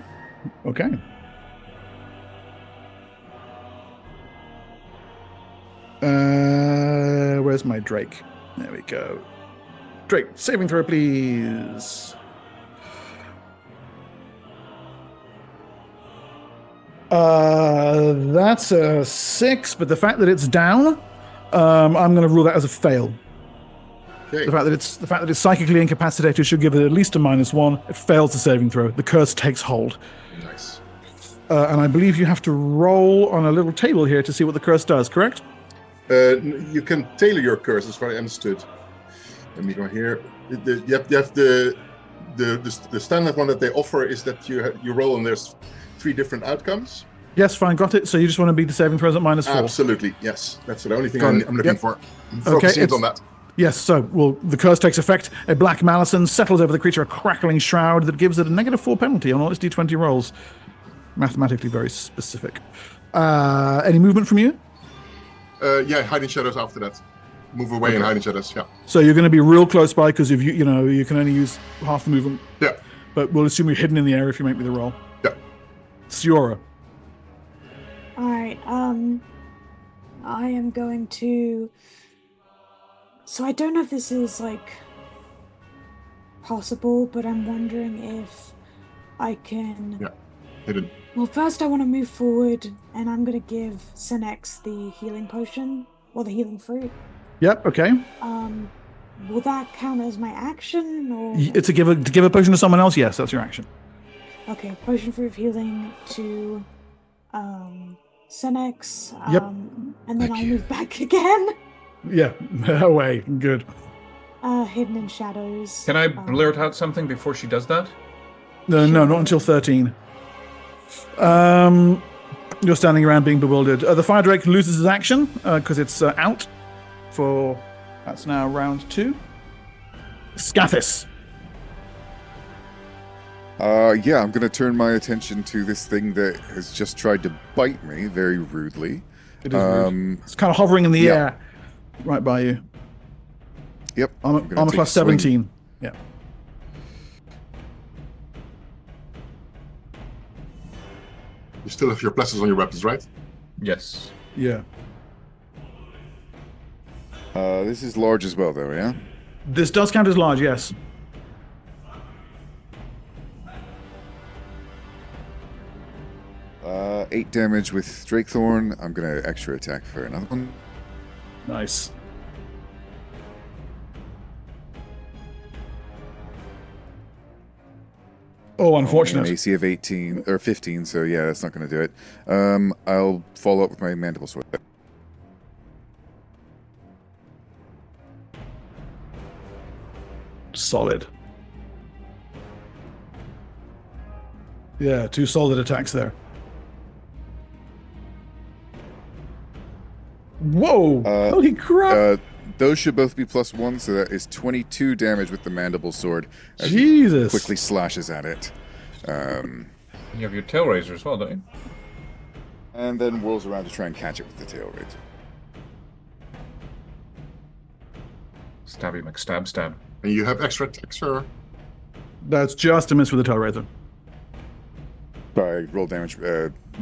Where's my Drake? There we go. Drake, saving throw, please. That's a 6, but the fact that it's down, I'm going to rule that as a fail. Okay. The fact that it's psychically incapacitated should give it at least a -1. It fails the saving throw. The curse takes hold. Nice. And I believe you have to roll on a little table here to see what the curse does, correct? You can tailor your curse, as far as I understood. Let me go here. You have the standard one that they offer is that you roll and there's 3 different outcomes. Yes, fine, got it. So you just want to beat the saving throws at -4? Absolutely, yes. That's the only thing I'm looking for. I'm Okay, focusing on that. Yes, so, the curse takes effect. A black malison settles over the creature, a crackling shroud that gives it a -4 penalty on all its d20 rolls. Mathematically very specific. Any movement from you? Yeah, hiding shadows after that. Move away and hiding shadows, yeah. So you're going to be real close by because if you can only use half the movement. Yeah. But we'll assume you're hidden in the area if you make me the roll. Yeah. Siora. Alright, I am going to... So I don't know if this is, possible, but I'm wondering if I can... Yeah, hidden. Well, first I want to move forward, and I'm going to give Sinex the healing potion, or the healing fruit. Yep, okay. Will that count as my action, or...? It's to give a potion to someone else, yes, that's your action. Okay, potion fruit of healing to, Sinex, Yep. and then I'll move back again. Yeah, away, good. Hidden in shadows. Can I blurt out something before she does that? No, not until 13. You're standing around being bewildered. The Fire Drake loses his action because it's out for... That's now round 2. Scathis. Yeah, I'm going to turn my attention to this thing that has just tried to bite me very rudely. It is rude. It's kind of hovering in the air right by you. Yep. Armor class 17. Yeah. You still have your pluses on your weapons, right? Yes. Yeah. This is large as well, though, yeah? This does count as large, yes. 8 damage with Drakethorn. I'm gonna extra attack for another one. Nice. Oh, unfortunate. An AC of 18 or 15, so yeah, that's not gonna do it. I'll follow up with my mandible sword. Solid. Yeah, 2 solid attacks there. Whoa! Holy crap! Those should both be +1, so that is 22 damage with the mandible sword. As he Jesus! quickly slashes at it. You have your tail razor as well, don't you? And then whirls around to try and catch it with the tail razor. Stabby McStab stab. And you have extra attacks, sir. That's just a miss with the tail razor. Sorry, roll damage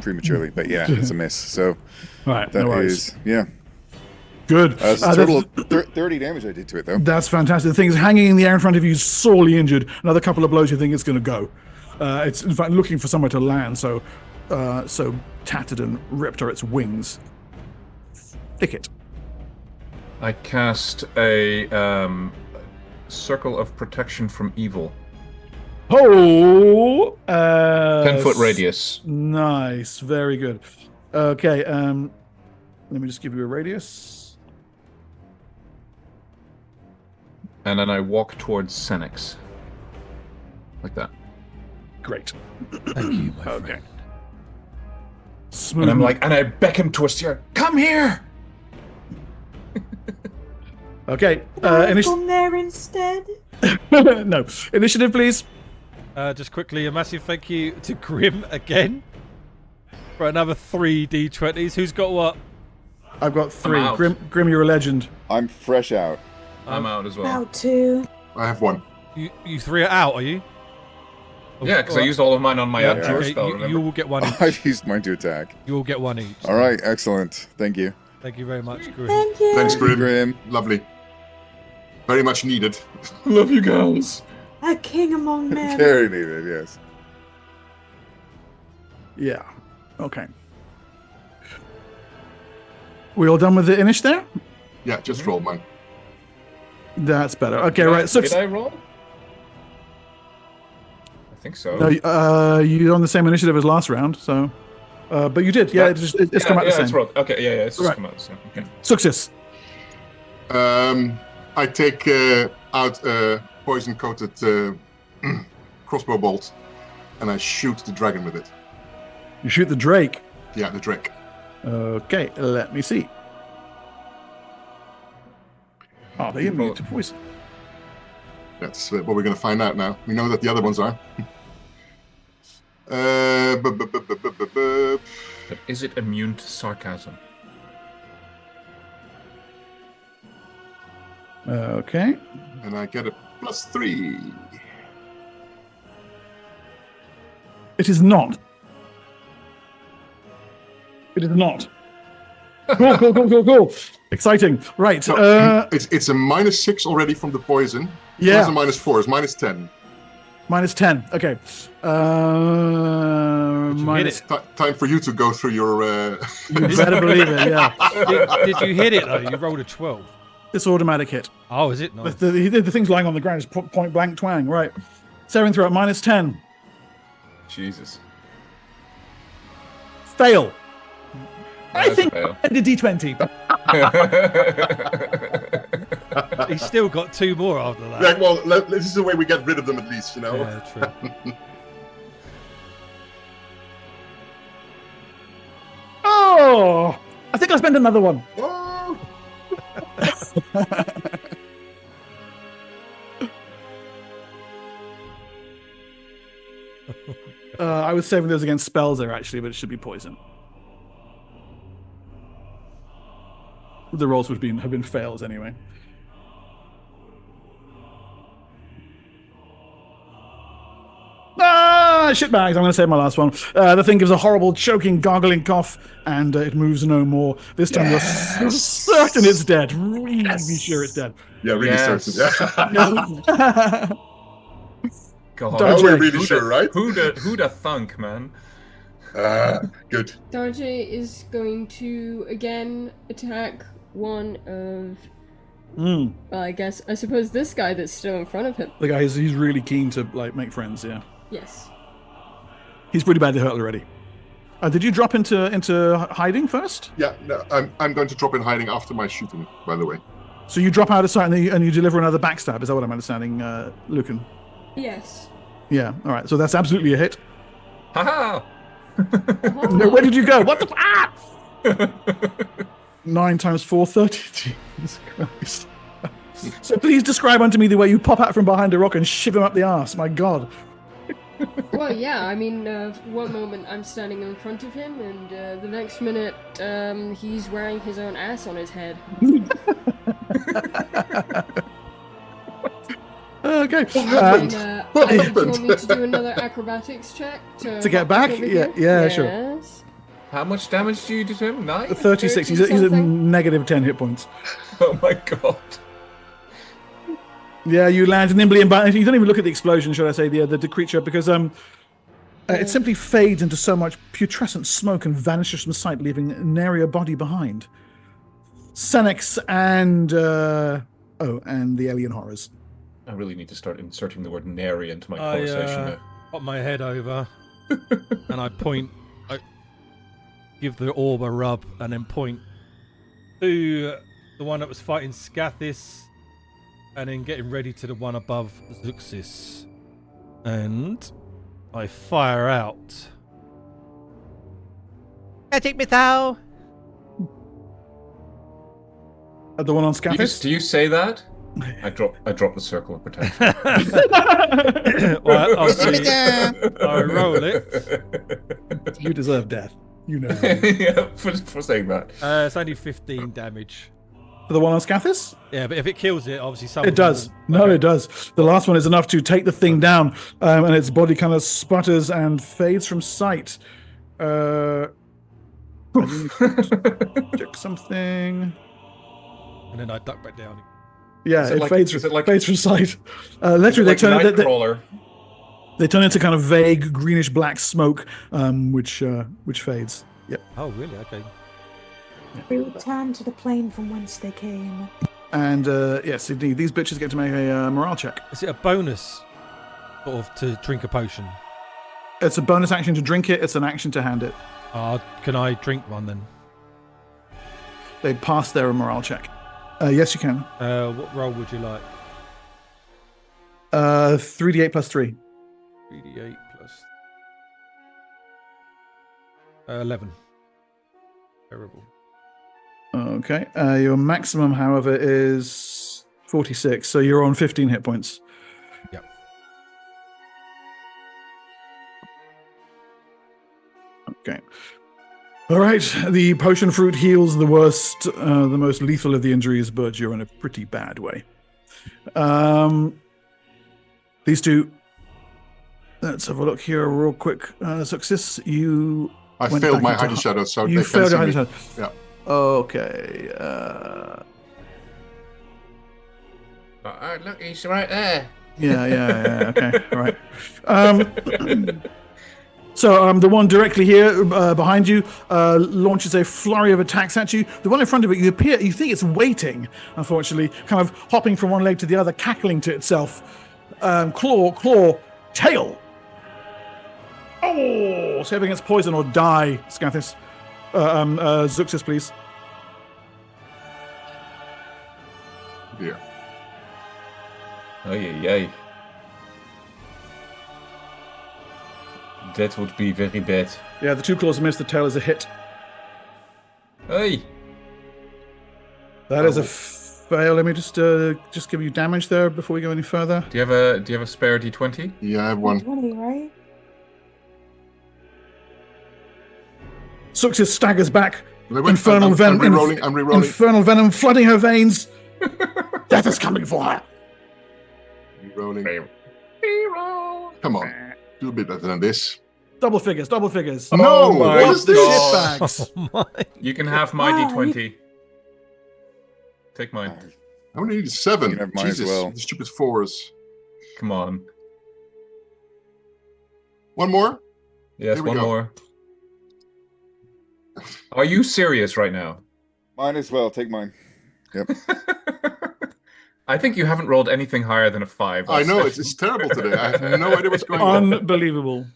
prematurely, but yeah, it's a miss. So Right, that no worries. is, yeah. Good. It's a total of 30 damage I did to it, though. That's fantastic. The thing is hanging in the air in front of you, sorely injured. Another couple of blows, you think it's going to go. It's in fact looking for somewhere to land, so tattered and ripped are its wings. Thicket. I cast a circle of protection from evil. Oh! 10-foot radius. Nice. Very good. Okay, let me just give you a radius. And then I walk towards Senex. Like that. Great. Thank you, my Okay. friend. Smooth. And I'm like, and I beckon to a steer. Come here! Okay. From there instead. No. Initiative, please. Just quickly, a massive thank you to Grim again for another 3 D20s. Who's got what? I've got 3. out. Grim, you're a legend. I'm fresh out. I'm out as well. About 2. I have 1. You 3 are out, are you? Yeah, because I used all of mine on my Yeah, abjure okay, spell, you remember? will get one each. I've used mine to attack. You will get one each. All right, excellent. Thank you. Thank you very much, Grim. Thank you. Thanks, Grim. Grim. Lovely. Very much needed. Love you guys. A king among men. Very needed, yes. Yeah. Okay. We all done with the Inish there? Yeah, just roll mine. That's better. Okay, right. So, Did I roll? I think so. no, you're on the same initiative as last round, so. But you did. Yeah, it's come out the same. It's rolled. Okay, yeah, it's just Right. come out the same. Okay. Success. I take out a poison-coated crossbow bolt, and I shoot the dragon with it. You shoot the Drake. Yeah, the drake. Okay, let me see. Are they immune to poison? That's what we're going to find out now. We know that the other ones are. But is it immune to sarcasm? Okay. And I get a +3. It is not. It is not. Cool. Exciting. Right. So, it's a -6 already from the poison. Yeah. It's a -4. It's -10. -10. Okay. Minus. Time for you to go through your. You better believe it. Yeah. Did you hit it though? You rolled a 12. It's automatic hit. Oh, is it? Nice. The thing's lying on the ground. Just point blank twang. Right. Saving throw at -10. Jesus. Fail. I That's a think fail. I did D20. He's still got 2 more after that. Yeah, well, this is the way we get rid of them at least, you know? Yeah, true. Oh! I think I spent another one. Oh! I was saving those against spells there, actually, but it should be poison. The rolls would have been fails anyway. Ah, shitbags. I'm going to save my last one. The thing gives a horrible, choking, gargling cough, and it moves no more. This time you're certain it's dead. Really sure it's dead. Yeah, really certain. God. Now Don't we're check. really sure, right? Who the thunk, man? Good. Dante is going to again attack one of. Well, I suppose this guy that's still in front of him. The guy he's really keen to like make friends. Yeah. Yes. He's pretty badly hurt already. Did you drop into hiding first? Yeah, no, I'm going to drop in hiding after my shooting, by the way. So you drop out of sight and you deliver another backstab. Is that what I'm understanding, Lucan? Yes. Yeah. All right. So that's absolutely a hit. Haha! No, where did you go? What the? 9 times 4, 30. Jesus Christ. So please describe unto me the way you pop out from behind a rock and shiv him up the arse. My God. Well, yeah, I mean, one moment I'm standing in front of him, and the next minute he's wearing his own ass on his head. Okay. Do you want me to do another acrobatics check to get back? Yeah, sure. Yes. How much damage do you do to him? 9? 36. He's at negative 10 hit points. Oh my god. Yeah, you land nimbly and you don't even look at the explosion, should I say, the creature, because it simply fades into so much putrescent smoke and vanishes from sight, leaving an area body behind. Senex and and the alien horrors. I really need to start inserting the word nary into my conversation. I pop my head over and I point. I give the orb a rub and then point to the one that was fighting Scathis, and then getting ready to the one above Zuxis. And I fire out. Magic missile! The one on Scathis? Do you say that? I drop the circle of protection. Well, I roll it. You deserve death. You know. Yeah, for saying that. It's only 15 damage. For the one on Scathis? Yeah, but if it kills it, obviously someone. It does. No, it does. The last one is enough to take the thing down, and its body kind of sputters and fades from sight. Check something. And then I duck back down. Yeah, it fades from sight. Literally, they turn they turn into kind of vague greenish black smoke, which fades. Yep. Oh, really? Okay. They return to the plane from whence they came. And yes, indeed, these bitches get to make a morale check. Is it a bonus, sort of, to drink a potion? It's a bonus action to drink it. It's an action to hand it. Can I drink one then? They pass their morale check. Yes, you can. What roll would you like? 3d8 plus 3. 3d8 plus 11. Terrible. Okay. Your maximum, however, is 46, so you're on 15 hit points. Yep. Okay. All right. The potion fruit heals the worst, the most lethal of the injuries, but you're in a pretty bad way. These two. Let's have a look here real quick. Success, you. I failed my hiding shadow, so you failed your hiding shadow. Yeah. Okay. Look, he's right there. Yeah. Okay. All right. So the one directly here behind you launches a flurry of attacks at you. The one in front of it, you think it's waiting, unfortunately, kind of hopping from one leg to the other, cackling to itself. Claw, tail. Oh, save against poison or die, Scathis. Zuxis, please. Yeah. Ay. That would be very bad. Yeah, the 2 claws miss. The tail is a hit. Hey. That is a fail. Let me just give you damage there before we go any further. Do you have a spare D20? Yeah, I have one. 20, right? Suxis staggers back. Infernal venom. I'm rerolling. Infernal venom flooding her veins. Death is coming for her. Rerolling. Come on. Do a bit better than this. Double figures. Oh No, my what the God. shitbags? Oh my. You can have my D20. Take mine. I only need 7. You can have mine as Jesus, well. the stupid 4s. Come on. One more? Yes, Here we one go. more. Are you serious right now? Mine as well. Take mine. Yep. I think you haven't rolled anything higher than a 5. I know, it's terrible today. I have no idea what's going on. Unbelievable.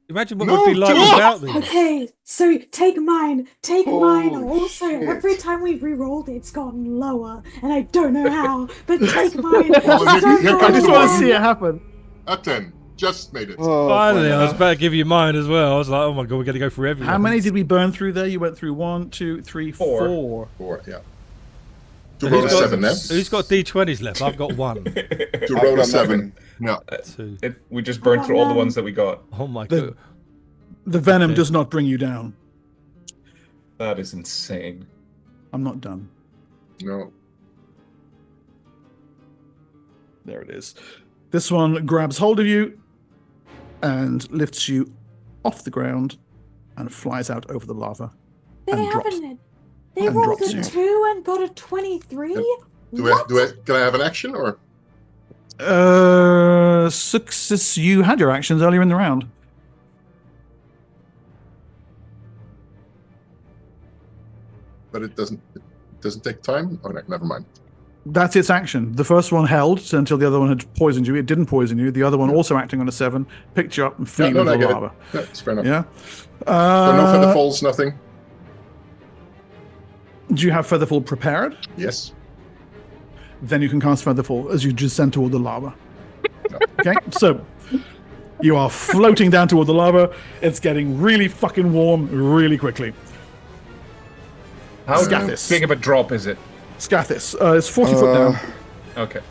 Imagine what No, would be like do without these. Okay, so take mine. Take mine. Oh, Also, shit. every time we've re-rolled, it's gotten lower, and I don't know how. But take mine. Well, Just don't here know comes I just the want to one. see it happen. A 10. Just made it. Oh, Finally, I was wow. about to give you mine as well. I was like, oh my god, we're going to go for everyone. How many did we burn through there? You went through 1, 2, 3, 4. 4, yeah. To Who's roll a got- 7 now. Who's got D20s left? I've got 1. To I've roll a got 7. nothing. Yeah. 2. We just burned through all the ones that we got. Oh my The- god. The venom Okay. does not bring you down. That is insane. I'm not done. No. There it is. This one grabs hold of you and lifts you off the ground and flies out over the lava. They And drops. haven't. They And rolled drops a you. 2 and got a 23. Yep. Can I have an action or? Success, you had your actions earlier in the round. But it doesn't take time? Oh, no, never mind. That's its action. The first one held until the other one had poisoned you. It didn't poison you. The other one, also acting on a 7, picked you up and flew Yeah, you into I the get it. lava. Yeah, it's fair enough. Yeah. So no feather falls, nothing? Do you have Featherfall prepared? Yes. Then you can cast Featherfall as you descend toward the lava. Okay, so you are floating down toward the lava. It's getting really fucking warm really quickly. How Scathis. big of a drop is it? Scathis, it's 40 foot down. Okay.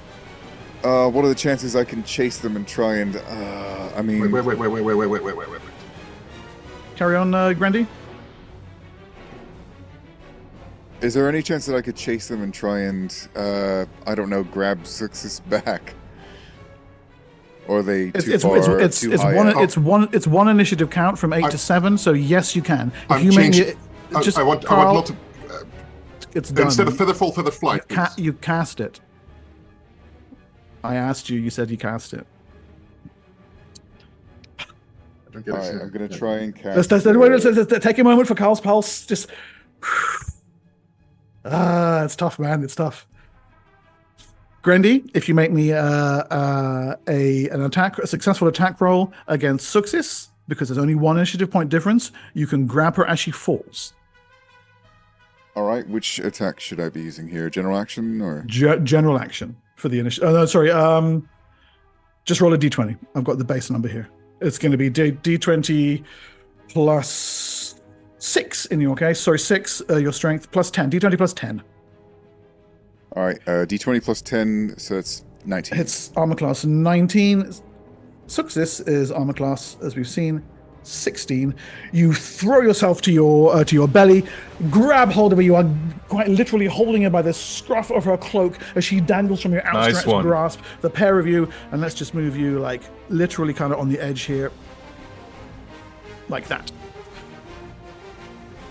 What are the chances I can chase them and try and? I mean, Wait. Carry on, Grandy. is there any chance that I could chase them and try and, I don't know, grab Success back? Or are they too far? Too high up? It's one initiative count from 8 to 7. So yes, you can. If I'm you make changing. it, I want Carl, not to. It's done. Instead of feather fall, feather flight. You cast it. I asked you. You said you cast it. I don't get Alright, it. I'm gonna try and cast. Let's take a moment for Carl's pulse. Just. It's tough, man. It's tough. Grandy, if you make me a successful attack roll against Success, because there's only one initiative point difference, you can grab her as she falls. All right, which attack should I be using here? General action or? General action for the initiative. Oh, no, sorry. Just roll a d20. I've got the base number here. It's going to be d20 plus 6 in your case. Sorry, 6, your strength, plus 10. D20 plus 10. All right, d20 plus 10, so it's 19. It's armor class 19. Success is armor class, as we've seen, 16. You throw yourself to your belly, grab hold of her. You are quite literally holding her by the scruff of her cloak as she dangles from your outstretched one. grasp. The pair of you, and let's just move you like literally kind of on the edge here, like that.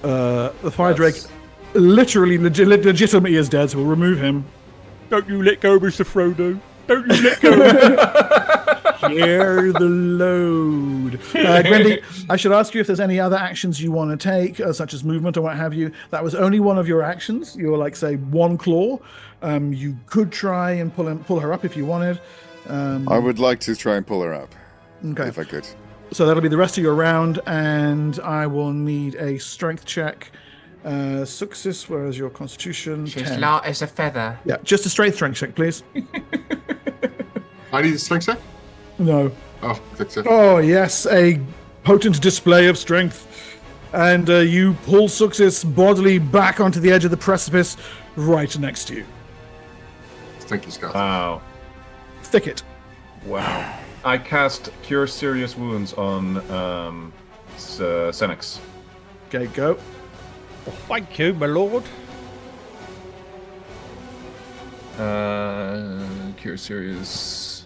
The fire drake literally legitimately is dead, so we'll remove him. Don't you let go, Mr. Frodo. Don't you let go. Share the load. Grandy, I should ask you if there's any other actions you want to take, such as movement or what have you. That was only one of your actions. You're like, say, one claw. You could try and pull her up if you wanted. I would like to try and pull her up, Okay. if I could. So that'll be the rest of your round, and I will need a strength check. Success, where is your constitution? She's 10. light as a feather. Yeah, just a straight strength check, please. I need a strength check? No. Oh, that's it. Oh, yes, a potent display of strength. And you pull Success bodily back onto the edge of the precipice right next to you. Thank you, Scott. Wow. Thicket. Wow. I cast Cure Serious Wounds on Senex. Okay, go. Oh, thank you, my lord. Cure Serious.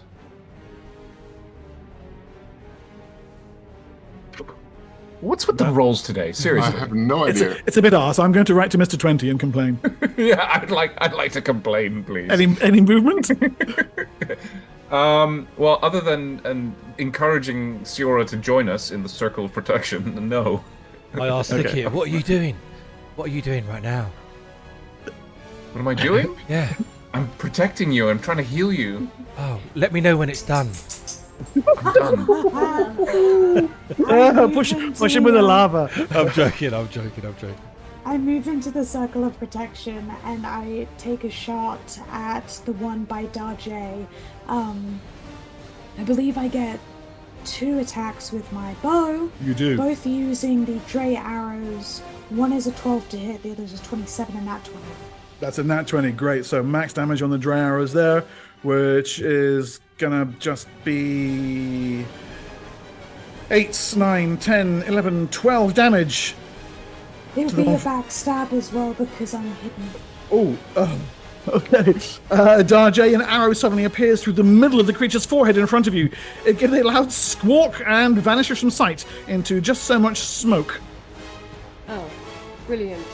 What's with the rolls today? I Seriously. have no idea. It's a bit arse. I'm going to write to Mr. 20 and complain. Yeah, I'd like to complain, please. Any movement? Well, other than encouraging Siora to join us in the circle of protection, no. I asked Thicket, what are you doing? What are you doing right now? What am I doing? Yeah. I'm protecting you. I'm trying to heal you. Oh, let me know when it's done. I'm done. Push him with the lava. I'm joking. I move into the circle of protection and I take a shot at the one by Dajay. I believe I get 2 attacks with my bow. You do. Both using the dray arrows. One is a 12 to hit, the other is a 27 and nat 20. That's a nat 20. Great. So max damage on the dray arrows there, which is gonna just be 8, 9, 10, 11, 12 damage. There'll be a backstab as well because I'm hidden. Oh, okay. Dajay, an arrow suddenly appears through the middle of the creature's forehead in front of you. It gives a loud squawk and vanishes from sight into just so much smoke. Oh, brilliant.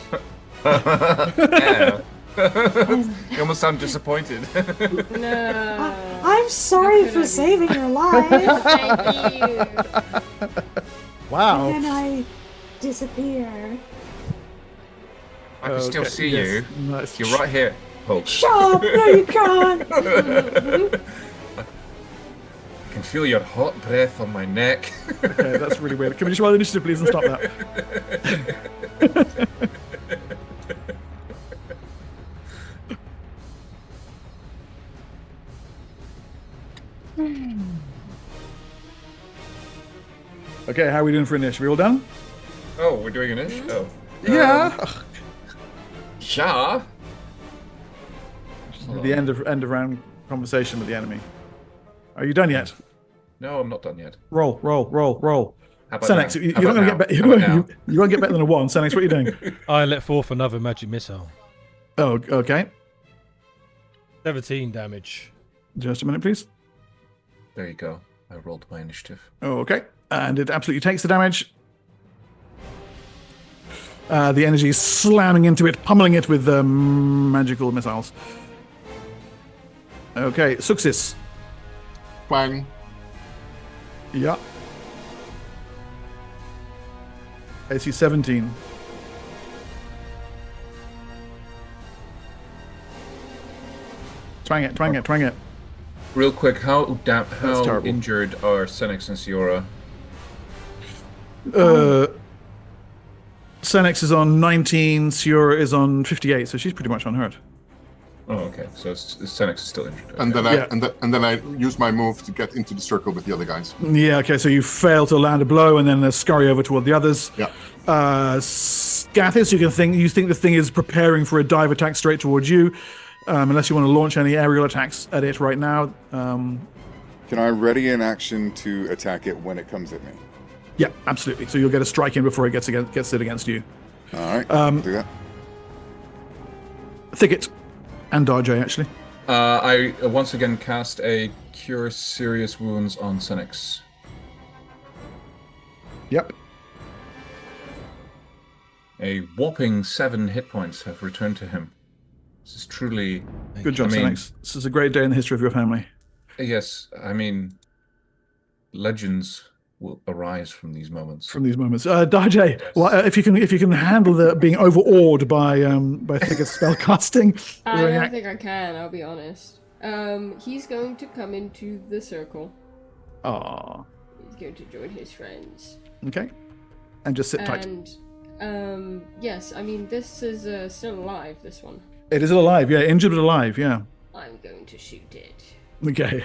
Yeah. You almost sound disappointed. No. I'm sorry for saving your life. Thank you. Wow. And then I disappear. I can still see you. Nice. You're right here. Hope. Shut up! No, you can't! I can feel your hot breath on my neck. Okay, that's really weird. Can we just roll initiative, please, and stop that? Okay, how are we doing for initiative? We all done? Oh, we're doing an ish? Oh. Yeah. Sha? The end of round conversation with the enemy. Are you done yet? No, I'm not done yet. Roll. How about Senex, now? you're not going to get better. You won't get better than a 1. Senex, what are you doing? I let forth another magic missile. Oh, okay. 17 damage. Just a minute, please. There you go. I rolled my initiative. Okay. And it absolutely takes the damage. The energy is slamming into it, pummeling it with magical missiles. Okay, Suxis. Clang. Yeah. AC 17. Twang it. Real quick, how terrible. injured are Senex and Siora? Senex is on 19, Siora is on 58, so she's pretty much unhurt. Oh, okay. So Senex is still injured. Okay. And then I use my move to get into the circle with the other guys. Yeah, okay, so you fail to land a blow and then scurry over toward the others. Yeah. Scathis, you think the thing is preparing for a dive attack straight towards you, unless you want to launch any aerial attacks at it right now. Can I ready an action to attack it when it comes at me? Yeah, absolutely. So you'll get a strike in before it gets it against you. All right, I'll do that. Thicket and Dajay, actually. I once again cast a Cure Serious Wounds on Senex. Yep. A whopping 7 hit points have returned to him. This is truly... Good job, Senex. This is a great day in the history of your family. Yes, I mean, legends will arise from these moments. Dajay, well, if you can handle the being overawed by Thicket's spell casting. I don't think I can, I'll be honest. He's going to come into the circle. Aww. He's going to join his friends. Okay. And just sit tight. And, yes, I mean, this is still alive, this one. It is alive, yeah. Injured but alive, yeah. I'm going to shoot it. Okay.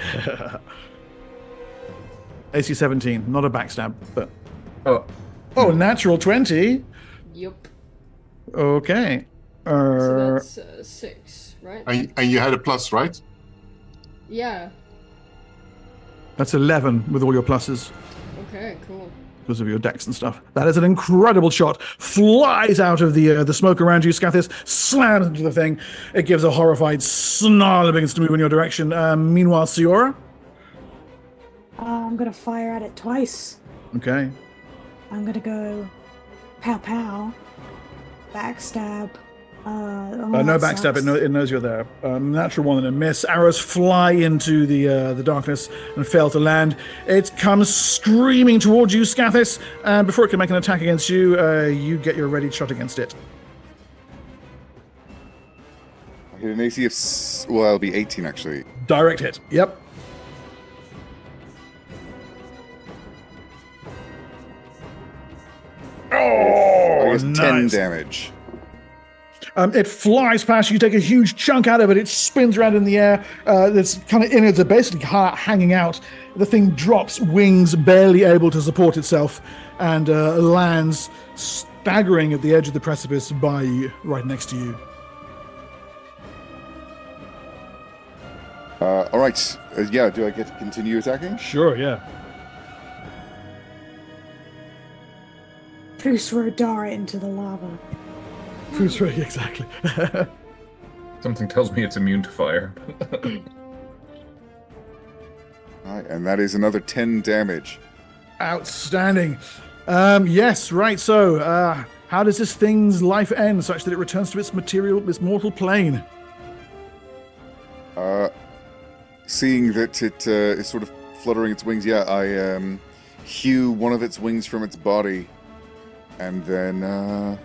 AC 17, not a backstab, but... Oh, natural 20? Yup. Okay. So that's 6, right? And you had a plus, right? Yeah. That's 11 with all your pluses. Okay, cool. Because of your dex and stuff. That is an incredible shot. Flies out of the smoke around you, Scathis, slams into the thing. It gives a horrified snarl and begins to move in your direction. Meanwhile, Siora? I'm gonna fire at it twice. Okay. I'm gonna go pow pow, backstab, No backstab. It knows you're there. Natural one and a miss. Arrows fly into the darkness and fail to land. It comes screaming towards you, Scathis, and before it can make an attack against you, you get your ready shot against it. Okay, an AC of well, it'll be 18 actually. Direct hit. Yep. I guess 10 nice. damage. It flies past you. You take a huge chunk out of it. It spins around in the air. Its kind of innards are basically hanging out. The thing drops, wings barely able to support itself, and lands staggering at the edge of the precipice by you, right next to you. All right. Yeah, do I get to continue attacking? Sure, yeah. Throw dart into the lava. Exactly. Something tells me it's immune to fire. All right, and that is another 10 damage. Outstanding. Yes, right. So, how does this thing's life end such that it returns to its mortal plane? Seeing that it is sort of fluttering its wings, yeah, I hew one of its wings from its body, and then, well,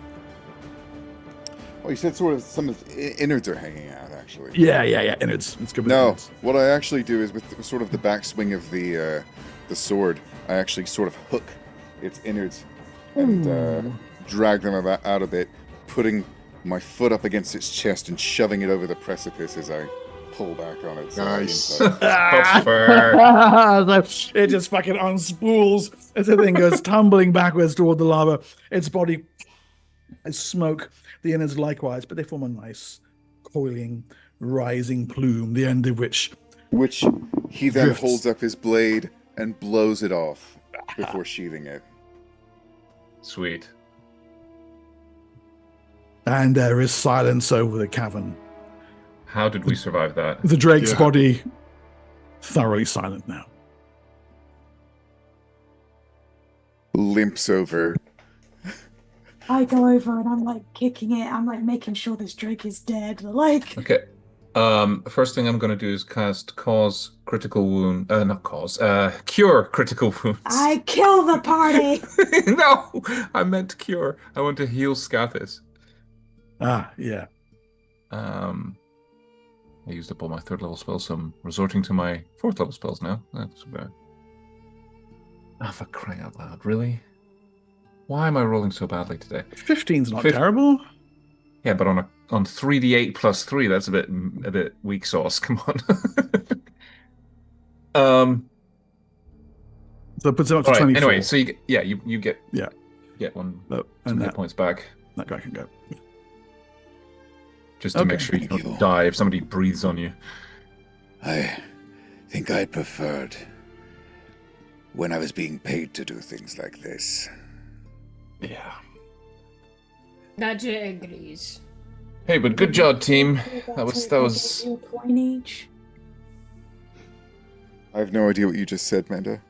you said sort of some of its innards are hanging out, actually. Yeah, innards. It's good with No, innards. what I actually do is with sort of the backswing of the sword, I actually sort of hook its innards and drag them out a bit, putting my foot up against its chest and shoving it over the precipice as I pull back on its Nice. inside. So it just fucking unspools as the thing goes tumbling backwards toward the lava. Its body is smoke, the innards likewise, but they form a nice, coiling, rising plume, the end of which he then drifts. holds up his blade and blows it off before sheathing it. Sweet. And there is silence over the cavern. How did we survive that? The drake's body thoroughly silent now. Limps over. I go over and I'm like kicking it. I'm like making sure this drake is dead. Like, Okay. First thing I'm going to do is cast cause critical wound. Cure critical wounds. I kill the party. No, I meant cure. I want to heal Scathis. Yeah. I used up all my 3rd level spells, so I'm resorting to my 4th level spells now. That's bad. For crying out loud, really? Why am I rolling so badly today? 15's not terrible. Yeah, but on 3d8 plus 3, that's a bit weak sauce. Come on. So it puts it up to all right, 24. anyway, so you get one and hit points back. That guy can go. Just to make sure you don't die if somebody breathes on you. I think I preferred when I was being paid to do things like this. Yeah. Nadja agrees. Hey, but good job, team. That was A coin each. I have no idea what you just said, Manda.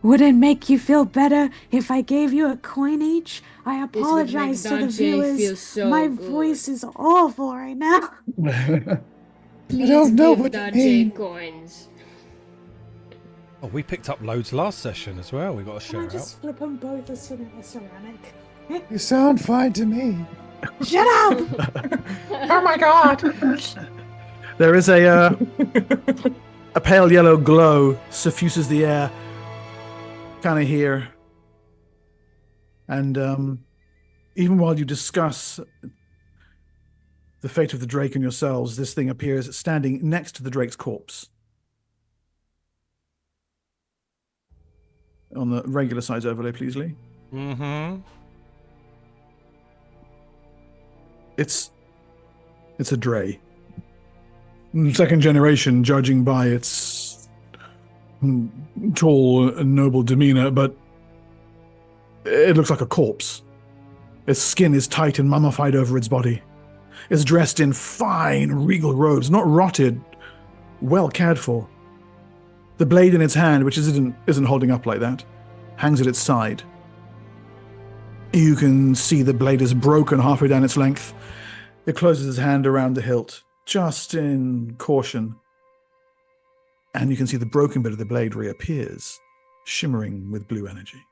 Would it make you feel better if I gave you a coin each? I This would make apologize to the Nadja feel viewers. so My good. voice is awful right now. Please don't know give what you Nadja mean. coins. Oh, we picked up loads last session as well. We got to Can I share out. just flip them both as ceramic? You sound fine to me. Shut up! Oh my god! There is a pale yellow glow suffuses the air, kind of here. And even while you discuss the fate of the drake and yourselves, this thing appears standing next to the drake's corpse. On the regular size overlay, please, Lee. Mm-hmm. It's a dray. 2nd generation, judging by its tall and noble demeanor, but it looks like a corpse. Its skin is tight and mummified over its body. It's dressed in fine, regal robes, not rotted, well cared for. The blade in its hand, which isn't holding up like that, hangs at its side. You can see the blade is broken halfway down its length. He closes his hand around the hilt, just in caution. And you can see the broken bit of the blade reappears, shimmering with blue energy.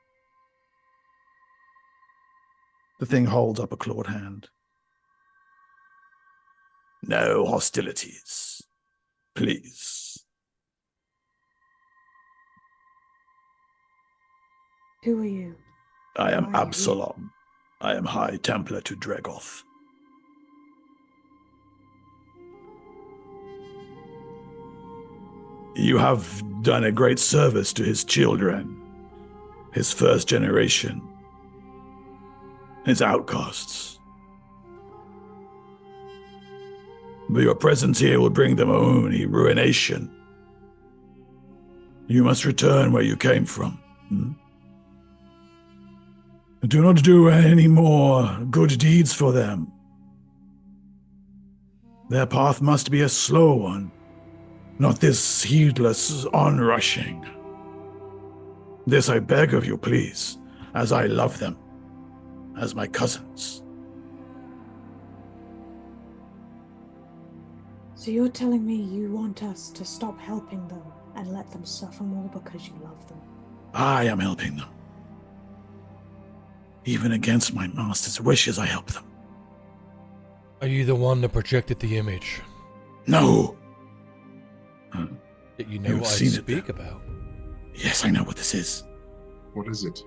The thing holds up a clawed hand. No hostilities. Please. Who are you? I am Why are you Absalom. I am High Templar to Dregoth. You have done a great service to his children, his first generation, his outcasts. But your presence here will bring them only ruination. You must return where you came from. Do not do any more good deeds for them. Their path must be a slow one, not this heedless onrushing. This I beg of you, please, as I love them, as my cousins. So you're telling me you want us to stop helping them and let them suffer more because you love them? I am helping them. Even against my master's wishes, I help them. Are you the one that projected the image? No. That you know You've what I seen it, speak then. about? Yes, I know what this is. What is it?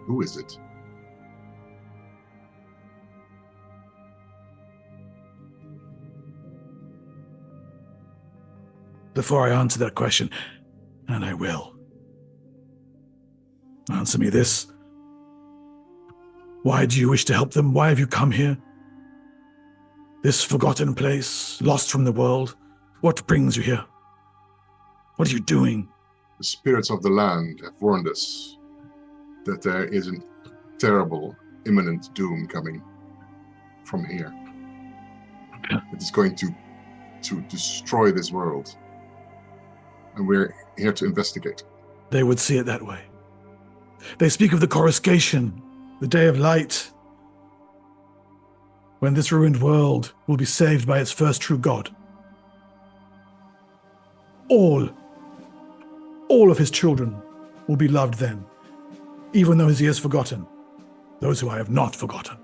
Who is it? Before I answer that question, and I will, answer me this. Why do you wish to help them? Why have you come here? This forgotten place, lost from the world. What brings you here? What are you doing? The spirits of the land have warned us that there is a terrible, imminent doom coming from here. It is going to destroy this world. And we're here to investigate. They would see it that way. They speak of the coruscation, the day of light, when this ruined world will be saved by its first true God. All of his children will be loved then, even those he has forgotten, those who I have not forgotten.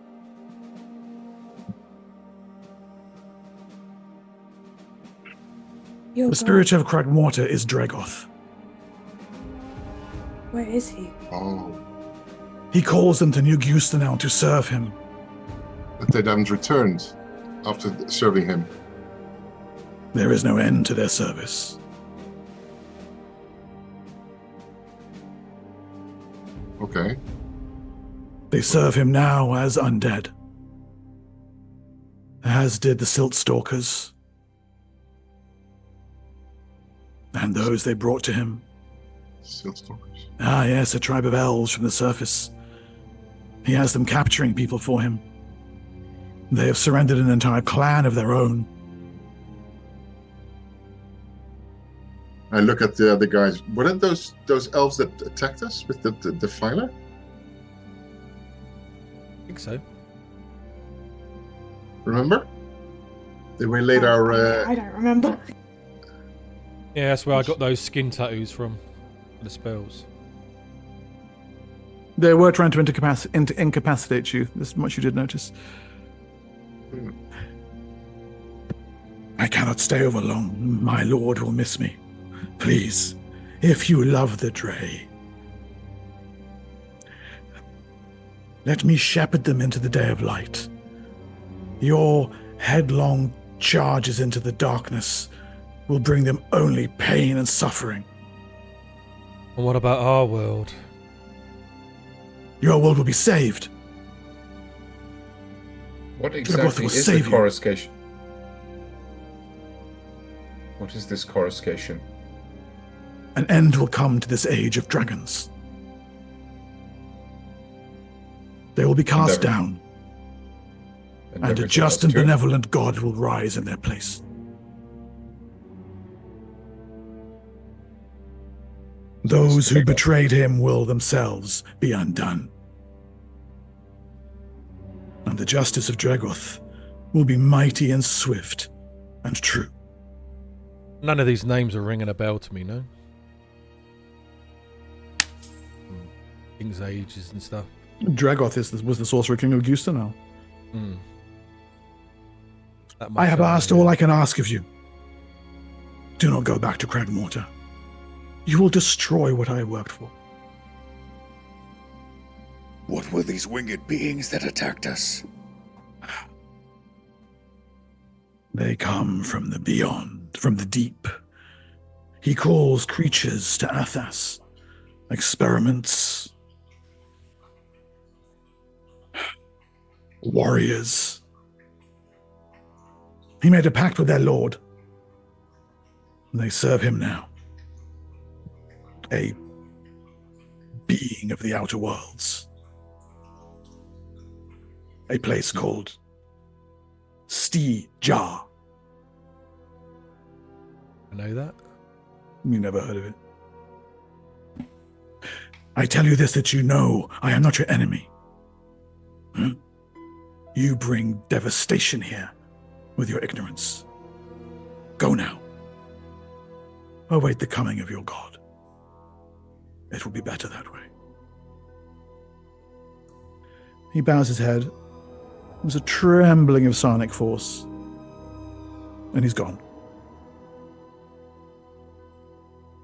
The spirit of Kragmorta is Dregoth. Where is he? Oh. He calls them to New Gustenau to serve him. But they haven't returned after serving him. There is no end to their service. Okay. They serve him now as undead, as did the Silt stalkers and those they brought to him. Silt stalkers? Ah, yes, a tribe of elves from the surface. He has them capturing people for him. They have surrendered an entire clan of their own. I look at the other guys. Weren't those elves that attacked us with the filer? I think so. Remember? They waylaid our... I don't remember. Yeah, that's where I got those skin tattoos from. The spells. They were trying to incapacitate you. This much you did notice. I cannot stay over long. My lord will miss me. Please, if you love the dray, let me shepherd them into the day of light. Your headlong charges into the darkness will bring them only pain and suffering. And what about our world? Your world will be saved. What Dregoth exactly will is the save you. coruscation? What is this coruscation? An end will come to this age of dragons. They will be cast down, and a everything just else and too? benevolent God will rise in their place. Those who betrayed him will themselves be undone. And the justice of Dragoth will be mighty and swift and true. None of these names are ringing a bell to me, no? King's ages and stuff. Dragoth was the sorcerer king of Gustenau. Hmm. I have asked all I can ask of you. Do not go back to Kragmorta. You will destroy what I worked for. What were these winged beings that attacked us? They come from the beyond, from the deep. He calls creatures to Athas. Experiments. Warriors. He made a pact with their lord. They serve him now. A being of the outer worlds. A place called Sti-Jar. I know that. You never heard of it. I tell you this that you know I am not your enemy. You bring devastation here with your ignorance. Go now. Await the coming of your god. It will be better that way. He bows his head. There's a trembling of psionic force. And he's gone.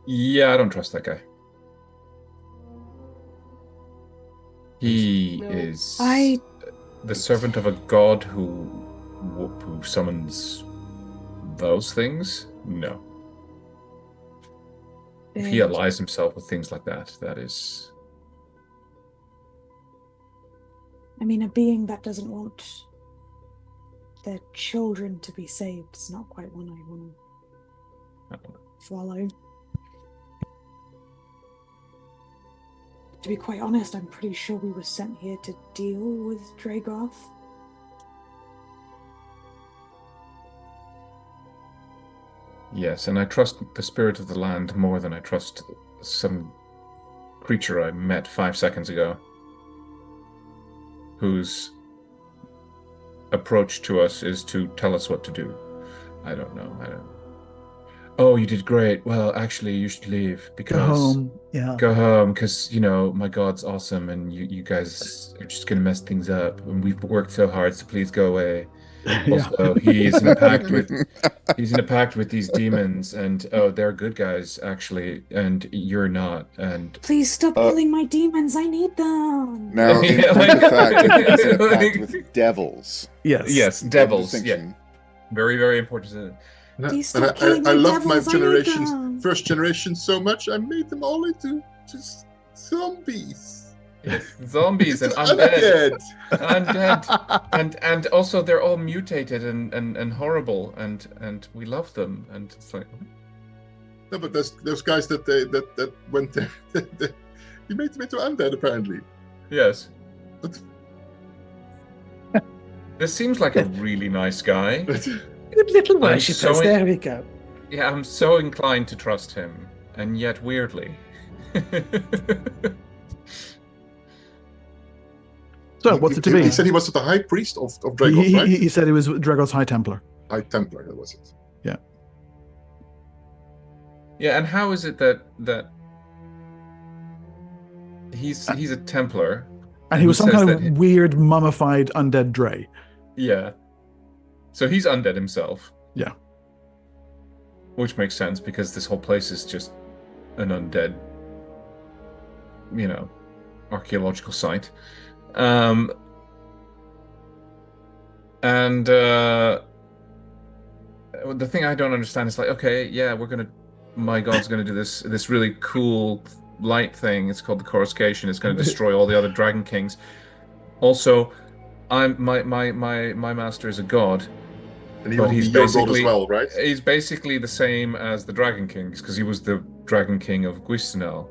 Yeah, I don't trust that guy. He is the servant of a god who summons those things? No. If he allies himself with things like that, that is... I mean, a being that doesn't want their children to be saved is not quite one I want to follow. To be quite honest, I'm pretty sure we were sent here to deal with Dragoth. Yes, and I trust the spirit of the land more than I trust some creature I met 5 seconds ago, whose approach to us is to tell us what to do. I don't know. Oh, you did great. Well, actually, you should leave because... Go home. Yeah. Go home because, you know, my god's awesome and you guys are just going to mess things up. And we've worked so hard, so please go away. Also, he's in a pact with these demons, and they're good guys actually, and you're not. And please stop killing my demons. I need them. Now, in point of fact, he's in a pact with devils. Yes, devils. Yeah, very, very important. Please And stop killing I my love my devils. first generation so much. I made them all into just zombies. Zombies and undead. and also they're all mutated and horrible and we love them, and it's like no, but those guys that went there, you made them into undead apparently. Yes. This seems like a really nice guy. Good little worshippers, there we go. Yeah, I'm so inclined to trust him, and yet weirdly. So, what's it to be? He said he was the high priest of Dragoth, right? He said he was Dragoth's High Templar. High Templar, that was it. Yeah. Yeah, and how is it that he's a Templar? And he was some kind of weird mummified undead dray. Yeah. So he's undead himself. Yeah. Which makes sense because this whole place is just an undead, archaeological site. The thing I don't understand is like, okay, yeah, my god's gonna do this really cool light thing. It's called the coruscation. It's gonna destroy all the other dragon kings. Also, my master is a god. And but he's your god as well, right? He's basically the same as the Dragon Kings because he was the Dragon King of Guistenau.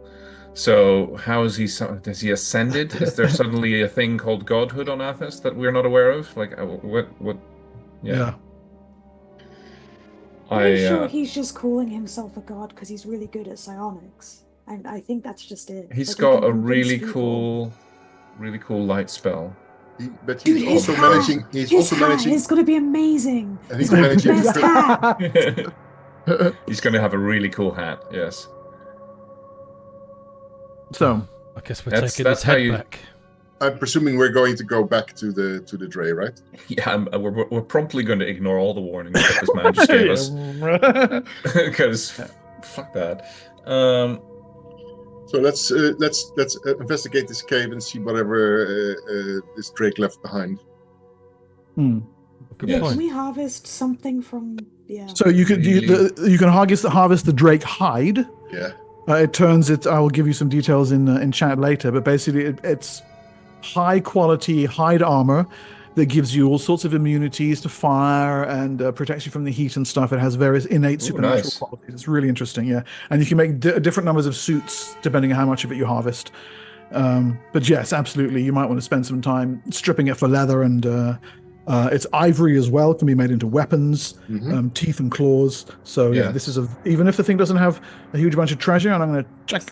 So how is he? Has he ascended? Is there suddenly a thing called godhood on Athos that we're not aware of? Like what? Yeah. I'm sure he's just calling himself a god because he's really good at psionics, and I think that's just it. He's got a really cool light spell. But Dude, he's his also hat, managing. He's his also hat managing. is going to be amazing. And He's he's got the managing. best hat. He's going to have a really cool hat. Yes. So, I guess we're That's- taking that's his how head you- back. I'm presuming we're going to go back to the dray, right? Yeah, we're promptly going to ignore all the warnings that this man just gave us. Because fuck that. So let's investigate this cave and see whatever this Drake left behind. hmm. Good Yes. Can point. we harvest something from? Yeah. So you can you can harvest the Drake hide. Yeah. It turns it. I will give you some details in chat later. But basically, it's high quality hide armor that gives you all sorts of immunities to fire and protects you from the heat and stuff. It has various innate supernatural nice. qualities. It's really interesting, yeah. And you can make different numbers of suits depending on how much of it you harvest. But yes, absolutely, you might want to spend some time stripping it for leather, and it's ivory as well. It can be made into weapons, teeth and claws. So yeah, Yeah. this is even if the thing doesn't have a huge bunch of treasure, and I'm going to check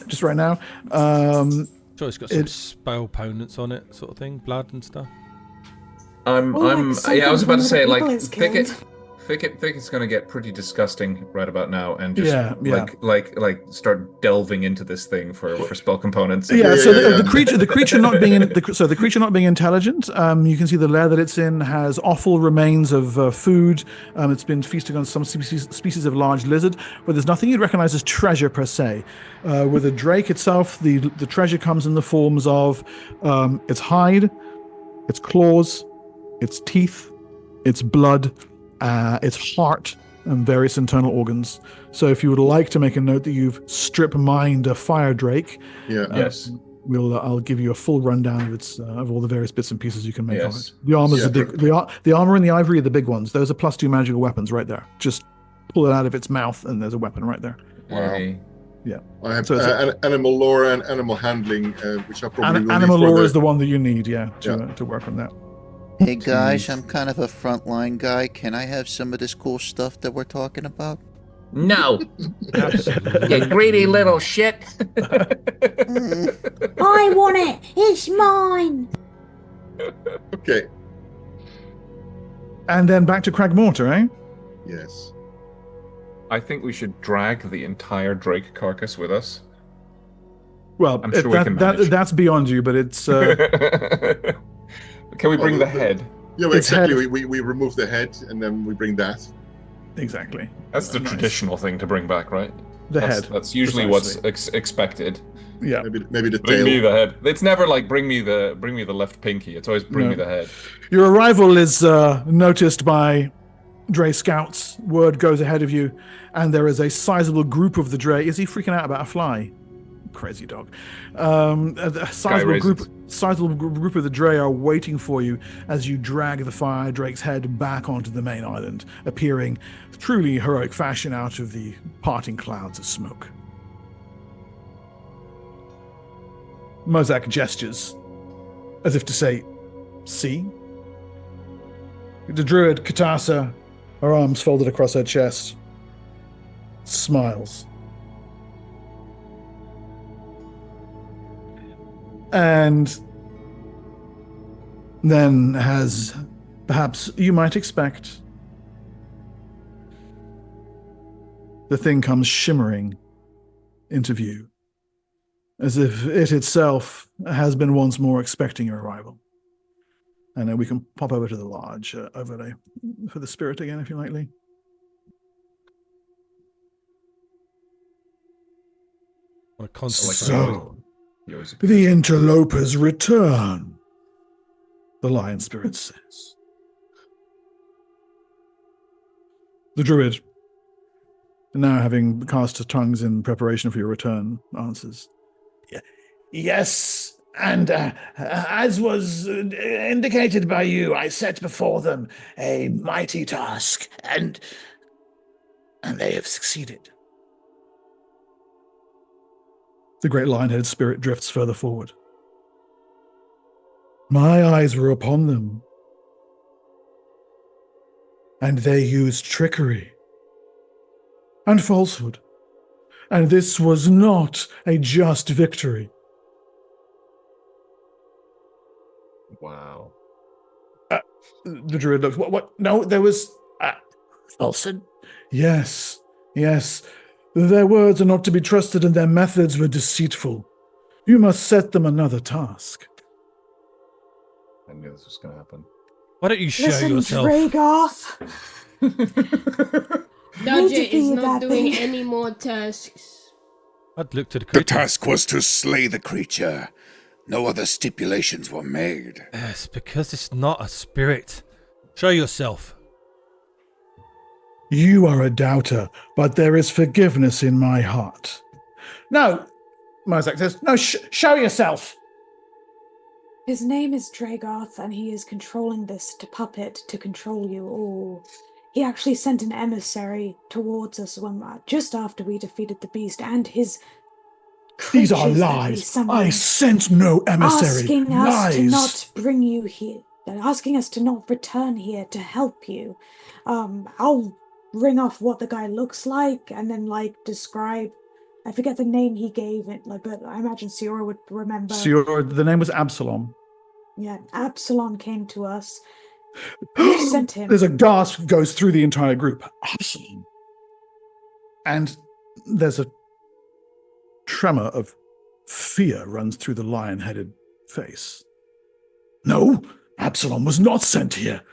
just right now. Sure, it's got some spell opponents on it, sort of thing, blood and stuff. Or like I was something about to from say, the like, people it's Thicket's going to get pretty disgusting right about now, and just Yeah. like start delving into this thing for spell components. Yeah, so the creature not being the creature not being intelligent, you can see the lair that it's in has offal remains of food. It's been feasting on some species of large lizard, but there's nothing you'd recognize as treasure per se. With the drake itself, the treasure comes in the forms of its hide, its claws, its teeth, its blood, its heart, and various internal organs. So if you would like to make a note that you've strip mined a fire drake, Yes. I'll give you a full rundown of its of all the various bits and pieces you can make of Yes. it. The armor's Yeah. the armor and the ivory are the big ones. Those are +2 magical weapons right there. Just pull it out of its mouth and there's a weapon right there. Wow. Yay. I have So it's animal lore and animal handling, which I probably will Animal need for lore is the one that you need, to work on that. Hey guys, I'm kind of a frontline guy. Can I have some of this cool stuff that we're talking about? No, Absolutely. you greedy little shit. I want it. It's mine. Okay. And then back to Kragmorta, eh? Yes. I think we should drag the entire drake carcass with us. Well, I'm sure we can manage. that's beyond you, but it's Can we bring the head? Yeah, well, Its exactly. head- We remove the head and then we bring that. exactly That's the Nice. traditional thing to bring back, right? the That's, head. That's usually precisely. what's expected. Yeah. Maybe the Bring me tail. the head. It's never like bring me the left pinky. It's always bring No. me the head. Your arrival is noticed by Dray scouts. Word goes ahead of you, and there is a sizable group of the Dray. Is he freaking out about a fly? Crazy dog. A sizable group of the Dray are waiting for you as you drag the fire drake's head back onto the main island, appearing truly heroic fashion out of the parting clouds of smoke. Mozak gestures, as if to say, see? The druid, Katasa, her arms folded across her chest, smiles. And then, as perhaps you might expect, the thing comes shimmering into view, as if it itself has been once more expecting your arrival. And we can pop over to the large overlay for the spirit again, if you like, Lee. Want to concentrate. So, the interlopers return, the lion spirit says. The druid, now having cast tongues in preparation for your return, answers. Yes, and as was indicated by you, I set before them a mighty task, and they have succeeded. The great lion-headed spirit drifts further forward. My eyes were upon them, and they used trickery and falsehood, and this was not a just victory. Wow. The druid looks. What? No, there was. Olsen? Yes, yes. Their words are not to be trusted, and their methods were deceitful. You must set them another task. I knew this was going to happen. Why don't you show Listen, yourself? Dragoth. Dodger is not that doing thing. any more tasks. I'd look to the The creature. task was to slay the creature. No other stipulations were made. Yes, because it's not a spirit. Show yourself. You are a doubter, but there is forgiveness in my heart. No, Mozak says, no, show yourself. His name is Dragoth, and he is controlling this puppet to control you all. He actually sent an emissary towards us just after we defeated the beast, and his These are creatures that he lies. summoned, I sent no emissary. asking Lies. us to not bring you here, asking us to not return here to help you. I'll ring off what the guy looks like, and then describe. I forget the name he gave it, but I imagine Siora would remember. The name was Absalom. Yeah, Absalom came to us. You sent him. There's a gasp goes through the entire group. Absalom. And there's a tremor of fear runs through the lion-headed face. No, Absalom was not sent here.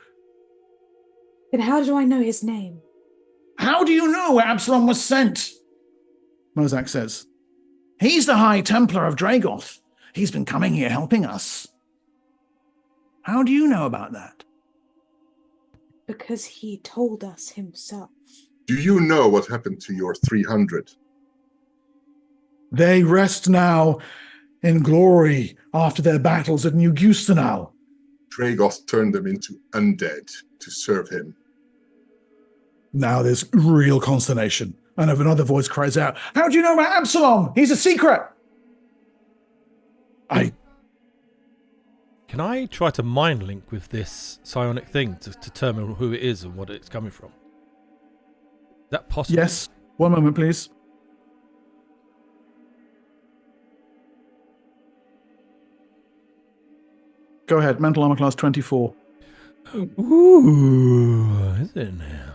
Then how do I know his name? How do you know where Absalom was sent? Mozak says. He's the High Templar of Dragoth. He's been coming here helping us. How do you know about that? Because he told us himself. Do you know what happened to your 300? They rest now in glory after their battles at New Gustenau. Dragoth turned them into undead to serve him. Now there's real consternation, and another voice cries out, how do you know about Absalom? He's a secret! Can I try to mind link with this psionic thing to determine who it is and what it's coming from? Is that possible? Yes. One moment, please. Go ahead. Mental armor class 24. Ooh, is it now?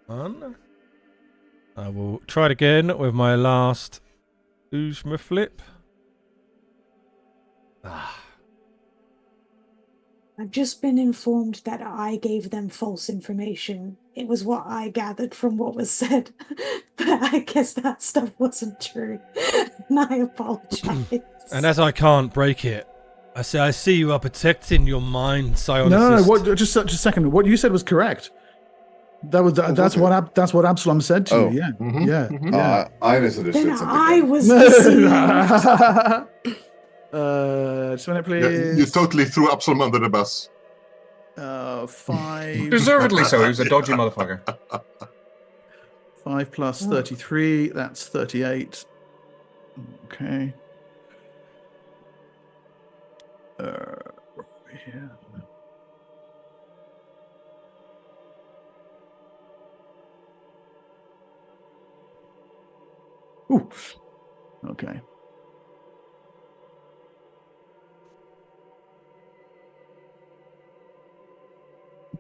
One. I will try it again with my last Uzma flip. I've just been informed that I gave them false information. It was what I gathered from what was said. But I guess that stuff wasn't true. And I apologize. And as I can't break it, I say, I see you are protecting your mind, psionicist. No, what, just a second. What you said was correct. That's what Absalom said to you. Yeah, yeah. I misunderstood Then something. I was deceived. Just a minute, please. You totally threw Absalom under the bus. 5. Deservedly so. He was a dodgy motherfucker. 5 plus 33. That's 38. Okay. Here. Ooh. Okay.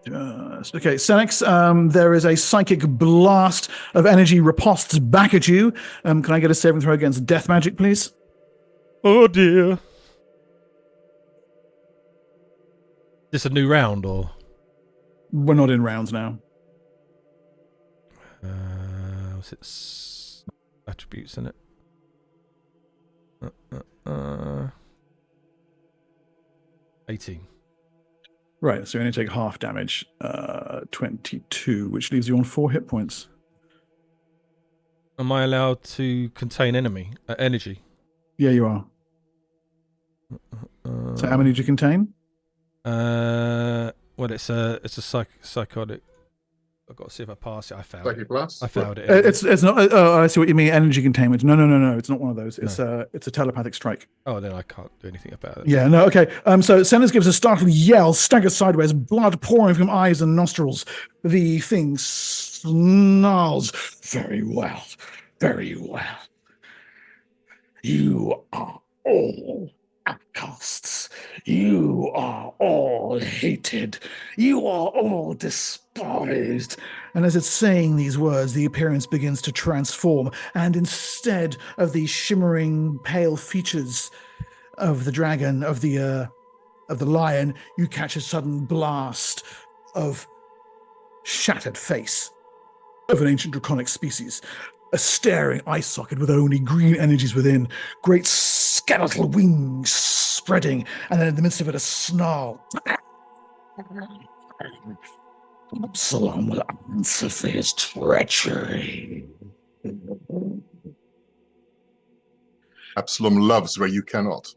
Okay, Senex, there is a psychic blast of energy riposts back at you. Can I get a saving throw against death magic, please? Oh dear. This a new round, or? We're not in rounds now. What's its attributes in it? 18. Right, so you only take half damage, 22, which leaves you on 4 hit points. Am I allowed to contain energy? Yeah, you are. So how many did you contain? Well, it's a psychotic. I've got to see if I pass it. I failed. Psychic blast? I failed it. It's not. Oh, I see what you mean. Energy containment. No. It's not one of those. It's a telepathic strike. Oh, then I can't do anything about it. Yeah. No. Okay. So Sanders gives a startled yell, staggers sideways, blood pouring from eyes and nostrils. The thing snarls. Very well. Very well. You are all outcasts. You are all hated. You are all despised. And as it's saying these words, the appearance begins to transform, and instead of the shimmering pale features of the dragon, of the lion, you catch a sudden blast of shattered face of an ancient draconic species. A staring eye socket with only green energies within, great skeletal wings spreading, and then in the midst of it, a snarl. Absalom will answer for his treachery. Absalom loves where you cannot.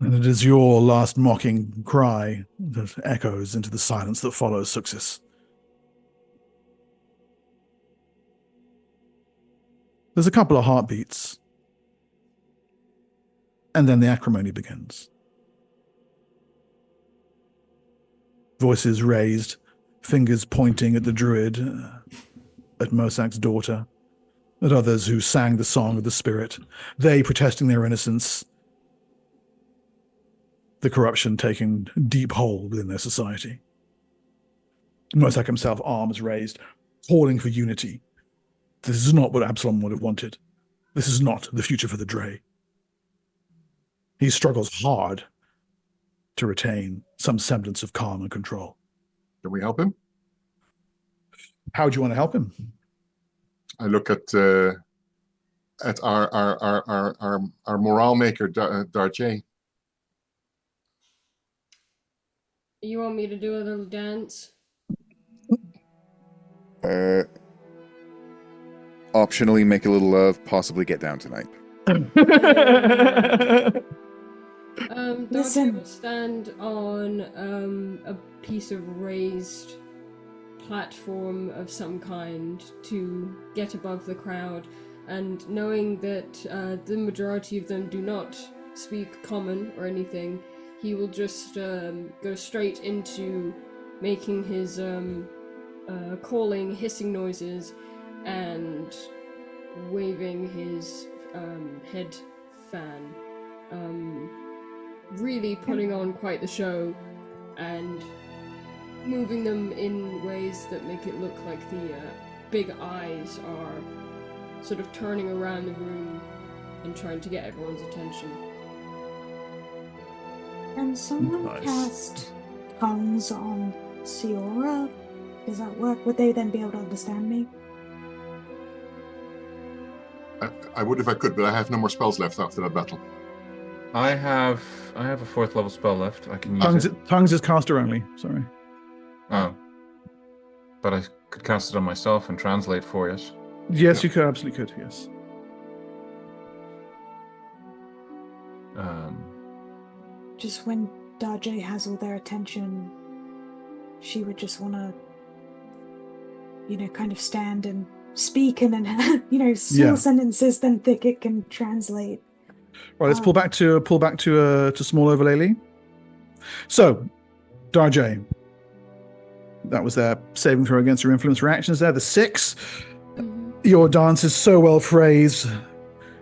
And it is your last mocking cry that echoes into the silence that follows Success. There's a couple of heartbeats, and then the acrimony begins. Voices raised, fingers pointing at the druid, at Mosak's daughter, at others who sang the song of the spirit, they protesting their innocence, the corruption taking deep hold within their society. Mosak himself, arms raised, calling for unity. This is not what Absalom would have wanted. This is not the future for the dray. He struggles hard to retain some semblance of calm and control. Can we help him? How do you want to help him? I look at our morale maker, Darjay. You want me to do a little dance? Optionally make a little love, possibly get down tonight. Darjay will stand on a piece of raised platform of some kind to get above the crowd, and knowing that the majority of them do not speak common or anything, he will just go straight into making his calling, hissing noises, and waving his head fan. Really putting on quite the show, and moving them in ways that make it look like the big eyes are sort of turning around the room and trying to get everyone's attention. Can someone cast tongues on Siora? Does that work? Would they then be able to understand me? I would if I could, but I have no more spells left after that battle. I have a 4th level spell left. I can use it. Tongues is caster only, sorry. Oh. But I could cast it on myself and translate for it. Yes, you could, absolutely could, yes. Just when Darjay has all their attention, she would just want to, kind of stand and speak, and then, small sentences, then Thicket can translate. Right, let's pull back to small overlay, Lee. So, Darjay, that was their saving throw against your influence reactions there. The 6. Your dance is so well phrased.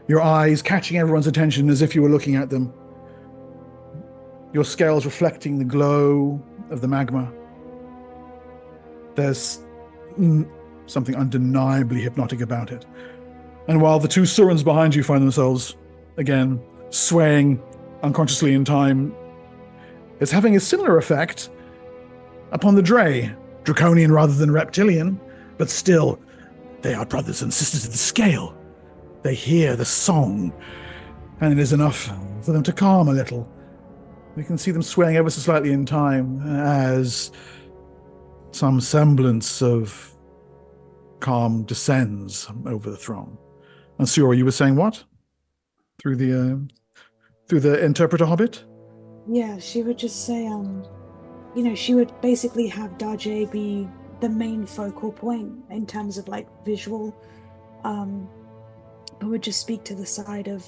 Your eyes catching everyone's attention as if you were looking at them. Your scales reflecting the glow of the magma. There's something undeniably hypnotic about it. And while the 2 Surans behind you find themselves, again, swaying unconsciously in time, it's having a similar effect upon the dray. Draconian rather than reptilian, but still, they are brothers and sisters of the scale. They hear the song, and it is enough for them to calm a little. We can see them swaying ever so slightly in time as some semblance of calm descends over the throng. And Siora, you were saying what? Through the interpreter hobbit? Yeah, she would just say, she would basically have Darjay be the main focal point in terms of visual, but would just speak to the side of,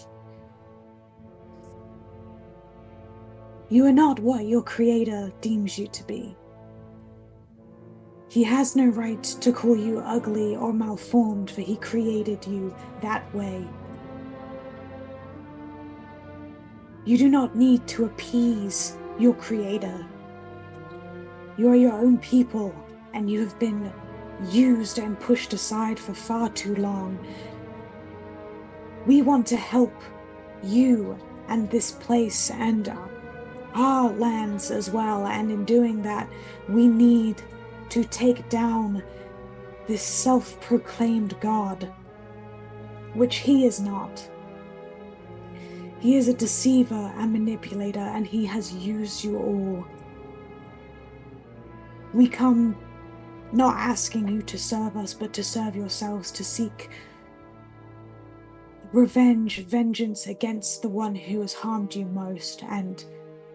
you are not what your creator deems you to be. He has no right to call you ugly or malformed, for he created you that way. You do not need to appease your creator. You are your own people, and you have been used and pushed aside for far too long. We want to help you and this place and our lands as well, and in doing that, we need to take down this self-proclaimed god, which he is not. He is a deceiver and manipulator, and he has used you all. We come not asking you to serve us, but to serve yourselves, to seek vengeance against the one who has harmed you most, and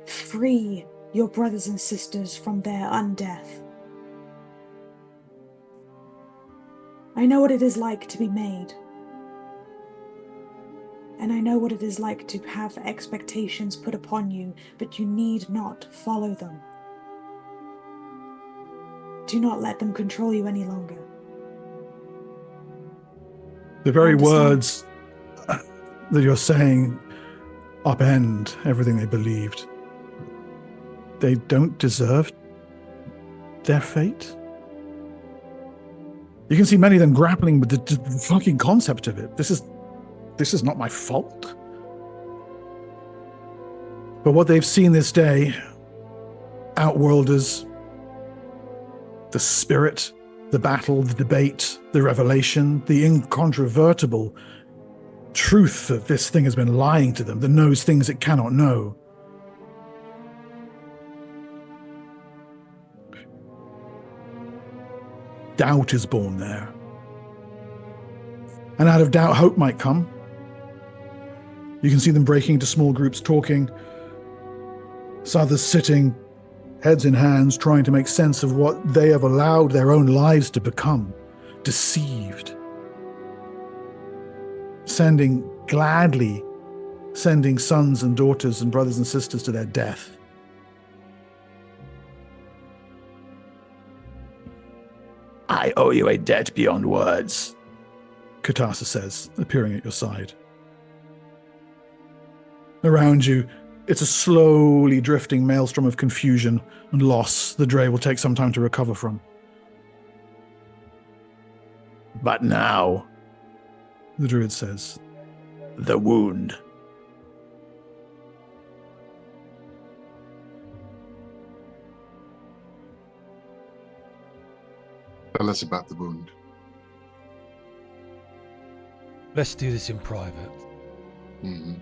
free your brothers and sisters from their undeath. I know what it is like to be made. And I know what it is like to have expectations put upon you, but you need not follow them. Do not let them control you any longer. The very words that you're saying upend everything they believed. They don't deserve their fate. You can see many of them grappling with the fucking concept of it. This is not my fault. But what they've seen this day, Outworlders, the spirit, the battle, the debate, the revelation, the incontrovertible truth that this thing has been lying to them, that knows things it cannot know. Doubt is born there. And out of doubt, hope might come. You can see them breaking into small groups, talking. Others sitting, heads in hands, trying to make sense of what they have allowed their own lives to become. Deceived. Gladly sending sons and daughters and brothers and sisters to their death. I owe you a debt beyond words, Katasa says, appearing at your side. Around you, it's a slowly drifting maelstrom of confusion and loss the dray will take some time to recover from. But now, the druid says, the wound. Tell us about the wound. Let's do this in private. Mm-hmm.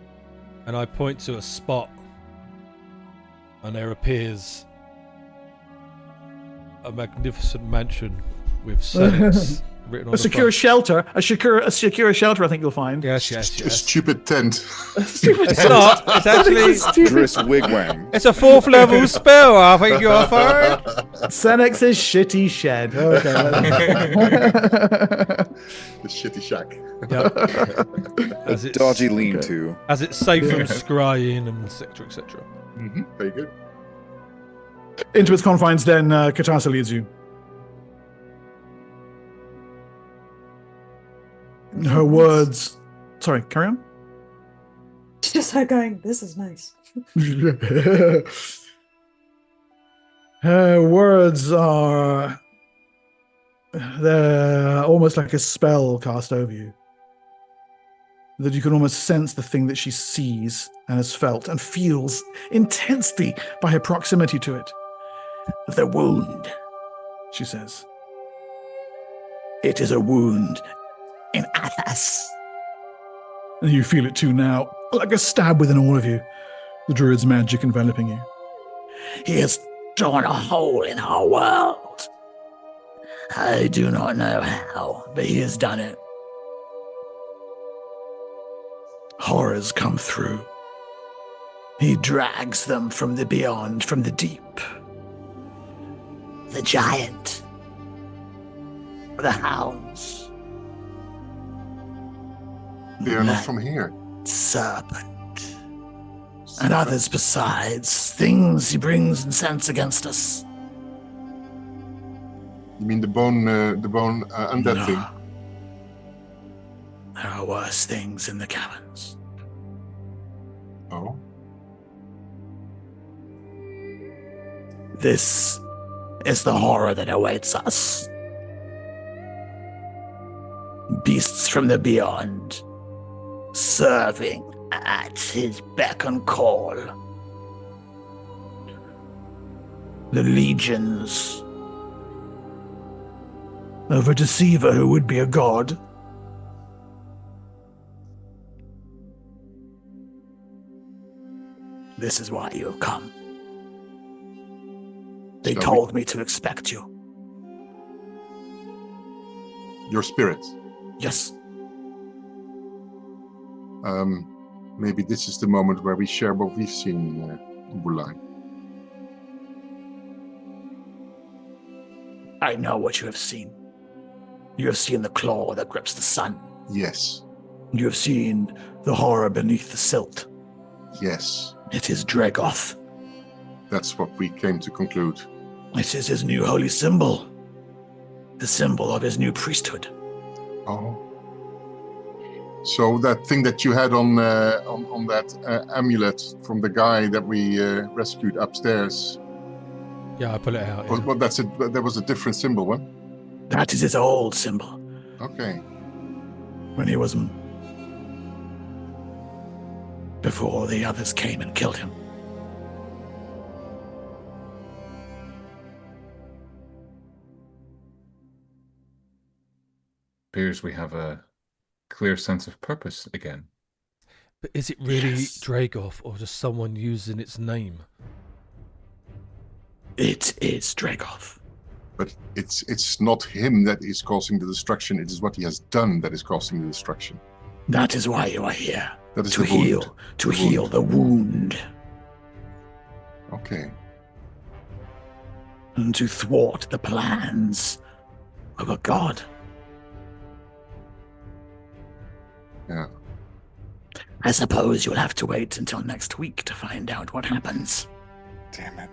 And I point to a spot, and there appears a magnificent mansion with saints written on a secure shelter. A secure shelter, I think you'll find. Yes. A stupid tent. It's not. It's actually Driss wigwam. It's a 4th level spell. I think you're fine. Senex's shitty shed. Okay. The shitty shack. Yep. A dodgy lean-to. As it's safe from scrying and etc. etc. Mm-hmm. Very good. Into its confines, then Katasa leads you. Her words. Sorry, carry on. Just her going, this is nice. Her words are. They're almost like a spell cast over you. That you can almost sense the thing that she sees and has felt and feels intensely by her proximity to it. The wound, she says. It is a wound in Athas. And you feel it too now, like a stab within all of you, the druid's magic enveloping you. He has torn a hole in our world. I do not know how, but he has done it. Horrors come through. He drags them from the beyond, from the deep. The giant. The hounds. They are not from here. Serpent. And others besides. Things he brings and sends against us. You mean the bone undead thing? There are worse things in the caverns. Oh? This is the horror that awaits us. Beasts from the beyond, serving at his beck and call. The legions of a deceiver who would be a god. This is why you have come. They told me to expect you. Your spirit. Yes. Maybe this is the moment where we share what we've seen, Bulai. I know what you have seen. You have seen the claw that grips the sun. Yes. You have seen the horror beneath the silt. Yes. It is Dragoth. That's what we came to conclude. It is his new holy symbol. The symbol of his new priesthood. Oh. So that thing that you had on that amulet from the guy that we rescued upstairs. Yeah, I pull it out. Yeah. Well, that was a different symbol, one. That is his old symbol. Okay. When he was before the others came and killed him. Appears we have a clear sense of purpose again. But is it really Dragoth or just someone using its name? It is Dragoth. But it's not him that is causing the destruction. It is what he has done that is causing the destruction. That is why you are here. That is to the wound. heal. To heal the wound. Okay. And to thwart the plans of a god. Yeah. I suppose you'll have to wait until next week to find out what happens. Damn it.